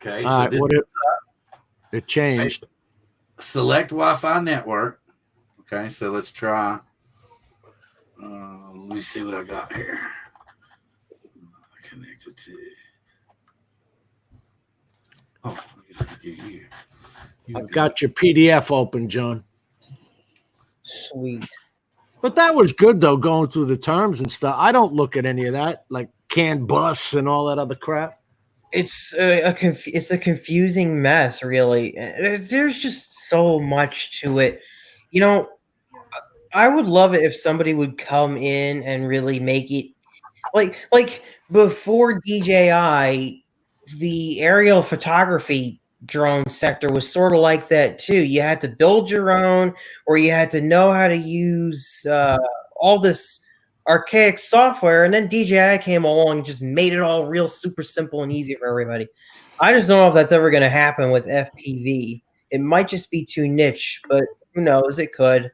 Okay, so this it changed. Okay. Select Wi-Fi network. Okay, so let's try. Let me see what I got here. Connected to. Oh, I guess I could give you. I've got your PDF open, John. Sweet. But that was good, though, going through the terms and stuff. I don't look at any of that, like CAN bus and all that other crap. It's a confusing mess, really. There's just so much to it. You know, I would love it if somebody would come in and really make it like before DJI, the aerial photography drone sector was sort of like that too. You had to build your own, or you had to know how to use all this archaic software, and then DJI came along and just made it all real super simple and easy for everybody. I just don't know if that's ever going to happen with FPV. It might just be too niche, but who knows? It could.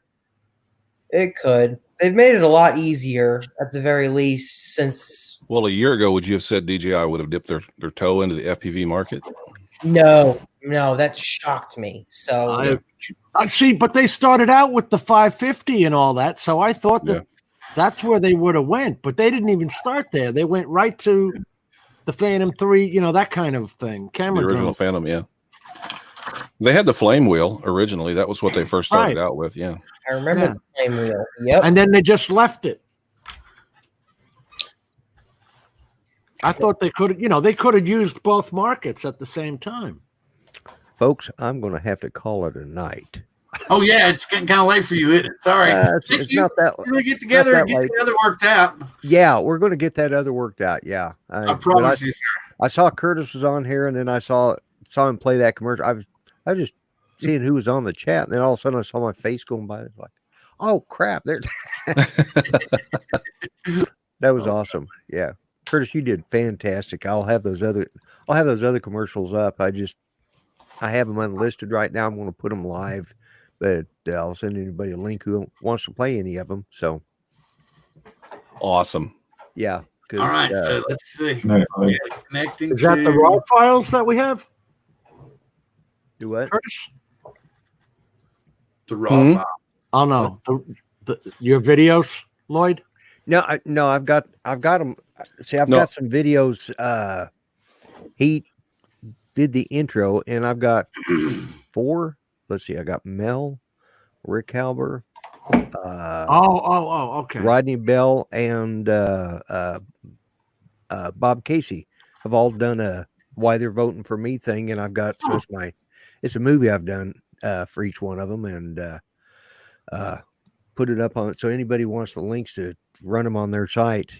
They've made it a lot easier at the very least since. Well, a year ago, would you have said DJI would have dipped their toe into the FPV market? No, that shocked me. So I see, but they started out with the 550 and all that, so I thought that that's where they would have went, but they didn't even start there. They went right to the Phantom 3, that kind of thing. The original Phantom, yeah. They had the flame wheel originally. That was what they first started out with, yeah. I remember the flame wheel. Yep. And then they just left it. I thought they could have used both markets at the same time. Folks, I'm going to have to call it a night. Oh yeah, it's getting kind of late for you, isn't it? Sorry. It's not that. We're going to get together and get the other worked out. Yeah, we're going to get that other worked out. Yeah, I promise you, sir. I saw Curtis was on here, and then I saw him play that commercial. I was just seeing who was on the chat, and then all of a sudden I saw my face going by. It's like, oh crap! There. That was awesome. Yeah, Curtis, you did fantastic. I'll have those other commercials up. I have them unlisted right now. I'm going to put them live, but I'll send anybody a link who wants to play any of them. So, Awesome. Yeah. All right, so let's see. Connecting. Is that the raw files that we have? Do what? Curtis? The raw file. Oh no, your videos, Lloyd. No, I've got them. See, I've got some videos. He did the intro, and I've got 4. Let's see, I got Mel, Rick Halber, okay. Rodney Bell, and Bob Casey have all done a "Why They're Voting for Me" thing, and I've got it's a movie I've done for each one of them, and put it up on it. So anybody wants the links to run them on their site,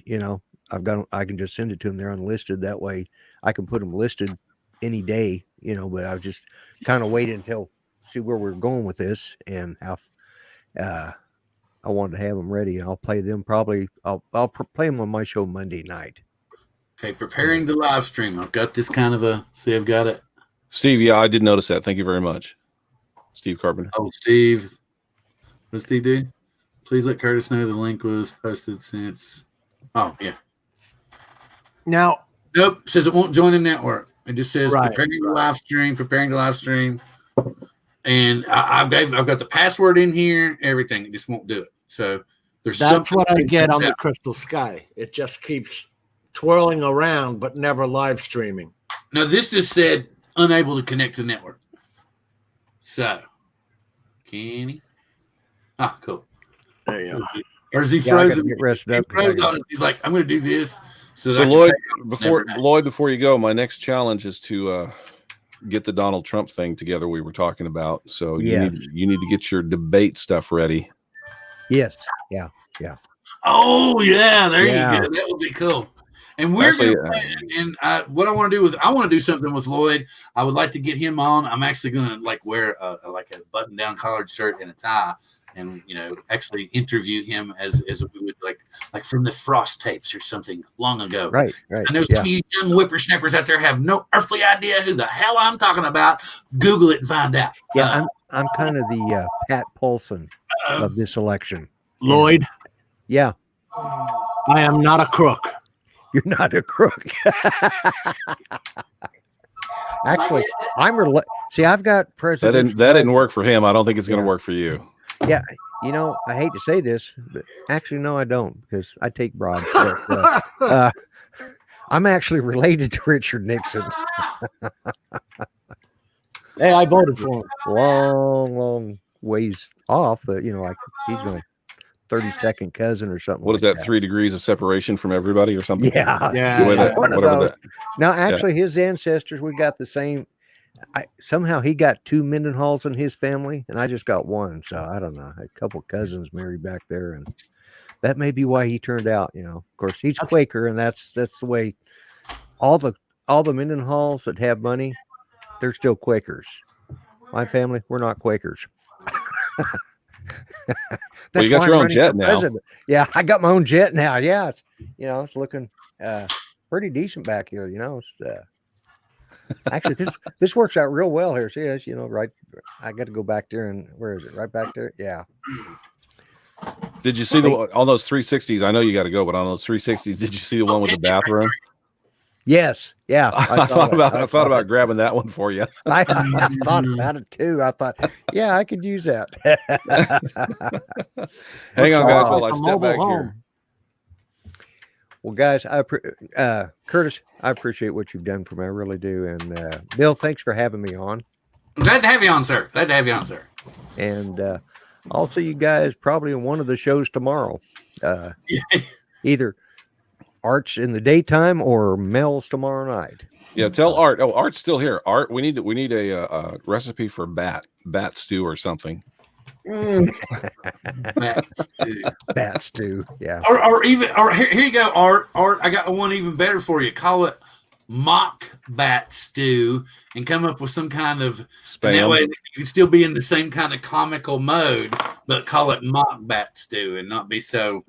I can just send it to them. They're unlisted. That way, I can put them listed any day, But I just kind of waited until see where we're going with this and how. I wanted to have them ready. I'll play them probably. I'll play them on my show Monday night. Okay, preparing the live stream. I've got this kind of I've got it. Steve, yeah, I did notice that. Thank you very much. Steve Carpenter. Oh, Steve. What does Steve do? Please let Curtis know the link was posted since. Oh, yeah. Now. Nope. It says it won't join the network. It just says preparing the live stream. And I've got the password in here, everything. It just won't do it. So that's what I get on the Crystal Sky. It just keeps twirling around, but never live streaming. Now this just said unable to connect to the network. So, Kenny. Ah, cool. There you go. Or is he frozen? Get rested up. He's like, I'm going to do this. So Lloyd, before you go, my next challenge is to get the Donald Trump thing together we were talking about. So you need to get your debate stuff ready. Yes. Yeah. Oh yeah, there you go. That would be cool. And we're going to what I want to do is I want to do something with Lloyd. I would like to get him on. I'm actually going to wear a button-down collared shirt and a tie, and actually interview him as we would like from the Frost tapes or something long ago. Right. I know some of you young whippersnappers out there have no earthly idea who the hell I'm talking about. Google it and find out. Yeah, I'm kind of the Pat Paulson of this election. Lloyd. Yeah. I am not a crook. You're not a crook. Actually, I've got president. That didn't work for him. I don't think it's going to work for you. Yeah, I hate to say this, but actually, no, I don't, because I take bribes. I'm actually related to Richard Nixon. Hey, I voted for him. Long ways off, but he's my 32nd cousin or something. What is that? 3 degrees of separation from everybody or something? Yeah. Now, actually, his ancestors, we got the same. Somehow he got 2 Mendenhalls in his family, and I just got 1. So I don't know. A couple cousins married back there, and that may be why he turned out. Of course, he's Quaker, and that's the way. All the Mendenhalls that have money, they're still Quakers. My family, we're not Quakers. Well, you got your own jet now. Yeah, I got my own jet now. Yeah, it's looking pretty decent back here. Actually, this works out real well here. See, right. I got to go back there, and where is it? Right back there. Yeah. Did you see on those 360s? I know you got to go, but on those 360s, did you see the one with the bathroom? Yes. Yeah. I thought about grabbing that one for you. I thought about it too. I thought, I could use that. Hang on, guys, while I step back here. Well, guys, Curtis, I appreciate what you've done for me. I really do. And Bill, thanks for having me on. Glad to have you on, sir. And I'll see you guys probably in one of the shows tomorrow. Either Art's in the daytime or Mel's tomorrow night. Yeah, tell Art. Oh, Art's still here. Art, we need a recipe for bat stew or something. Bat stew. Yeah. Or here you go, Art. I got one even better for you. Call it mock bat stew and come up with some kind of spam. That way you can still be in the same kind of comical mode, but call it mock bat stew and not be so.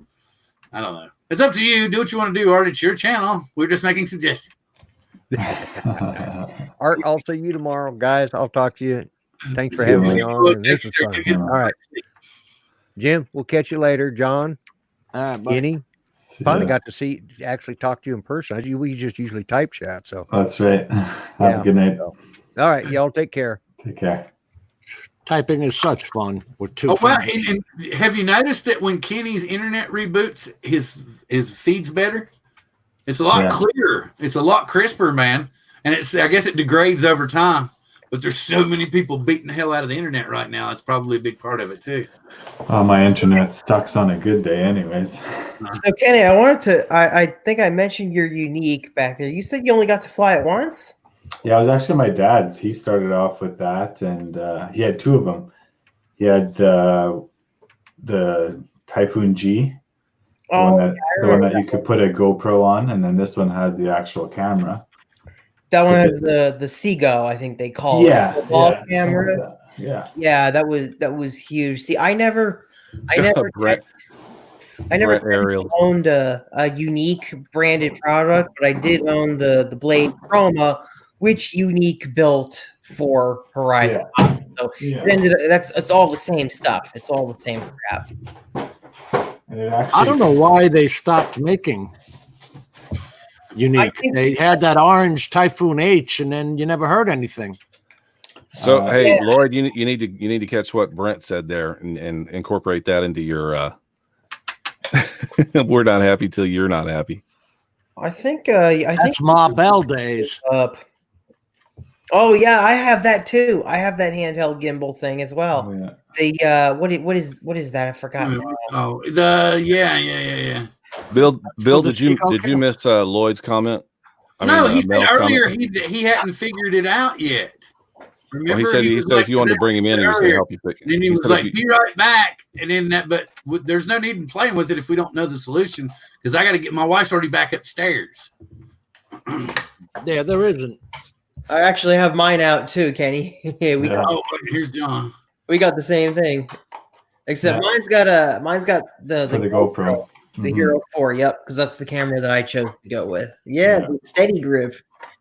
I don't know. It's up to you. Do what you want to do, Art. It's your channel. We're just making suggestions. Art, I'll see you tomorrow, guys. I'll talk to you. Thanks for having me on. This is fun. All right. Jim, we'll catch you later. John, Kenny, finally got to actually talk to you in person. We just usually type chat. So that's right. Have a good night. All right, y'all take care. Take care. Typing is such fun with two. Oh well, and have you noticed that when Kenny's internet reboots, his feed's better? It's a lot clearer. It's a lot crisper, man. And I guess it degrades over time. But there's so many people beating the hell out of the internet right now. It's probably a big part of it too. Oh, my internet sucks on a good day, anyways. So Kenny, I wanted to. I think I mentioned you're unique back there. You said you only got to fly it once. Yeah, it was actually my dad's. He started off with that, and he had two of them. He had the Typhoon G, the one that you could put a GoPro on, and then this one has the actual camera. That one has the Seagull, I think they call it. The ball camera. Yeah, that was huge. See, I never owned a unique branded product, but I did own the Blade Chroma, which Unique built for Horizon. Yeah. So it's all the same stuff. It's all the same crap. I don't know why they stopped making Unique. They had that orange Typhoon H, and then you never heard anything. So hey, Lloyd, you need to catch what Brent said there and incorporate that into your. We're not happy till you're not happy. I think that's Ma Bell days. Oh yeah, I have that too. I have that handheld gimbal thing as well. Oh, yeah. The what is that? I forgot. Oh, yeah. Bill, did you miss Lloyd's comment? He said earlier he hadn't figured it out yet. Remember, he said if you wanted to bring him in, he was going to help you pick it. And then he was like, "Be right back." And then but there's no need in playing with it if we don't know the solution, because I got to get my wife's already back upstairs. Yeah, there isn't. I actually have mine out too, Kenny. Here's John. We got the same thing, except mine's got the GoPro. The Hero 4, yep, because that's the camera that I chose to go with. Yeah. The steady grip.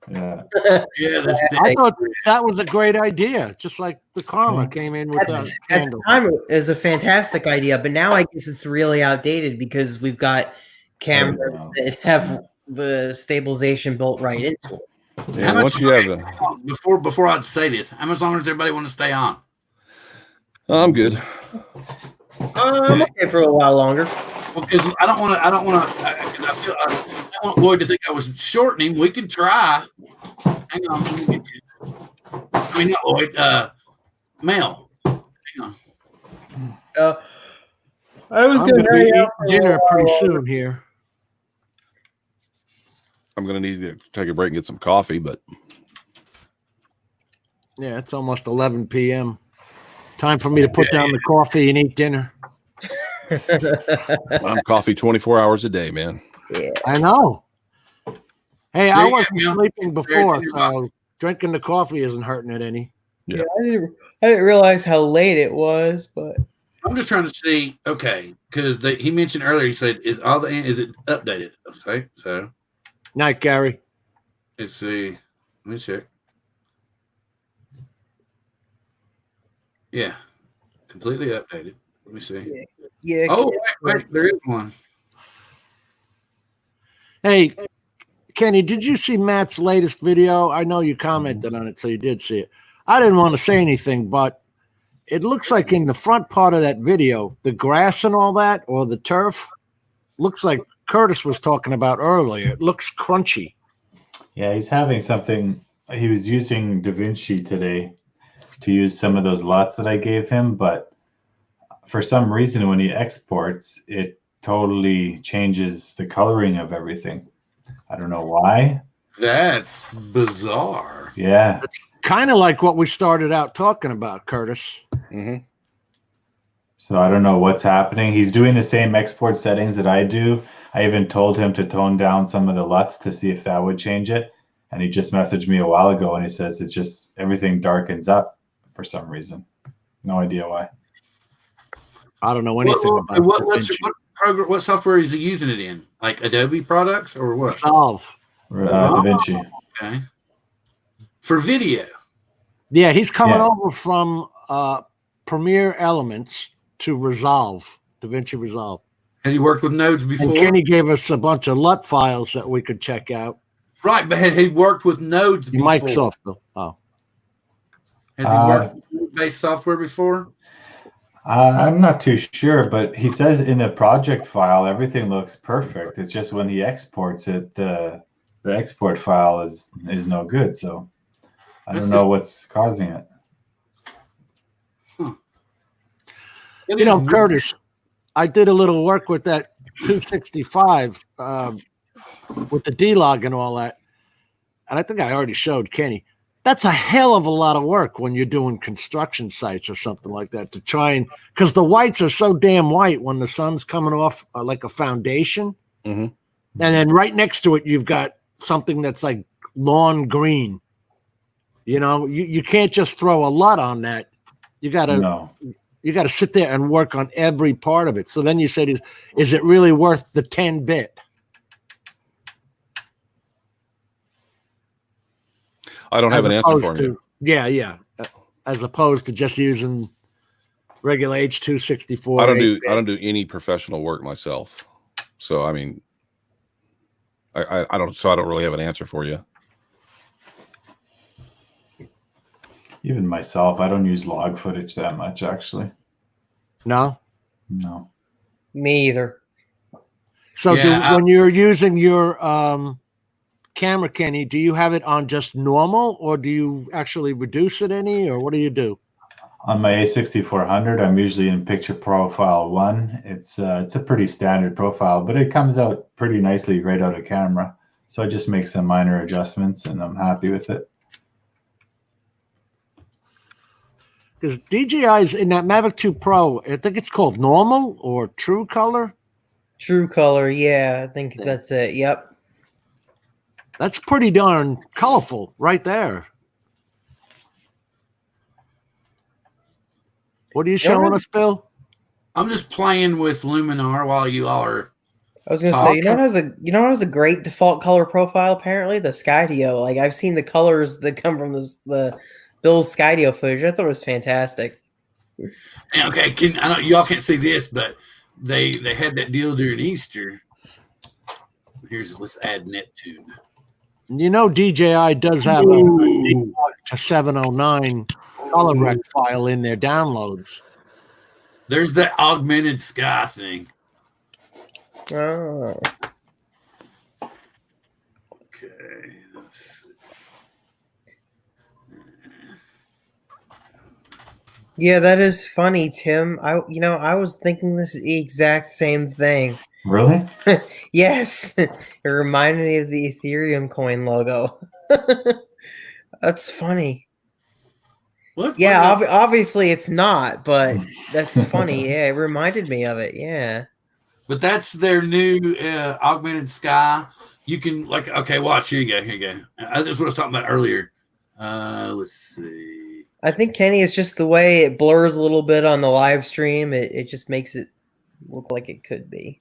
Yeah. I thought that was a great idea. Just like the Karma came in with that handle. At the time, it was a fantastic idea, but now I guess it's really outdated because we've got cameras that have the stabilization built right into it. Yeah, once you have before I'd say this, how much longer does everybody want to stay on? I'm good. I'm okay for a while longer. Because I don't want to. Because I don't want Lloyd to think I was shortening. We can try. Hang on, let me get you. I mean, not Lloyd. Mel. Hang on. I was going to eat dinner pretty soon here. I'm going to need to take a break and get some coffee, but yeah, it's almost 11 p.m. Time for me to put down the coffee and eat dinner. I'm coffee 24 hours a day, man. Yeah, I know. Hey, I wasn't sleeping before, so drinking the coffee isn't hurting it any. Yeah, I didn't realize how late it was, but I'm just trying to see. Okay, because he mentioned earlier. He said, "Is it updated?" Okay, so night, Gary. Let's see. Let me check. Yeah, completely updated. Let me see. Yeah. Oh, wait, there is one. Hey, Kenny, did you see Matt's latest video? I know you commented on it, so you did see it. I didn't want to say anything, but it looks like in the front part of that video, the grass and all that, or the turf, looks like Curtis was talking about earlier. It looks crunchy. Yeah, he's having something. He was using DaVinci today to use some of those lots that I gave him, but for some reason, when he exports, it totally changes the coloring of everything. I don't know why. That's bizarre. Yeah. It's kind of like what we started out talking about, Curtis. Mm-hmm. So I don't know what's happening. He's doing the same export settings that I do. I even told him to tone down some of the LUTs to see if that would change it. And he just messaged me a while ago and he says it's just everything darkens up for some reason. No idea why. I don't know anything about what software is he using it in? Like Adobe products or what? Resolve. DaVinci. Okay. For video. Yeah, he's coming over from Premiere Elements to Resolve, DaVinci Resolve. Had he worked with nodes before? And Kenny gave us a bunch of LUT files that we could check out. Right, but had he worked with nodes before? Microsoft. Oh. Has he worked with based software before? I'm not too sure, but he says in the project file everything looks perfect. It's just when he exports it, the export file is no good. So I don't know what's causing it. You know, Curtis, I did a little work with that 265 with the D-Log and all that. And I think I already showed Kenny. That's a hell of a lot of work when you're doing construction sites or something like that to try and, because the whites are so damn white when the sun's coming off like a foundation. Mm-hmm. And then right next to it, you've got something that's like lawn green. You know, you can't just throw a LUT on that. You got to sit there and work on every part of it. So then you said, is it really worth the 10-bit? I don't have an answer for you. Yeah. As opposed to just using regular H.264. I don't do any professional work myself. So I mean, I don't really have an answer for you. Even myself, I don't use log footage that much, actually. No. Me either. So when you're using your camera, Kenny, do you have it on just normal, or do you actually reduce it any, or what do you do? On my A6400, I'm usually in picture profile 1. It's a pretty standard profile, but it comes out pretty nicely right out of camera. So I just make some minor adjustments, and I'm happy with it. Because DJI's in that Mavic 2 Pro, I think it's called normal or true color. True color, yeah, I think that's it. Yep. That's pretty darn colorful right there. What are you showing us, Bill? I'm just playing with Luminar while you all are. I was gonna say, you know what has a great default color profile? Apparently, the Skydio. Like I've seen the colors that come from the Bill's Skydio footage. I thought it was fantastic. Okay, I know y'all can't see this, but they had that deal during Easter. Let's add Neptune. You know, DJI does have a 709 color rec file in their downloads. There's that augmented sky thing. Oh. Okay. Yeah, that is funny, Tim. I was thinking this exact same thing. Really? Yes. It reminded me of the Ethereum coin logo. That's funny. What? Yeah, obviously it's not, but that's funny. Yeah, it reminded me of it. Yeah. But that's their new augmented sky. You can okay, watch. Here you go. That's what I was talking about earlier. Let's see. I think, Kenny, it's just the way it blurs a little bit on the live stream. It just makes it look like it could be.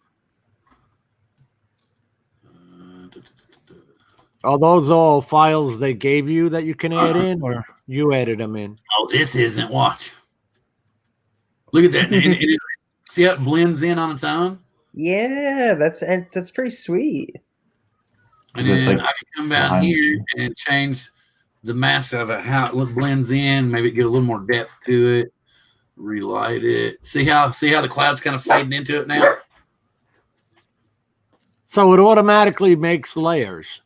Are those all files they gave you that you can add in, or you added them in? Oh, this isn't. Watch. Look at that. See how it blends in on its own? Yeah, that's pretty sweet. And then I can come down here and change the mass of it, how it blends in, maybe get a little more depth to it, relight it. See how the cloud's kind of fading into it now? So it automatically makes layers.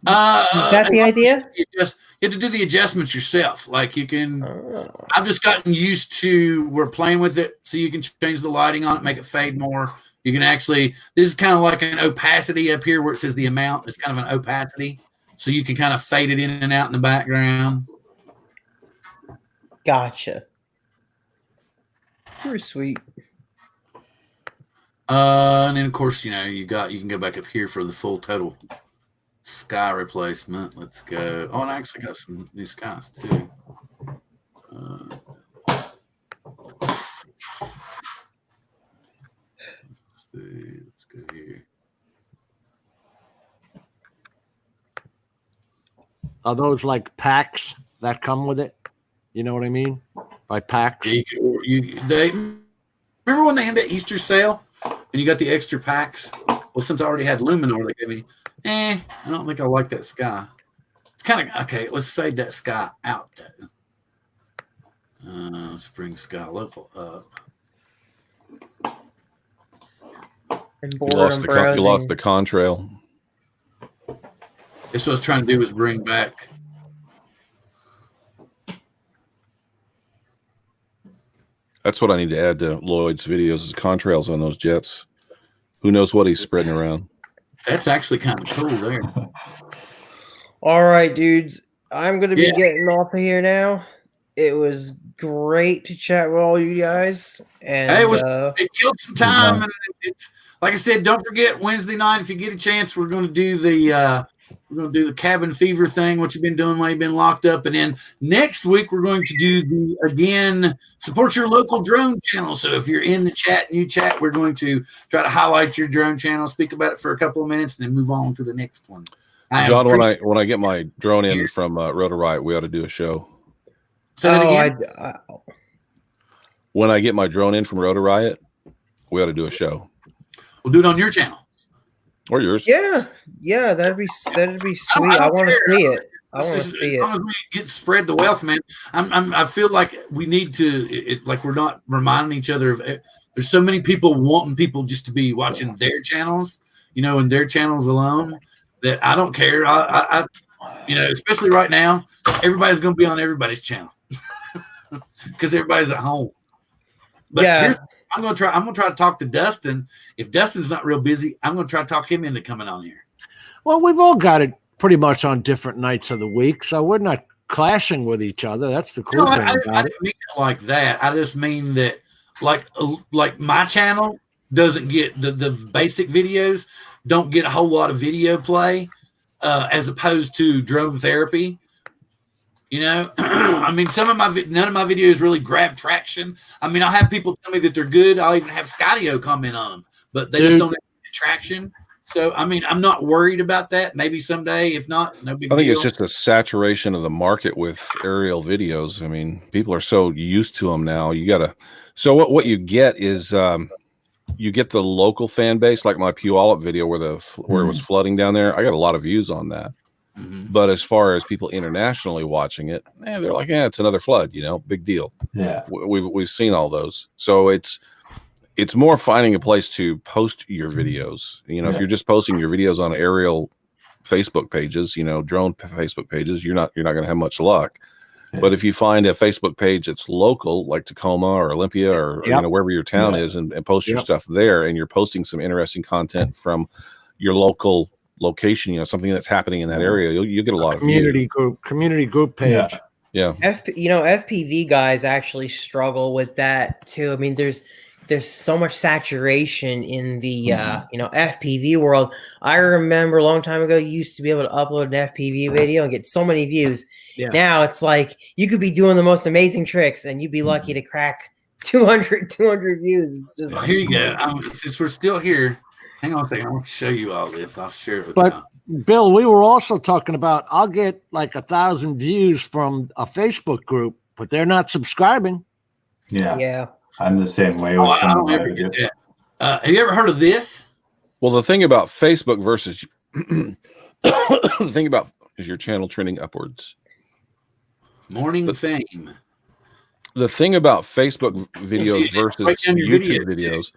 Is that the idea? You have to do the adjustments yourself. Like you can, I've just gotten used to, we're playing with it, so you can change the lighting on it, make it fade more. You can actually, this is kind of like an opacity up here where it says the amount. It's kind of an opacity. So you can kind of fade it in and out in the background. Gotcha. Pretty sweet. And then of course, you can go back up here for the full total sky replacement. Let's go. Oh, and I actually got some new skies too. Let's go here. Are those like packs that come with it? You know what I mean? By packs? Yeah, remember when they had that Easter sale and you got the extra packs. Well, since I already had Luminor, they gave me. I don't think I like that sky. It's kind of okay. Let's fade that sky out though. Let's bring sky local up. You lost the contrail. That's what I was trying to do, was bring back. That's what I need to add to Lloyd's videos is contrails on those jets. Who knows what he's spreading around? That's actually kind of cool there. All right, dudes. I'm going to be getting off of here now. It was great to chat with all you guys. And hey, it killed some time. And like I said, don't forget Wednesday night, if you get a chance, we're going to do the cabin fever thing, what you've been doing while you've been locked up. And then next week, we're going to do support your local drone channel. So if you're in the chat and you chat, we're going to try to highlight your drone channel, speak about it for a couple of minutes, and then move on to the next one. John, when I get my drone in from Rotor Riot, we ought to do a show. Say that again? When I get my drone in from Rotor Riot, we ought to do a show. We'll do it on your channel. Or yours. Yeah, that'd be sweet. I want to see it. I want to see it. As long as we get spread the wealth, man. I feel like we need to, like we're not reminding each other of. There's so many people wanting people just to be watching their channels, and their channels alone. That I don't care. I especially right now, everybody's going to be on everybody's channel because everybody's at home. But I'm gonna try to talk to Dustin. If Dustin's not real busy, I'm gonna try to talk him into coming on here. Well, we've all got it pretty much on different nights of the week, so we're not clashing with each other. That's the cool thing about it. I didn't mean it like that. I just mean that, like my channel doesn't get the basic videos don't get a whole lot of video play, as opposed to drone therapy. I mean, none of my videos really grab traction. I mean, I'll have people tell me that they're good. I'll even have Skydio comment on them, but they just don't have traction. So, I mean, I'm not worried about that. Maybe someday, if not, no big deal. I think it's just a saturation of the market with aerial videos. I mean, people are so used to them now. So what you get is you get the local fan base, like my Puyallup video where it was flooding down there. I got a lot of views on that. Mm-hmm. But as far as people internationally watching it, they're like, it's another flood, big deal. Yeah, we've seen all those. So it's more finding a place to post your videos. If you're just posting your videos on aerial Facebook pages, drone Facebook pages, you're not going to have much luck. Yeah. But if you find a Facebook page that's local, like Tacoma or Olympia or wherever your town is, and post your stuff there, and you're posting some interesting content from your local location, something that's happening in that area, you'll get a lot of community group page. Yeah. FPV guys actually struggle with that too. I mean, there's so much saturation in the FPV world. I remember a long time ago, you used to be able to upload an FPV video and get so many views. Yeah. Now it's like you could be doing the most amazing tricks and you'd be lucky to crack 200 views. It's just here you go. Since we're still here, hang on a second. I want to show you all this. I'll share it with you. But Bill, we were also talking about I'll get like 1,000 views from a Facebook group, but they're not subscribing. Yeah. I'm the same way with some of my videos. Have you ever heard of this? Well, the thing about Facebook versus the thing about is your channel trending upwards. Morning fame. The thing about Facebook videos versus YouTube videos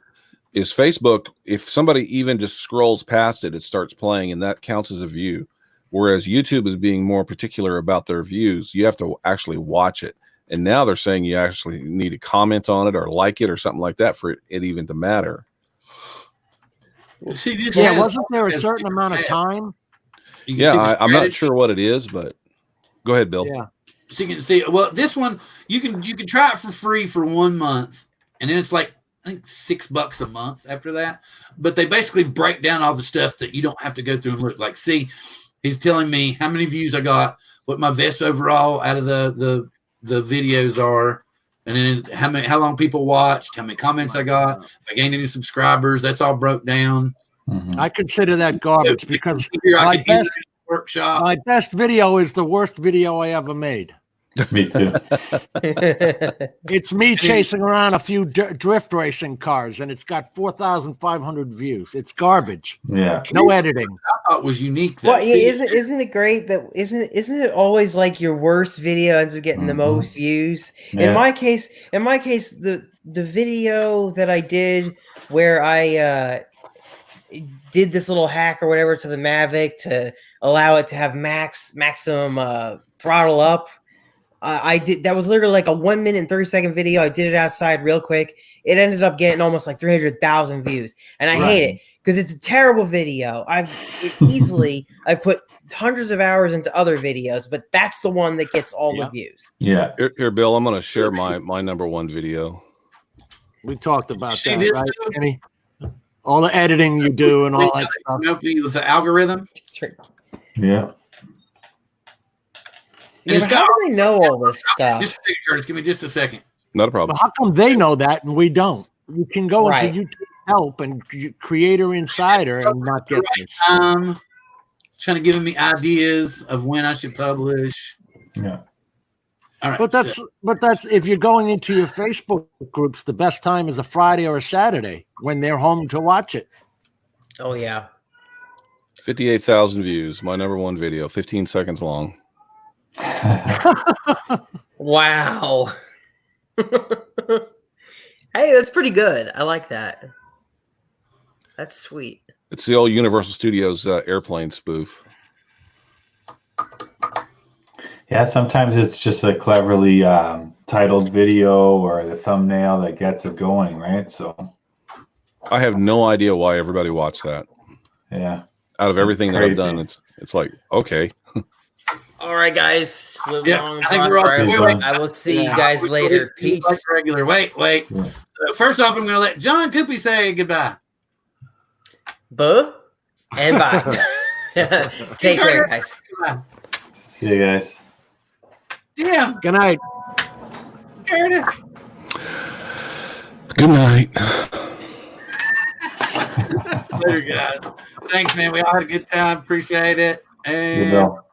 is Facebook, if somebody even just scrolls past it, it starts playing and that counts as a view. Whereas YouTube is being more particular about their views. You have to actually watch it. And now they're saying you actually need to comment on it or like it or something like that for it even to matter. See, this wasn't there a certain amount of time? I'm not sure what it is, but go ahead, Bill. Yeah. So you can see, well, this one, you can try it for free for 1 month. And then it's like, I think $6 a month after that. But they basically break down all the stuff that you don't have to go through and look. Like, see, he's telling me how many views I got, what my best overall out of the videos are, and then how long people watched, how many comments I got, if I gained any subscribers. That's all broke down. Mm-hmm. I consider that garbage because my best video is the worst video I ever made. Me too. It's me chasing around a few drift racing cars, and it's got 4,500 views. It's garbage. Yeah. No editing. I thought was unique. Well, isn't it great that isn't it always like your worst video ends up getting the most views? Yeah. In my case, the video that I did where I did this little hack or whatever to the Mavic to allow it to have maximum throttle up. I did that was literally like a 1 minute and 30-second video. I did it outside real quick. It ended up getting almost like 300,000 views, and I hate it because it's a terrible video. I've put hundreds of hours into other videos, but that's the one that gets all the views. Yeah. Here, Bill, I'm going to share my number one video. We talked about that, right, Kenny? All the editing you do and all that stuff. With the algorithm. Yeah. Yeah, but how do they know all this stuff? Just a second, Curtis. Give me just a second. Not a problem. But how come they know that and we don't? You can go into YouTube Help and Creator Insider and not get this. It's kind of giving me ideas of when I should publish. Yeah. All right. But that's if you're going into your Facebook groups, the best time is a Friday or a Saturday when they're home to watch it. Oh yeah. 58,000 views. My number one video, 15 seconds long. Wow. Hey, that's pretty good. I like that. That's sweet. It's the old Universal Studios airplane spoof. Yeah, sometimes it's just a cleverly titled video or the thumbnail that gets it going, right? So I have no idea why everybody watched that. Yeah. Out of everything that I've done, it's like, okay. All right, guys. Live long and I think we're all prosper. I will see you guys later. Peace. Like regular. Wait. First off, I'm going to let John Coopy say goodbye. Buh and bye. Take care, guys. See you guys. Yeah. Good night. Curtis. Good night. Later, guys. Thanks, man. We all had a good time. Appreciate it. See you, And Bill.